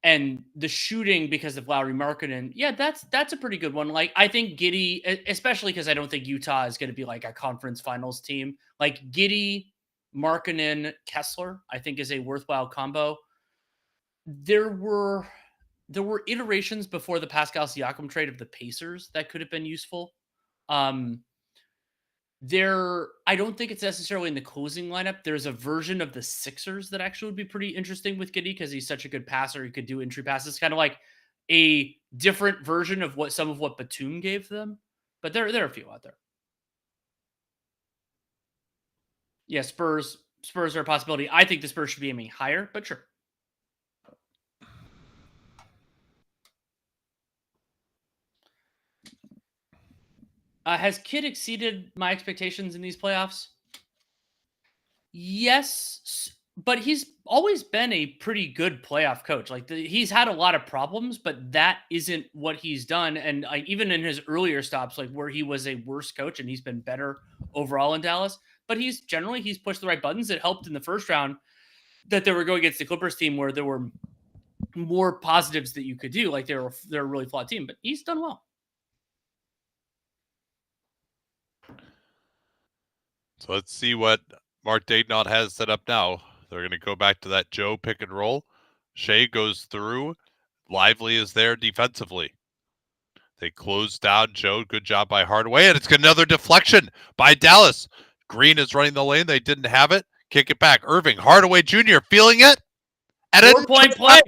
And the shooting because of Lauri Markkanen, yeah, that's a pretty good one. Like I think Giddey, especially because I don't think Utah is going to be like a conference finals team. Like Giddey, Markkanen, Kessler, I think is a worthwhile combo. There were iterations before the Pascal Siakam trade of the Pacers that could have been useful. I don't think it's necessarily in the closing lineup. There's a version of the Sixers that actually would be pretty interesting with Giddey because he's such a good passer. He could do entry passes, kind of like a different version of what Batum gave them. But there are a few out there. Yeah, Spurs are a possibility. I think the Spurs should be aiming higher, but sure. Has Kidd exceeded my expectations in these playoffs? Yes, but he's always been a pretty good playoff coach. Like he's had a lot of problems, but that isn't what he's done. And even in his earlier stops, like where he was a worse coach and he's been better overall in Dallas, but he's pushed the right buttons. It helped in the first round that they were going against the Clippers team where there were more positives that you could do. Like they're a really flawed team, but he's done well. So let's see what Mark Daigneault has set up now. They're going to go back to that Joe pick and roll. Shea goes through. Lively is there defensively. They close down Joe. Good job by Hardaway. And it's another deflection by Dallas. Green is running the lane. They didn't have it. Kick it back. Irving. Hardaway Jr. feeling it. And 4-point play.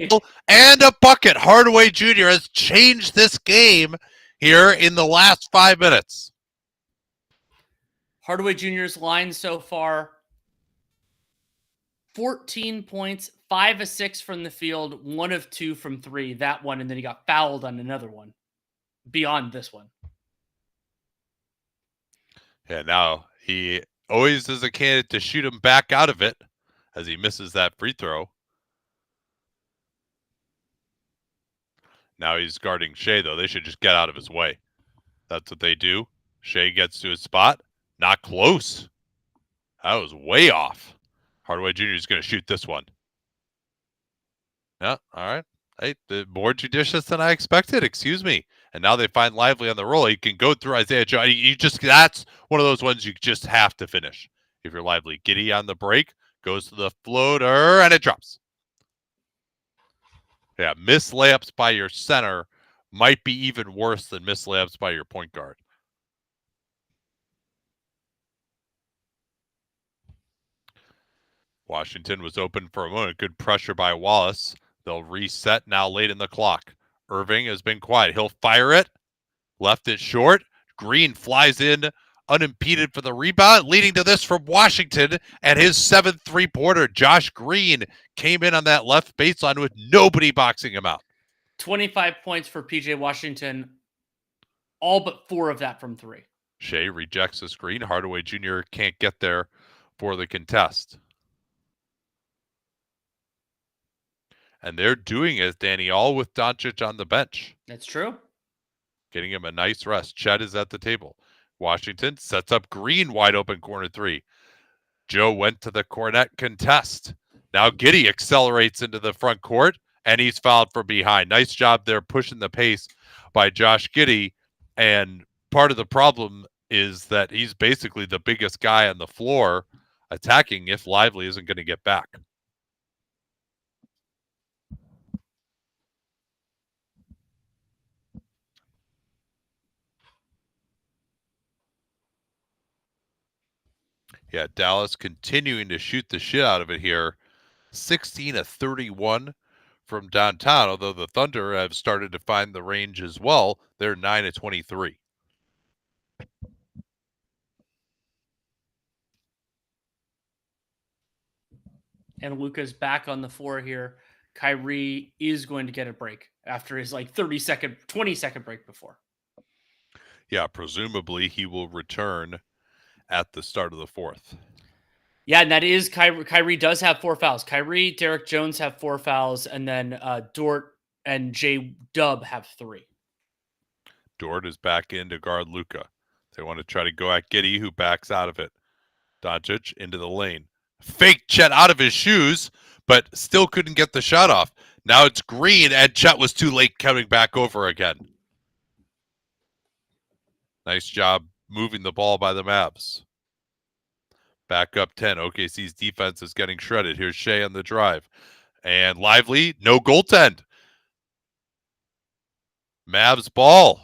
And a bucket. Hardaway Jr. has changed this game here in the last 5 minutes. Hardaway Jr.'s line so far, 14 points, 5 of 6 from the field, 1 of 2 from 3. That one, and then he got fouled on another one beyond this one. Yeah, now he always is a candidate to shoot him back out of it as he misses that free throw. Now he's guarding Shea, though. They should just get out of his way. That's what they do. Shea gets to his spot. Not close. That was way off. Hardaway Jr. is going to shoot this one. Yeah, all right. Hey, more judicious than I expected. Excuse me. And now they find Lively on the roll. He can go through Isaiah Joe. That's one of those ones you just have to finish if you're Lively. Giddey on the break, goes to the floater, and it drops. Yeah, missed layups by your center might be even worse than missed layups by your point guard. Washington was open for a moment. Good pressure by Wallace. They'll reset now late in the clock. Irving has been quiet. He'll fire it. Left it short. Green flies in unimpeded for the rebound, leading to this from Washington and his 7th three-pointer. Josh Green came in on that left baseline with nobody boxing him out. 25 points for PJ Washington. All but 4 of that from 3. Shea rejects the screen. Hardaway Jr. can't get there for the contest. And they're doing it, Danny, all with Doncic on the bench. That's true. Getting him a nice rest. Chet is at the table. Washington sets up Green wide open corner three. Joe went to the Cornet contest. Now Giddey accelerates into the front court, and he's fouled from behind. Nice job there pushing the pace by Josh Giddey. And part of the problem is that he's basically the biggest guy on the floor attacking if Lively isn't going to get back. Yeah, Dallas continuing to shoot the shit out of it here. 16 of 31 from downtown, although the Thunder have started to find the range as well. They're 9 of 23. And Luka's back on the floor here. Kyrie is going to get a break after his 20-second break before. Yeah, presumably he will return at the start of the fourth. Yeah, and that is Kyrie does have 4 fouls. Kyrie, Derek Jones have 4 fouls, and then Dort and J Dub have 3. Dort is back in to guard Luka. They want to try to go at Giddey, who backs out of it. Doncic into the lane. Fake Chet out of his shoes, but still couldn't get the shot off. Now it's Green, and Chet was too late coming back over again. Nice job moving the ball by the Mavs. Back up 10. OKC's defense is getting shredded. Here's Shea on the drive. And Lively, no goaltend. Mavs ball.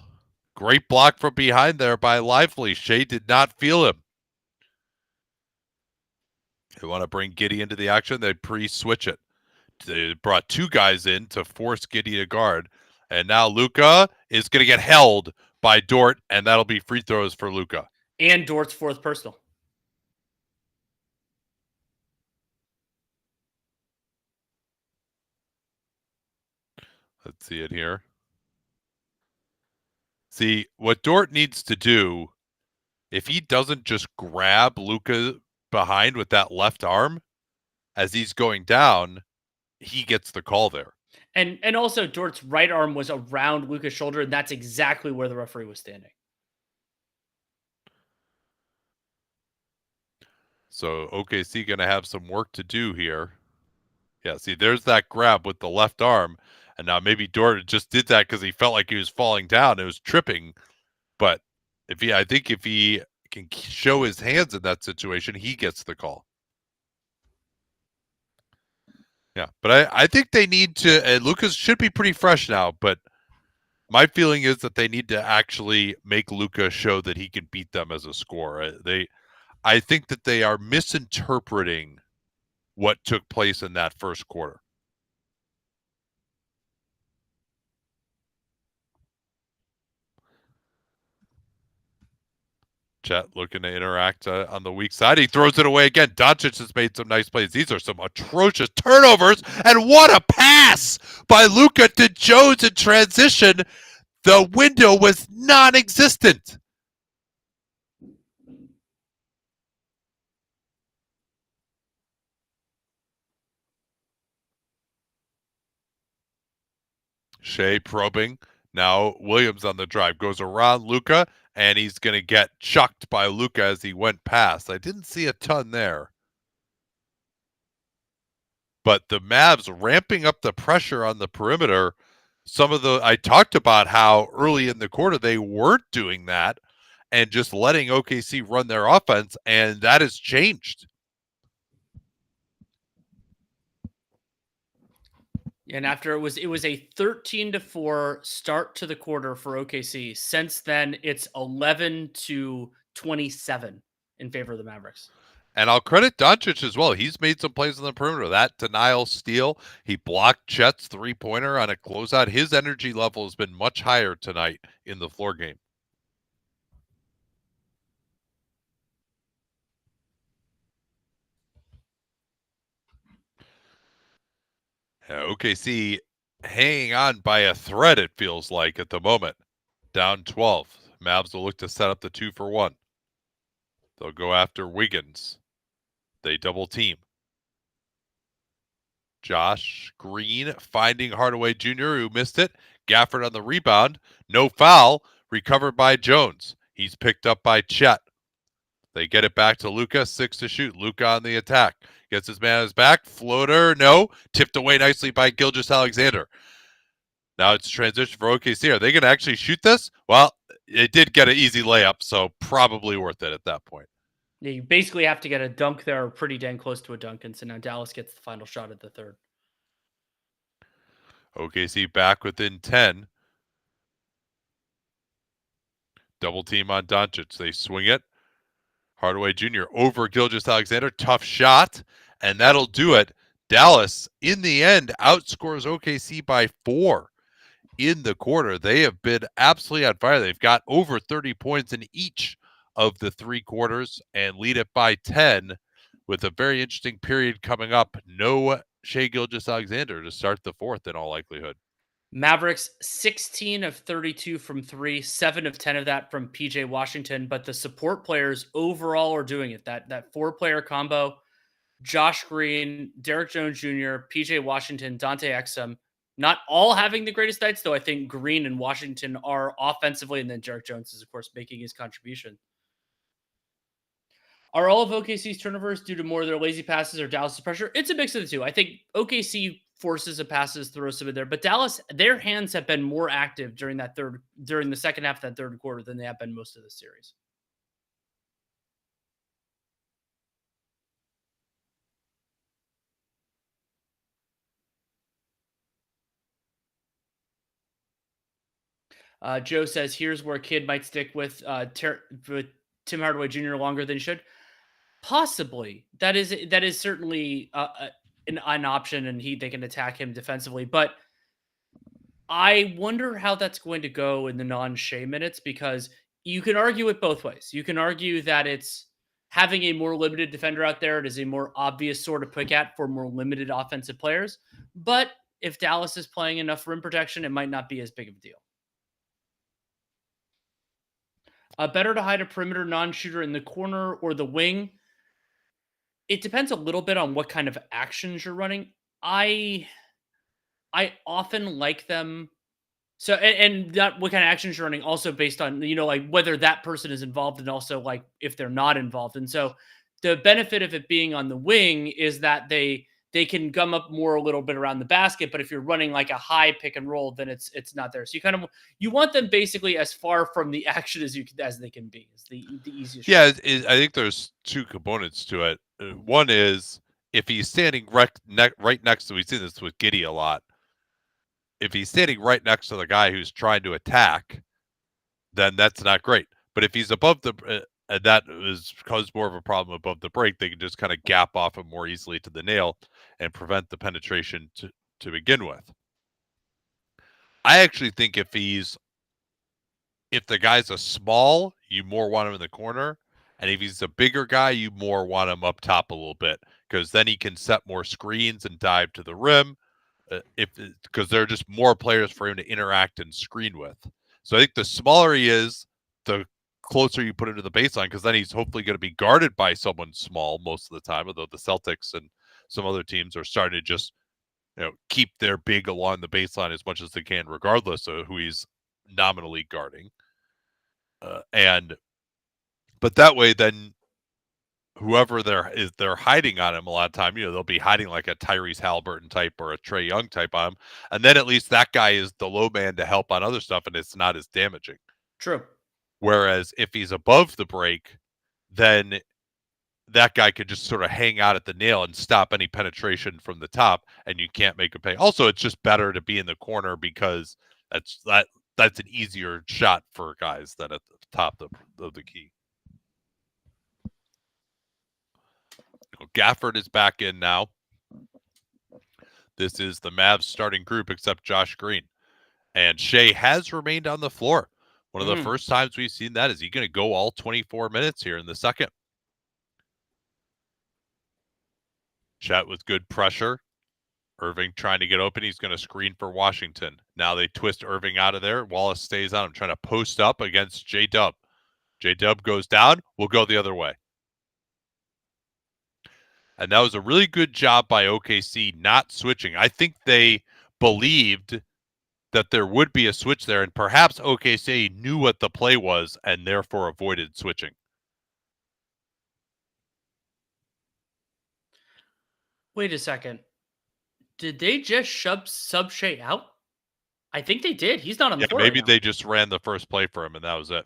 Great block from behind there by Lively. Shea did not feel him. They want to bring Giddey into the action. They pre-switch it. They brought 2 guys in to force Giddey to guard. And now Luka is going to get held by Dort, and that'll be free throws for Luka. And Dort's 4th personal. Let's see it here. See, what Dort needs to do, if he doesn't just grab Luka behind with that left arm as he's going down, he gets the call there. And also Dort's right arm was around Luka's shoulder, and that's exactly where the referee was standing. So OKC going to have some work to do here. Yeah, see, there's that grab with the left arm. And now maybe Dort just did that because he felt like he was falling down. It was tripping. But I think if he can show his hands in that situation, he gets the call. Yeah, but I think they need to, and Lucas should be pretty fresh now, but my feeling is that they need to actually make Luka show that he can beat them as a scorer. I think that they are misinterpreting what took place in that first quarter. Chet looking to interact on the weak side. He throws it away again. Doncic has made some nice plays. These are some atrocious turnovers. And what a pass by Luka to Jones in transition. The window was non-existent. Shea probing. Now Williams on the drive. Goes around Luka. And he's going to get chucked by Luka as he went past. I didn't see a ton there. But the Mavs ramping up the pressure on the perimeter. I talked about how early in the quarter they weren't doing that and just letting OKC run their offense, and that has changed. And after it was a 13-4 start to the quarter for OKC. Since then, it's 11-27 in favor of the Mavericks. And I'll credit Doncic as well. He's made some plays on the perimeter. That denial steal, he blocked Chet's 3-pointer on a closeout. His energy level has been much higher tonight in the floor game. OKC hanging on by a thread, it feels like, at the moment. Down 12. Mavs will look to set up the 2-for-1. They'll go after Wiggins. They double team. Josh Green finding Hardaway Jr., who missed it. Gafford on the rebound. No foul. Recovered by Jones. He's picked up by Chet. They get it back to Luka. 6 to shoot. Luka on the attack. Gets his man on his back. Floater. No. Tipped away nicely by Gilgeous-Alexander. Now it's transition for OKC. Are they going to actually shoot this? Well, it did get an easy layup, so probably worth it at that point. Yeah, you basically have to get a dunk there or pretty dang close to a dunk, and so now Dallas gets the final shot at the third. OKC back within 10. Double team on Doncic. They swing it. Hardaway Jr. over Gilgeous-Alexander. Tough shot, and that'll do it. Dallas, in the end, outscores OKC by 4 in the quarter. They have been absolutely on fire. They've got over 30 points in each of the 3 quarters and lead it by 10 with a very interesting period coming up. No Shai Gilgeous-Alexander to start the fourth in all likelihood. Mavericks 16 of 32 from 3, 7 of 10 of that from PJ Washington, but the support players overall are doing it. That 4-player combo, Josh Green, Derek Jones Jr., PJ Washington, Dante Exum, not all having the greatest nights, though I think Green and Washington are offensively, and then Derek Jones is, of course, making his contribution. Are all of OKC's turnovers due to more of their lazy passes or Dallas' pressure? It's a mix of the two. I think OKC forces the passes, throws some in there, but Dallas, their hands have been more active during the second half of that third quarter than they have been most of the series. Joe says, here's where Kid might stick with Tim Hardaway Jr. longer than he should. Possibly. That is certainly an option, and they can attack him defensively. But I wonder how that's going to go in the non-Shai minutes, because you can argue it both ways. You can argue that it's having a more limited defender out there. It is a more obvious sort of pick at for more limited offensive players. But if Dallas is playing enough rim protection, it might not be as big of a deal. Better to hide a perimeter non-shooter in the corner or the wing. It depends a little bit on what kind of actions you're running. I often like them. So, and that what kind of actions you're running also based on, like whether that person is involved and also like if they're not involved. And so the benefit of it being on the wing is that they can gum up more a little bit around the basket. But if you're running like a high pick and roll, then it's not there. So you want them basically as far from the action as they can be. It's the easiest. Yeah, I think there's 2 components to it. One is if he's standing right next to, we've seen this with Giddey a lot. If he's standing right next to the guy who's trying to attack, then that's not great. But if he's above the, and that is caused more of a problem above the break, they can just kind of gap off him more easily to the nail and prevent the penetration to begin with. I actually think if the guy's a small, you more want him in the corner. And if he's a bigger guy, you more want him up top a little bit, because then he can set more screens and dive to the rim. Because there are just more players for him to interact and screen with. So I think the smaller he is, the closer you put him to the baseline, because then he's hopefully going to be guarded by someone small most of the time, although the Celtics and some other teams are starting to just keep their big along the baseline as much as they can, regardless of who he's nominally guarding. But that way, then whoever they're hiding on him a lot of time, they'll be hiding like a Tyrese Halliburton type or a Trae Young type on him, and then at least that guy is the low man to help on other stuff, and it's not as damaging. True. Whereas if he's above the break, then that guy could just sort of hang out at the nail and stop any penetration from the top, and you can't make a pay. Also, it's just better to be in the corner because that's an easier shot for guys than at the top of the key. Gafford is back in now. This is the Mavs starting group except Josh Green. And Shai has remained on the floor. One of the first times we've seen that. Is he going to go all 24 minutes here in the second? Chet with good pressure. Irving trying to get open. He's going to screen for Washington. Now they twist Irving out of there. Wallace stays on him, trying to post up against J-Dub. J-Dub goes down. We'll go the other way. And that was a really good job by OKC not switching. I think they believed that there would be a switch there, and perhaps OKC knew what the play was and therefore avoided switching. Wait a second. Did they just sub Shea out? I think they did. He's not on the floor Maybe right now. they just ran the first play for him, and that was it.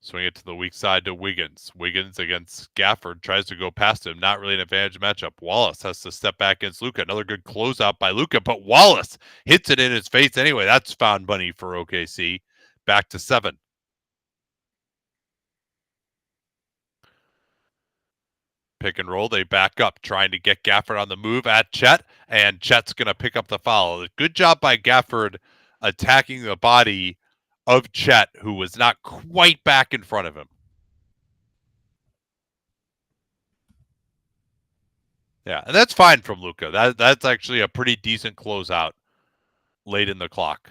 Swing it to the weak side to Wiggins. Wiggins against Gafford tries to go past him. Not really an advantage matchup. Wallace has to step back against Luka. Another good closeout by Luka, but Wallace hits it in his face anyway. That's found money for OKC. Back to 7. Pick and roll. They back up, trying to get Gafford on the move at Chet, and Chet's going to pick up the foul. Good job by Gafford attacking the body of Chet, who was not quite back in front of him. Yeah, and that's fine from Luka. That's actually a pretty decent closeout late in the clock.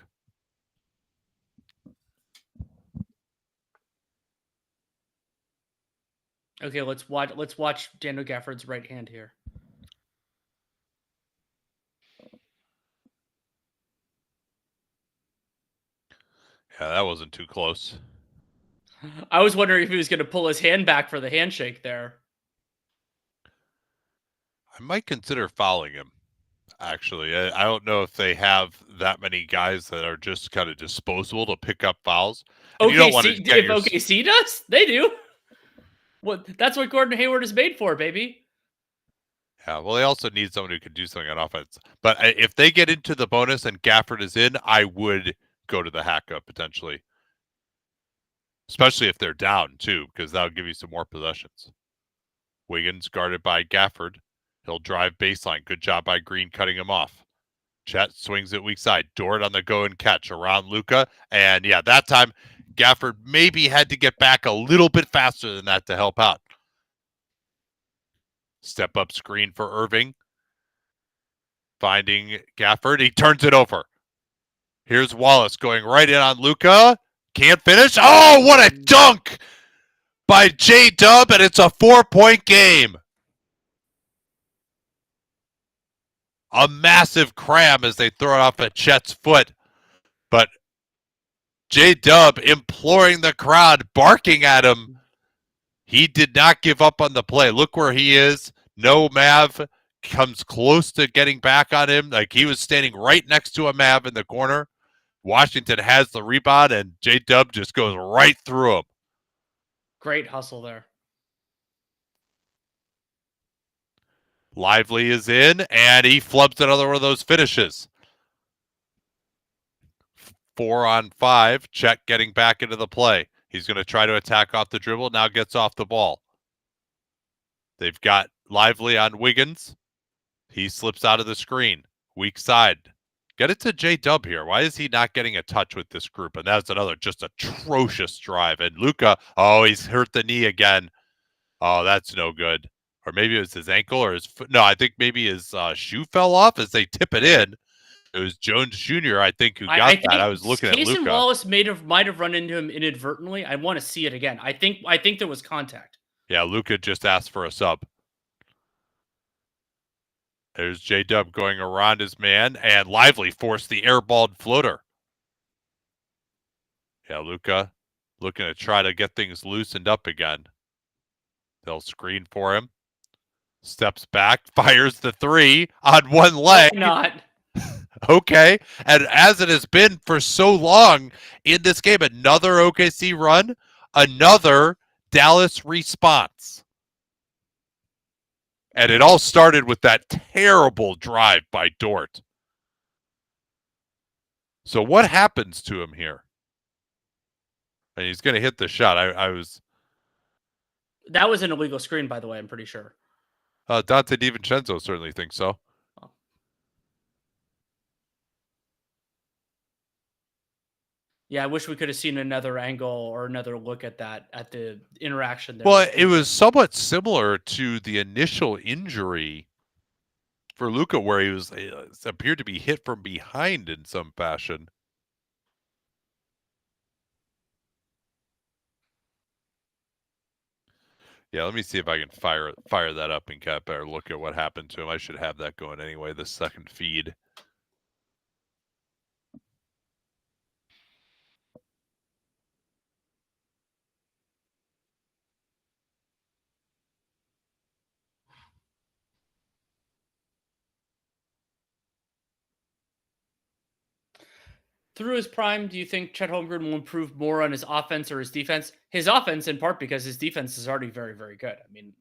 Okay, let's watch Daniel Gafford's right hand here. Yeah, that wasn't too close. I was wondering if he was going to pull his hand back for the handshake there. I might consider fouling him, actually. I don't know if they have that many guys that are just kind of disposable to pick up fouls. And you don't want to get if OKC does, they do. That's what Gordon Hayward is made for, baby. Yeah, well, they also need someone who can do something on offense. But if they get into the bonus and Gafford is in, I would go to the hack-up potentially. Especially if they're down, too, because that'll give you some more possessions. Wiggins guarded by Gafford. He'll drive baseline. Good job by Green cutting him off. Chet swings it weak side. Dort on the go and catch around Luka. And yeah, that time Gafford maybe had to get back a little bit faster than that to help out. Step up screen for Irving. Finding Gafford. He turns it over. Here's Wallace going right in on Luka. Can't finish. Oh, what a dunk by J-Dub, and it's a 4-point game. A massive cram as they throw it off at Chet's foot. But J-Dub imploring the crowd, barking at him. He did not give up on the play. Look where he is. No Mav comes close to getting back on him. Like he was standing right next to a Mav in the corner. Washington has the rebound, and J-Dub just goes right through him. Great hustle there. Lively is in, and he flubs another one of those finishes. 4-on-5. Chet getting back into the play. He's going to try to attack off the dribble. Now gets off the ball. They've got Lively on Wiggins. He slips out of the screen. Weak side. Get it to J-Dub here. Why is he not getting a touch with this group? And that's another just atrocious drive. And Luka, he's hurt the knee again. Oh, that's no good. Or maybe it was his ankle or his foot. No, I think maybe his shoe fell off as they tip it in. It was Jones Jr., I think, who got that. I was looking at Luka. Cason Wallace might have run into him inadvertently. I want to see it again. I think there was contact. Yeah, Luka just asked for a sub. There's J-Dub going around his man, and Lively forced the airballed floater. Yeah, Luka looking to try to get things loosened up again. They'll screen for him. Steps back, fires the 3 on one leg. Why not? Okay. And as it has been for so long in this game, another OKC run, another Dallas response. And it all started with that terrible drive by Dort. So what happens to him here? And he's going to hit the shot. That was an illegal screen, by the way, I'm pretty sure. Dante DiVincenzo certainly thinks so. Oh. Yeah, I wish we could have seen another angle or another look at that, at the interaction there. Well, it was somewhat similar to the initial injury for Luka, where he was appeared to be hit from behind in some fashion. Yeah, let me see if I can fire that up and get a better look at what happened to him. I should have that going anyway, the second feed. Through his prime, do you think Chet Holmgren will improve more on his offense or his defense? His offense, in part, because his defense is already very, very good. I mean,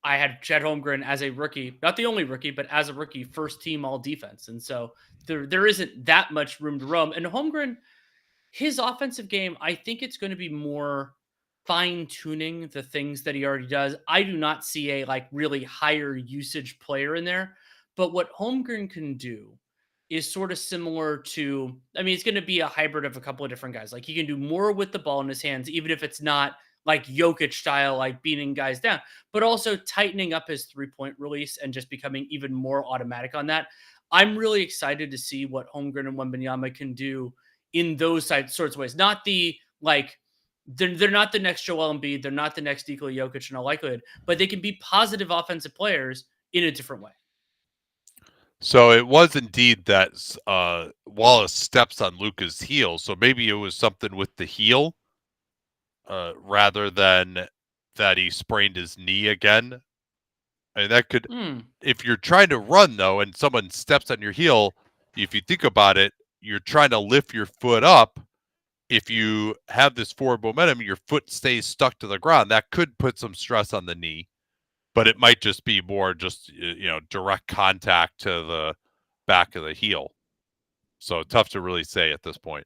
I had Chet Holmgren as a rookie, not the only rookie, but as a rookie, first team all defense. And so there isn't that much room to roam. And Holmgren, his offensive game, I think it's going to be more fine tuning the things that he already does. I do not see a like really higher usage player in there, but what Holmgren can do is sort of similar to, I mean, it's going to be a hybrid of a couple of different guys. Like he can do more with the ball in his hands, even if it's not like Jokic style, like beating guys down, but also tightening up his 3-point release and just becoming even more automatic on that. I'm really excited to see what Holmgren and Wembanyama can do in those sorts of ways. Not the like they're not the next Joel Embiid, they're not the next Nikola Jokic in all likelihood, but they can be positive offensive players in a different way. So it was indeed that Wallace steps on Luka's heel. So maybe it was something with the heel rather than that he sprained his knee again. And that could, if you're trying to run though, and someone steps on your heel, if you think about it, you're trying to lift your foot up. If you have this forward momentum, your foot stays stuck to the ground. That could put some stress on the knee, but it might just be more just, direct contact to the back of the heel. So tough to really say at this point.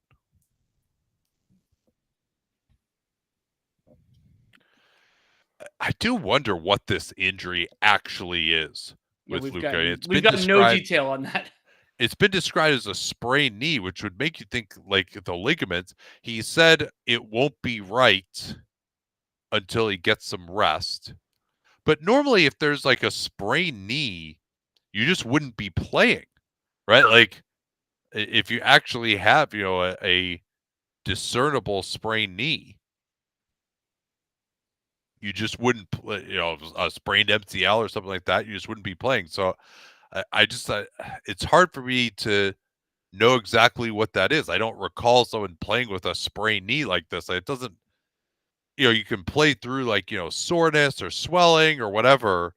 I do wonder what this injury actually is with Luka. We've got no detail on that. It's been described as a sprained knee, which would make you think like the ligaments. He said it won't be right until he gets some rest. But normally if there's like a sprained knee, you just wouldn't be playing, right? Like if you actually have, a discernible sprained knee, you just wouldn't play, a sprained MCL or something like that. You just wouldn't be playing. So I just, it's hard for me to know exactly what that is. I don't recall someone playing with a sprained knee like this. It doesn't, you can play through like, soreness or swelling or whatever.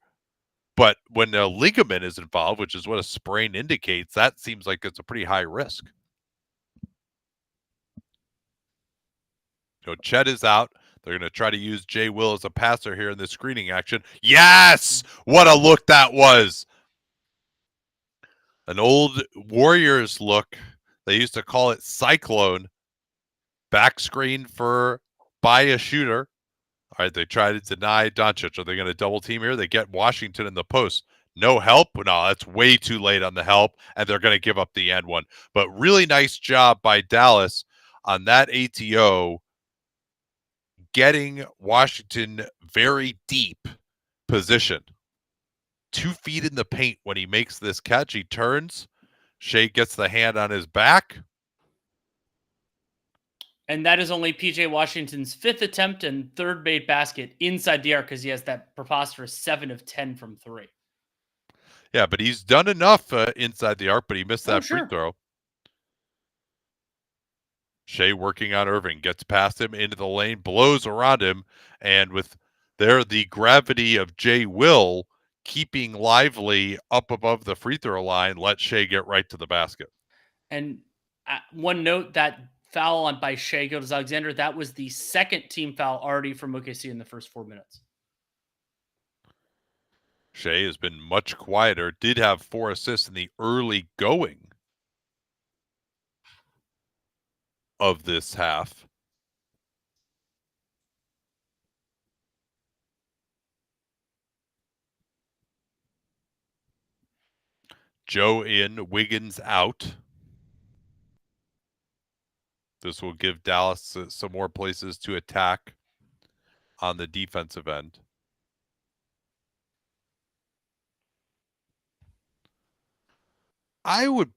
But when a ligament is involved, which is what a sprain indicates, that seems like it's a pretty high risk. Chet is out. They're going to try to use Jay Will as a passer here in this screening action. Yes! What a look that was! An old Warriors look. They used to call it Cyclone. Back screen by a shooter. All right, they try to deny Doncic. Are they going to double team here? They get Washington in the post. No help? No, that's way too late on the help, and they're going to give up the end one. But really nice job by Dallas on that ATO, getting Washington very deep position. 2 feet in the paint when he makes this catch. He turns. Shea gets the hand on his back. And that is only PJ Washington's 5th attempt and 3rd made basket inside the arc because he has that preposterous 7 of 10 from 3. Yeah, but he's done enough inside the arc, but he missed that free throw. Shea working on Irving, gets past him into the lane, blows around him, and with the gravity of Jay Will keeping Lively up above the free throw line, let Shea get right to the basket. And one note, that foul by Shea Gilgeous-Alexander, that was the 2nd team foul already from OKC in the first 4 minutes. Shea has been much quieter, did have 4 assists in the early going of this half. Joe in, Wiggins out. This will give Dallas some more places to attack on the defensive end. I would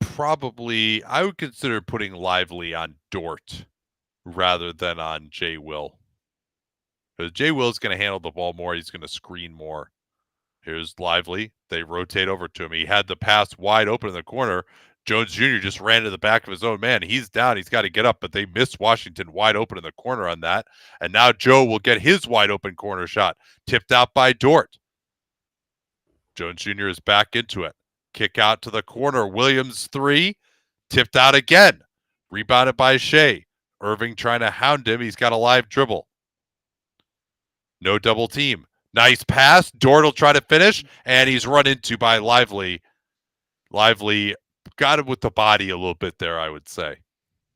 consider putting Lively on Dort rather than on Jay Will. Jay Will's going to handle the ball more. He's going to screen more. Here's Lively. They rotate over to him. He had the pass wide open in the corner. Jones Jr. just ran to the back of his own man. He's down. He's got to get up, but they missed Washington wide open in the corner on that. And now Joe will get his wide open corner shot, tipped out by Dort. Jones Jr. is back into it. Kick out to the corner. Williams 3, tipped out again. Rebounded by Shea. Irving trying to hound him. He's got a live dribble. No double team. Nice pass. Dort will try to finish, and he's run into by Lively. Lively got him with the body a little bit there, I would say.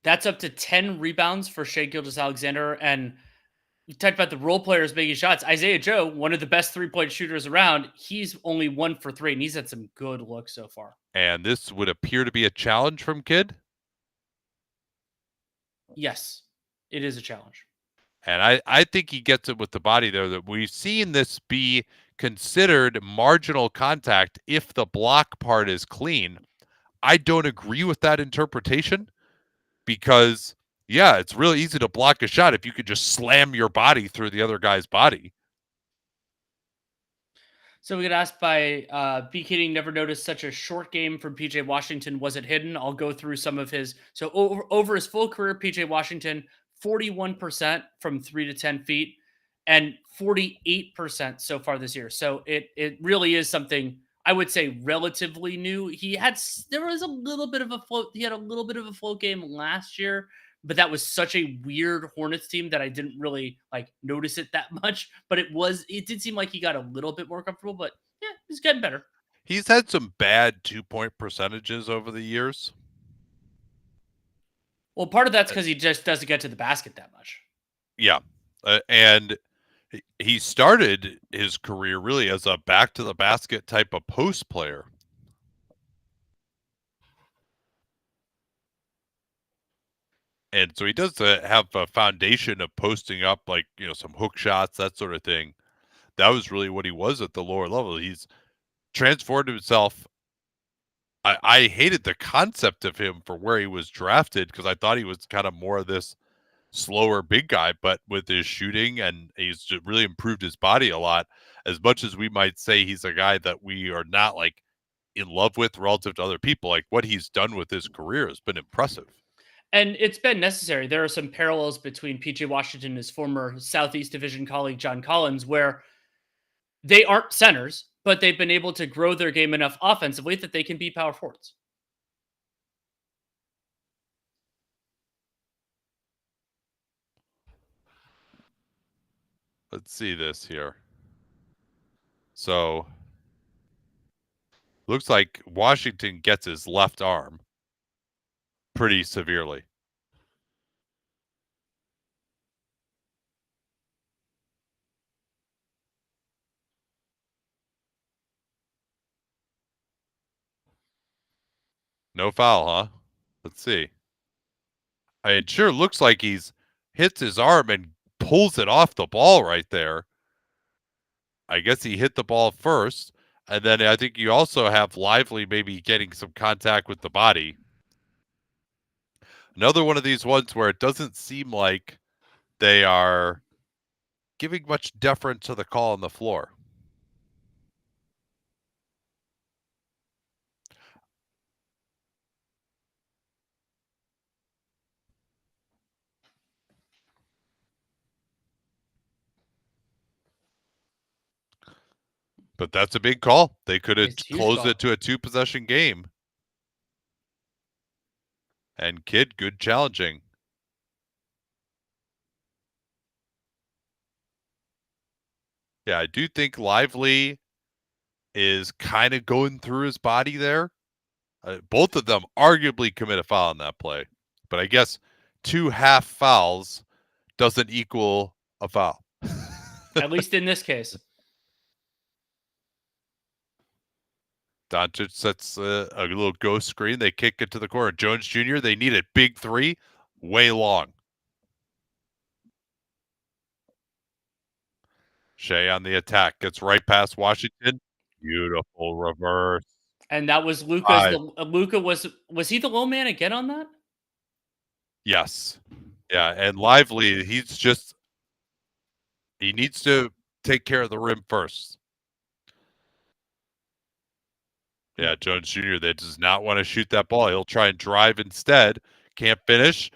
That's up to 10 rebounds for Shea Gilgeous-Alexander. And you talked about the role players making shots. Isaiah Joe, one of the best three-point shooters around, he's only 1 for 3, and he's had some good looks so far. And this would appear to be a challenge from Kidd? Yes, it is a challenge. And I think he gets it with the body there. That we've seen this be considered marginal contact if the block part is clean. I don't agree with that interpretation because, yeah, it's really easy to block a shot if you could just slam your body through the other guy's body. So we get asked by B. Keating, never noticed such a short game from PJ Washington. Was it hidden? I'll go through some of his. So over his full career, PJ Washington, 41% from 3 to 10 feet and 48% so far this year. So it really is something I would say relatively new. There was a little bit of a float. He had a little bit of a float game last year, but that was such a weird Hornets team that I didn't really notice it that much. But it did seem like he got a little bit more comfortable, but yeah, he's getting better. He's had some bad 2-point percentages over the years. Well, part of that's because he just doesn't get to the basket that much. Yeah. And he started his career really as a back to the basket type of post player. And so he does have a foundation of posting up some hook shots, that sort of thing. That was really what he was at the lower level. He's transformed himself. I hated the concept of him for where he was drafted because I thought he was kind of more of this slower big guy, but with his shooting and he's just really improved his body a lot. As much as we might say he's a guy that we are not in love with relative to other people, what he's done with his career has been impressive. And it's been necessary. There are some parallels between PJ Washington and his former Southeast Division colleague, John Collins, where they aren't centers, but they've been able to grow their game enough offensively that they can be power forwards. Let's see this here. So, looks like Washington gets his left arm pretty severely. No foul, huh? Let's see. It sure looks like he's hits his arm and pulls it off the ball right there. I guess he hit the ball first, and then I think you also have Lively maybe getting some contact with the body. Another one of these ones where it doesn't seem like they are giving much deference to the call on the floor. But that's a big call. They could have closed it to a 2-possession game. And Kidd, good challenging. Yeah, I do think Lively is kind of going through his body there. Both of them arguably commit a foul on that play. But I guess 2 half fouls doesn't equal a foul. At least in this case. Doncic sets a little ghost screen. They kick it to the corner. Jones Jr., they need a big 3, way long. Shea on the attack. Gets right past Washington. Beautiful reverse. And that was Luka's. Luka was he the low man again on that? Yes. Yeah, and Lively, he's just He needs to take care of the rim first. Yeah, Jones Jr. that does not want to shoot that ball. He'll try and drive instead. Can't finish.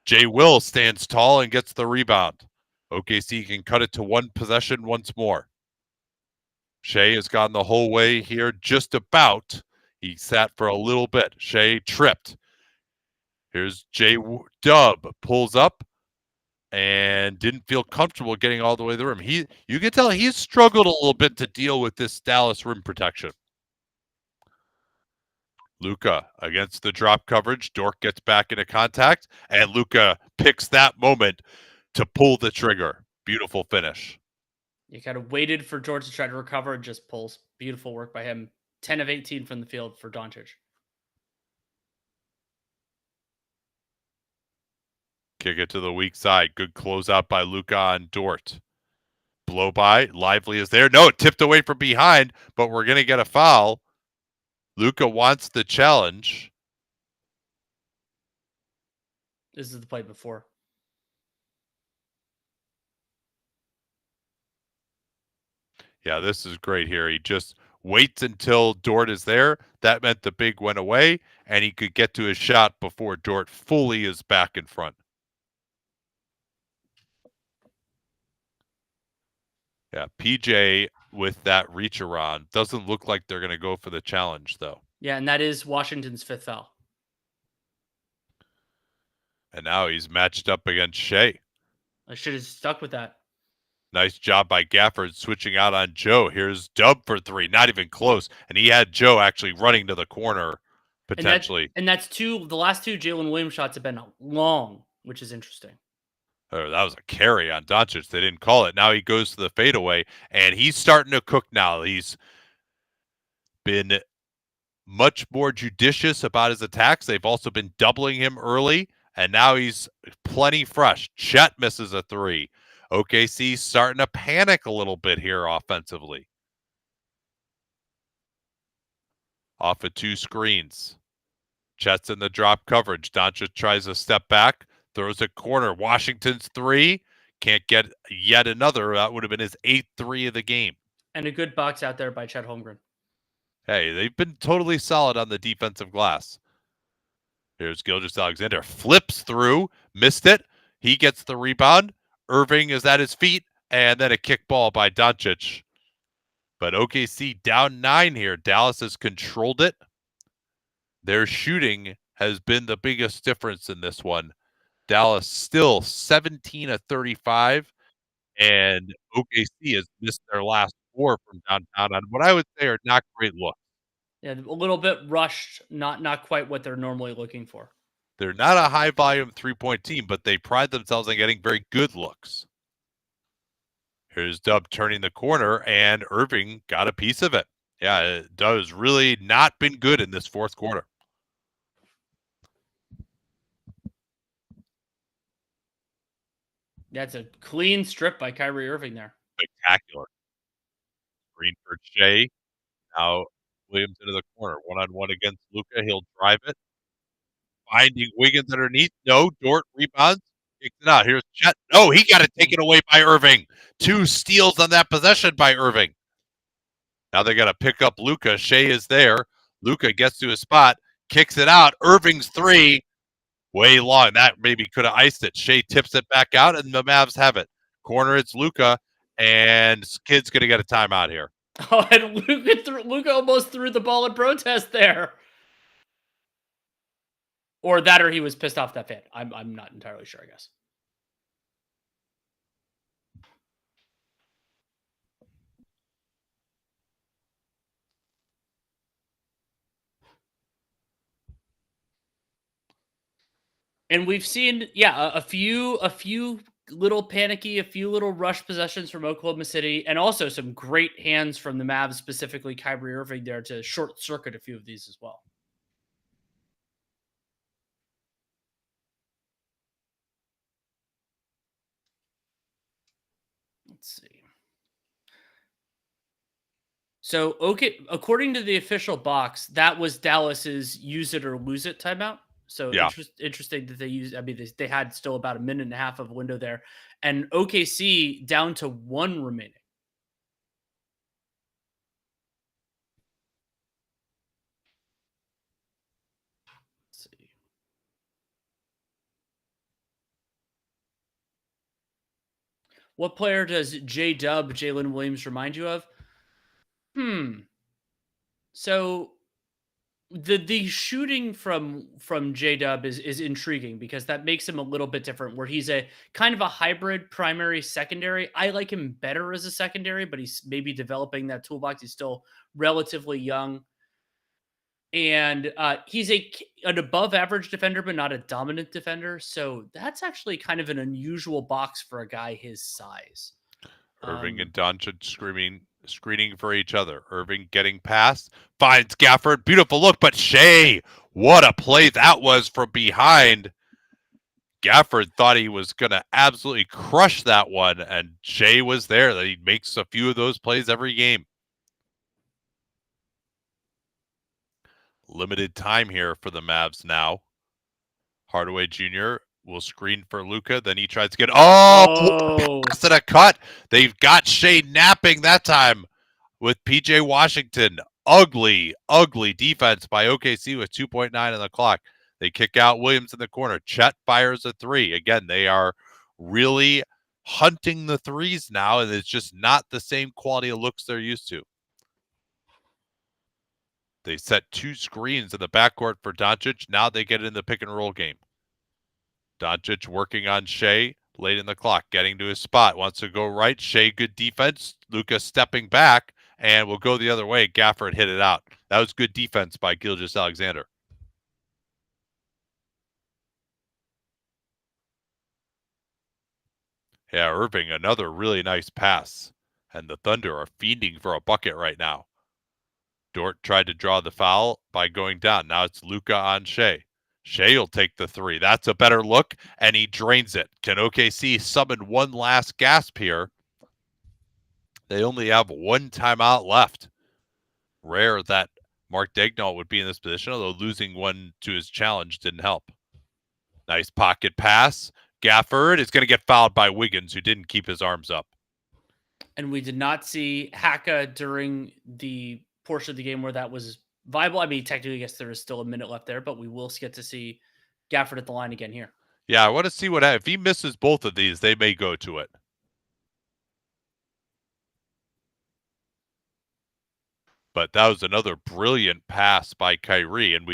Jay Will stands tall and gets the rebound. OKC can cut it to one possession once more. Shea has gone the whole way here, just about. He sat for a little bit. Shea tripped. Here's Dub, pulls up and didn't feel comfortable getting all the way to the rim. You can tell he's struggled a little bit to deal with this Dallas rim protection. Luka against the drop coverage. Dort gets back into contact, and Luka picks that moment to pull the trigger. Beautiful finish. You kind of waited for George to try to recover and just pulls. Beautiful work by him. 10 of 18 from the field for Doncic. Kick it to the weak side. Good closeout by Luka on Dort. Blow by. Lively is there. No, it tipped away from behind, but we're going to get a foul. Luka wants the challenge. This is the play before. Yeah, this is great here. He just waits until Dort is there. That meant the big went away, and he could get to his shot before Dort fully is back in front. Yeah, PJ with that reach around. Doesn't look like they're going to go for the challenge, though. Yeah, and that is Washington's 5th foul. And now he's matched up against Shea. I should have stuck with that. Nice job by Gafford switching out on Joe. Here's Dub for three. Not even close. And he had Joe actually running to the corner, potentially. And that's the last two Jalen Williams shots have been long, which is interesting. Oh, that was a carry on Doncic. They didn't call it. Now he goes to the fadeaway, and he's starting to cook now. He's been much more judicious about his attacks. They've also been doubling him early, and now he's plenty fresh. Chet misses a three. OKC starting to panic a little bit here offensively. Off of two screens. Chet's in the drop coverage. Doncic tries to step back, throws a corner. Washington's three. Can't get yet another. That would have been his 8th three of the game. And a good box out there by Chet Holmgren. Hey, they've been totally solid on the defensive glass. Here's Gilgeous-Alexander. Flips through. Missed it. He gets the rebound. Irving is at his feet. And then a kick ball by Doncic. But OKC down 9 here. Dallas has controlled it. Their shooting has been the biggest difference in this one. Dallas still 17 of 35. And OKC has missed their last 4 from downtown on what I would say are not great looks. Yeah, a little bit rushed, not quite what they're normally looking for. They're not a high-volume three-point team, but they pride themselves on getting very good looks. Here's Dub turning the corner, and Irving got a piece of it. Yeah, Dub has really not been good in this fourth quarter. That's a clean strip by Kyrie Irving there. Spectacular. Green for Shea. Now Williams into the corner. One-on-one against Luka. He'll drive it. Finding Wiggins underneath. No, Dort rebounds. Kicks it out. Here's Chet. No, he got it taken away by Irving. 2 steals on that possession by Irving. Now they got to pick up Luka. Shea is there. Luka gets to his spot. Kicks it out. Irving's three. Way long. That maybe could have iced it. Shea tips it back out, and the Mavs have it. Corner, it's Luka, and Kid's going to get a timeout here. Oh, and Luka almost threw the ball in protest there. Or that, or he was pissed off that fit. I'm not entirely sure, I guess. And we've seen, a few little panicky, a few little rush possessions from Oklahoma City, and also some great hands from the Mavs, specifically Kyrie Irving there to short circuit a few of these as well. Let's see. So, according to the official box, that was Dallas's use it or lose it timeout. So Yeah. interesting that they used. I mean, they had still about a minute and a half of window there, and OKC down to 1 remaining. Let's see. What player does J-Dub, Jalen Williams, remind you of? So the shooting from J-Dub is intriguing because that makes him a little bit different, where he's a kind of a hybrid primary secondary. I like him better as a secondary, but he's maybe developing that toolbox. He's still relatively young. And he's an above average defender, but not a dominant defender. So that's actually kind of an unusual box for a guy his size. Irving and Doncic screening for each other. Irving getting past, finds Gafford. Beautiful look, but Shea, what a play that was from behind. Gafford thought he was going to absolutely crush that one, and Shea was there. He makes a few of those plays every game. Limited time here for the Mavs now. Hardaway Jr. will screen for Luka. Then he tries to get pass and a cut. They've got Shea napping that time with PJ Washington. Ugly defense by OKC with 2.9 on the clock. They kick out Williams in the corner. Chet fires a 3. Again, they are really hunting the threes now, and it's just not the same quality of looks they're used to. They set 2 screens in the backcourt for Doncic. Now they get in the pick and roll game. Doncic working on Shea late in the clock, getting to his spot. Wants to go right. Shea, good defense. Luka stepping back, and will go the other way. Gafford hit it out. That was good defense by Gilgeous-Alexander. Yeah, Irving, another really nice pass. And the Thunder are fiending for a bucket right now. Dort tried to draw the foul by going down. Now it's Luka on Shea. Shea will take the 3. That's a better look, and he drains it. Can OKC summon one last gasp here? They only have 1 timeout left. Rare that Mark Daigneault would be in this position, although losing one to his challenge didn't help. Nice pocket pass. Gafford is going to get fouled by Wiggins, who didn't keep his arms up. And we did not see Haka during the portion of the game where that was viable. I mean, technically, I guess there is still a minute left there, but we will get to see Gafford at the line again here. Yeah, I want to see what happens. If he misses both of these, they may go to it. But that was another brilliant pass by Kyrie, and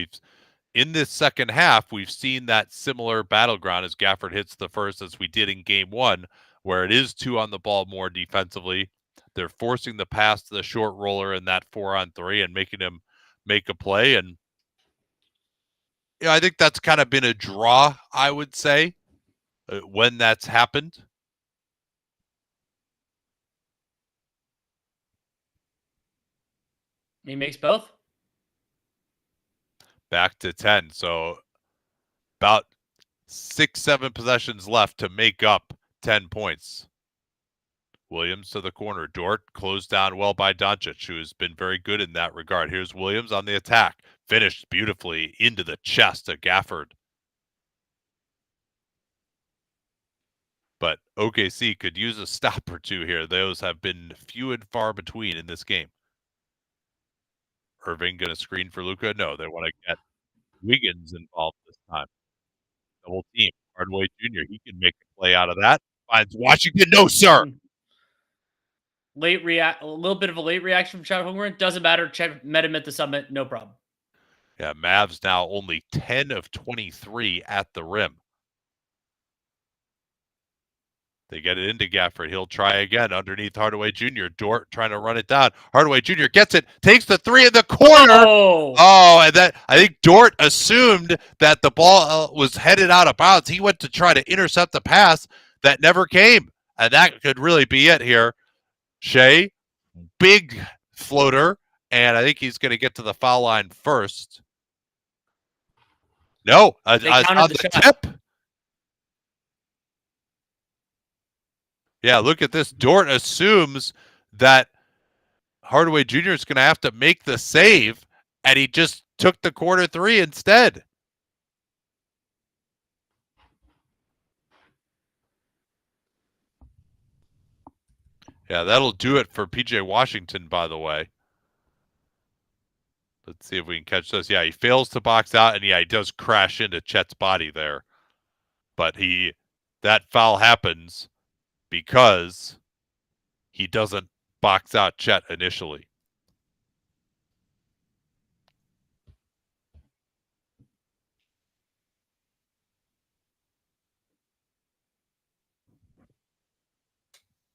in this second half, we've seen that similar battleground as Gafford hits the first as we did in game 1, where it is 2 on the ball more defensively. They're forcing the pass to the short roller in that 4-on-3 and making him make a play. And I think that's kind of been a draw, I would say, when that's happened. He makes both. Back to 10. So about 6-7 possessions left to make up 10 points. Williams to the corner. Dort closed down well by Doncic, who has been very good in that regard. Here's Williams on the attack. Finished beautifully into the chest of Gafford. But OKC could use a stop or 2 here. Those have been few and far between in this game. Irving going to screen for Luka? No, they want to get Wiggins involved this time. The whole team. Hardaway Jr., he can make a play out of that. Finds Washington. No, sir. A little bit of a late reaction from John Hollinger. Doesn't matter. Chet met him at the summit. No problem. Yeah, Mavs now only 10 of 23 at the rim. They get it into Gafford. He'll try again underneath Hardaway Jr. Dort trying to run it down. Hardaway Jr. gets it, takes the 3 in the corner. And that I think Dort assumed that the ball was headed out of bounds. He went to try to intercept the pass that never came. And that could really be it here. Shea, big floater, and I think he's going to get to the foul line first. No, on the tip. Yeah, look at this. Dort assumes that Hardaway Jr. is going to have to make the save, and he just took the corner 3 instead. Yeah, that'll do it for PJ Washington, by the way. Let's see if we can catch this. Yeah, he fails to box out, and yeah, he does crash into Chet's body there. But that foul happens because he doesn't box out Chet initially.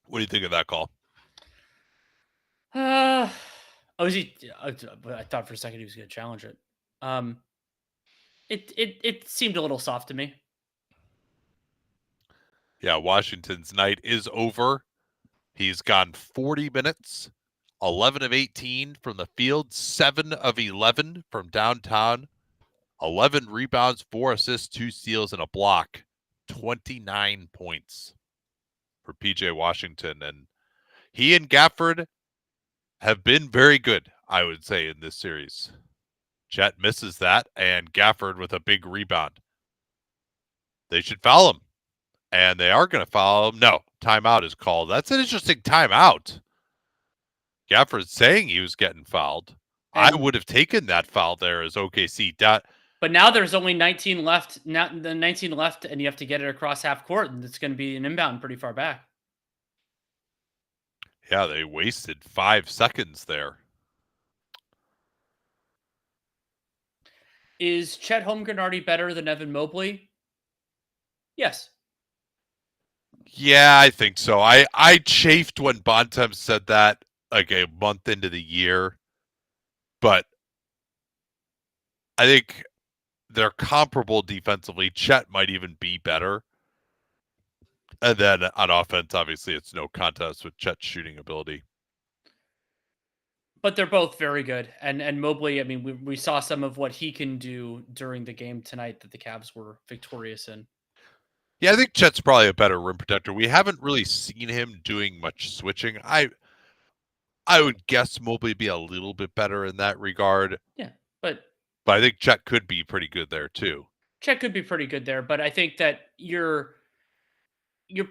What do you think of that call? I thought for a second he was going to challenge it. It seemed a little soft to me. Yeah, Washington's night is over. He's gone 40 minutes, 11 of 18 from the field, 7 of 11 from downtown, 11 rebounds, 4 assists, 2 steals, and a block. 29 points for PJ Washington. And he and Gafford have been very good, I would say, in this series. Chet misses that, and Gafford with a big rebound. They should foul him. And they are going to foul him. No, timeout is called. That's an interesting timeout. Gafford's saying he was getting fouled. I would have taken that foul there as OKC. But now there's only 19 left. Now the 19 left, and you have to get it across half court, and it's going to be an inbound pretty far back. Yeah, they wasted 5 seconds there. Is Chet Holmgren already better than Evan Mobley? Yes. Yeah, I think so. I chafed when Bontemps said that like a month into the year, but I think they're comparable defensively. Chet might even be better. And then on offense, obviously, it's no contest with Chet's shooting ability. But they're both very good. And Mobley, I mean, we saw some of what he can do during the game tonight that the Cavs were victorious in. Yeah, I think Chet's probably a better rim protector. We haven't really seen him doing much switching. I would guess Mobley be a little bit better in that regard. Yeah, but I think Chet could be pretty good there too. Chet could be pretty good there, but I think that you're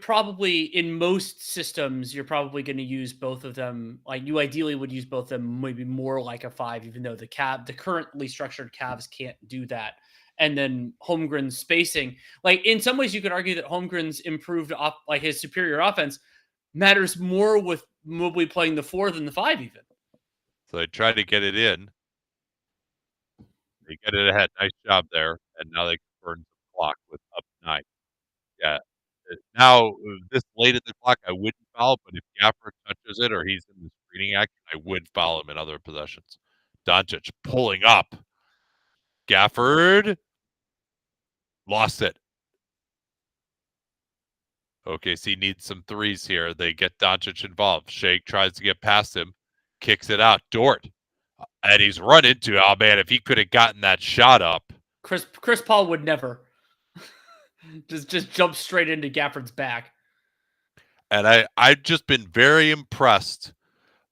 probably in most systems you're probably going to use both of them. Like you ideally would use both of them maybe more like a 5, even though the currently structured Cavs can't do that. And then Holmgren's spacing, like in some ways you could argue that Holmgren's improved like his superior offense matters more with Mobley playing the 4 than the 5 even. So they try to get it in. They get it ahead. Nice job there. And now they can burn the clock with up 9. Yeah. Now, this late in the clock, I wouldn't foul, but if Gafford touches it or he's in the screening action, I would foul him in other possessions. Doncic pulling up. Gafford lost it. OKC needs some threes here. They get Doncic involved. Shake tries to get past him, kicks it out. Dort. And he's run into, oh man, if he could have gotten that shot up. Chris Paul would never. just jump straight into Gafford's back. And I've just been very impressed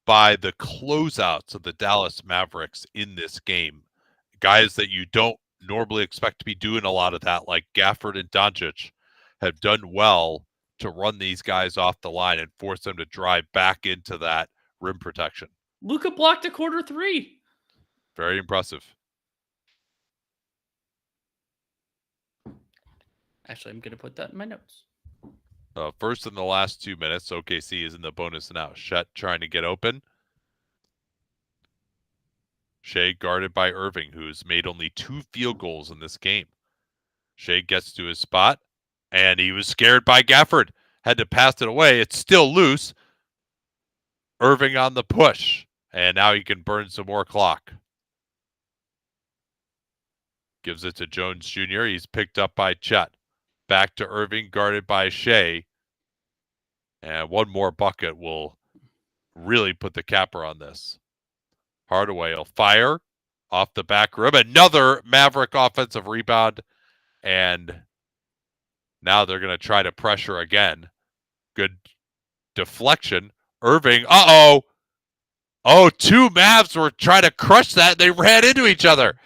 by the closeouts of the Dallas Mavericks in this game. Guys that you don't normally expect to be doing a lot of that, like Gafford and Doncic, have done well to run these guys off the line and force them to drive back into that rim protection. Luka blocked a quarter 3. Very impressive. Actually, I'm going to put that in my notes. First in the last 2 minutes, OKC is in the bonus now. Chet trying to get open. Shea guarded by Irving, who's made only 2 field goals in this game. Shea gets to his spot, and he was scared by Gafford. Had to pass it away. It's still loose. Irving on the push, and now he can burn some more clock. Gives it to Jones Jr. He's picked up by Chet. Back to Irving, guarded by Shea. And one more bucket will really put the capper on this. Hardaway will fire off the back rim. Another Maverick offensive rebound. And now they're going to try to pressure again. Good deflection. Irving, oh, 2 Mavs were trying to crush that. They ran into each other.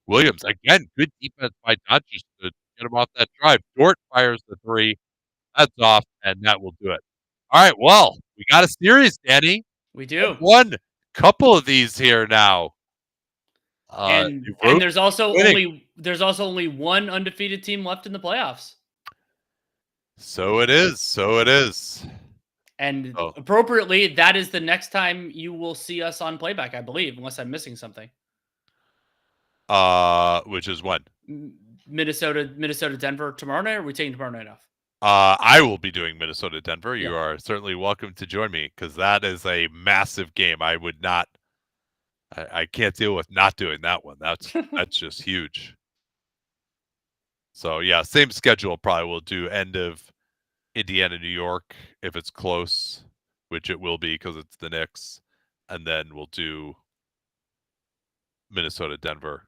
Williams, again, good defense by Doncic to get him off that drive. Dort fires the 3. That's off, and that will do it. All right. Well, we got a series, Danny. We do. One couple of these here now. And there's also only one undefeated team left in the playoffs. So it is. And appropriately, that is the next time you will see us on playback, I believe, unless I'm missing something. Which is when? Minnesota, Denver tomorrow night, or are we taking tomorrow night off? I will be doing Minnesota, Denver. You are certainly welcome to join me because that is a massive game. I would not. I can't deal with not doing that one. That's just huge. So yeah, same schedule. Probably will do end of Indiana, New York if it's close, which it will be because it's the Knicks, and then we'll do Minnesota, Denver,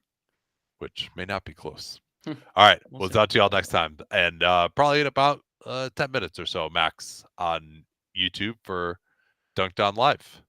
which may not be close. All right, we'll talk to y'all next time, and probably in about 10 minutes or so max on YouTube for Dunked On Live.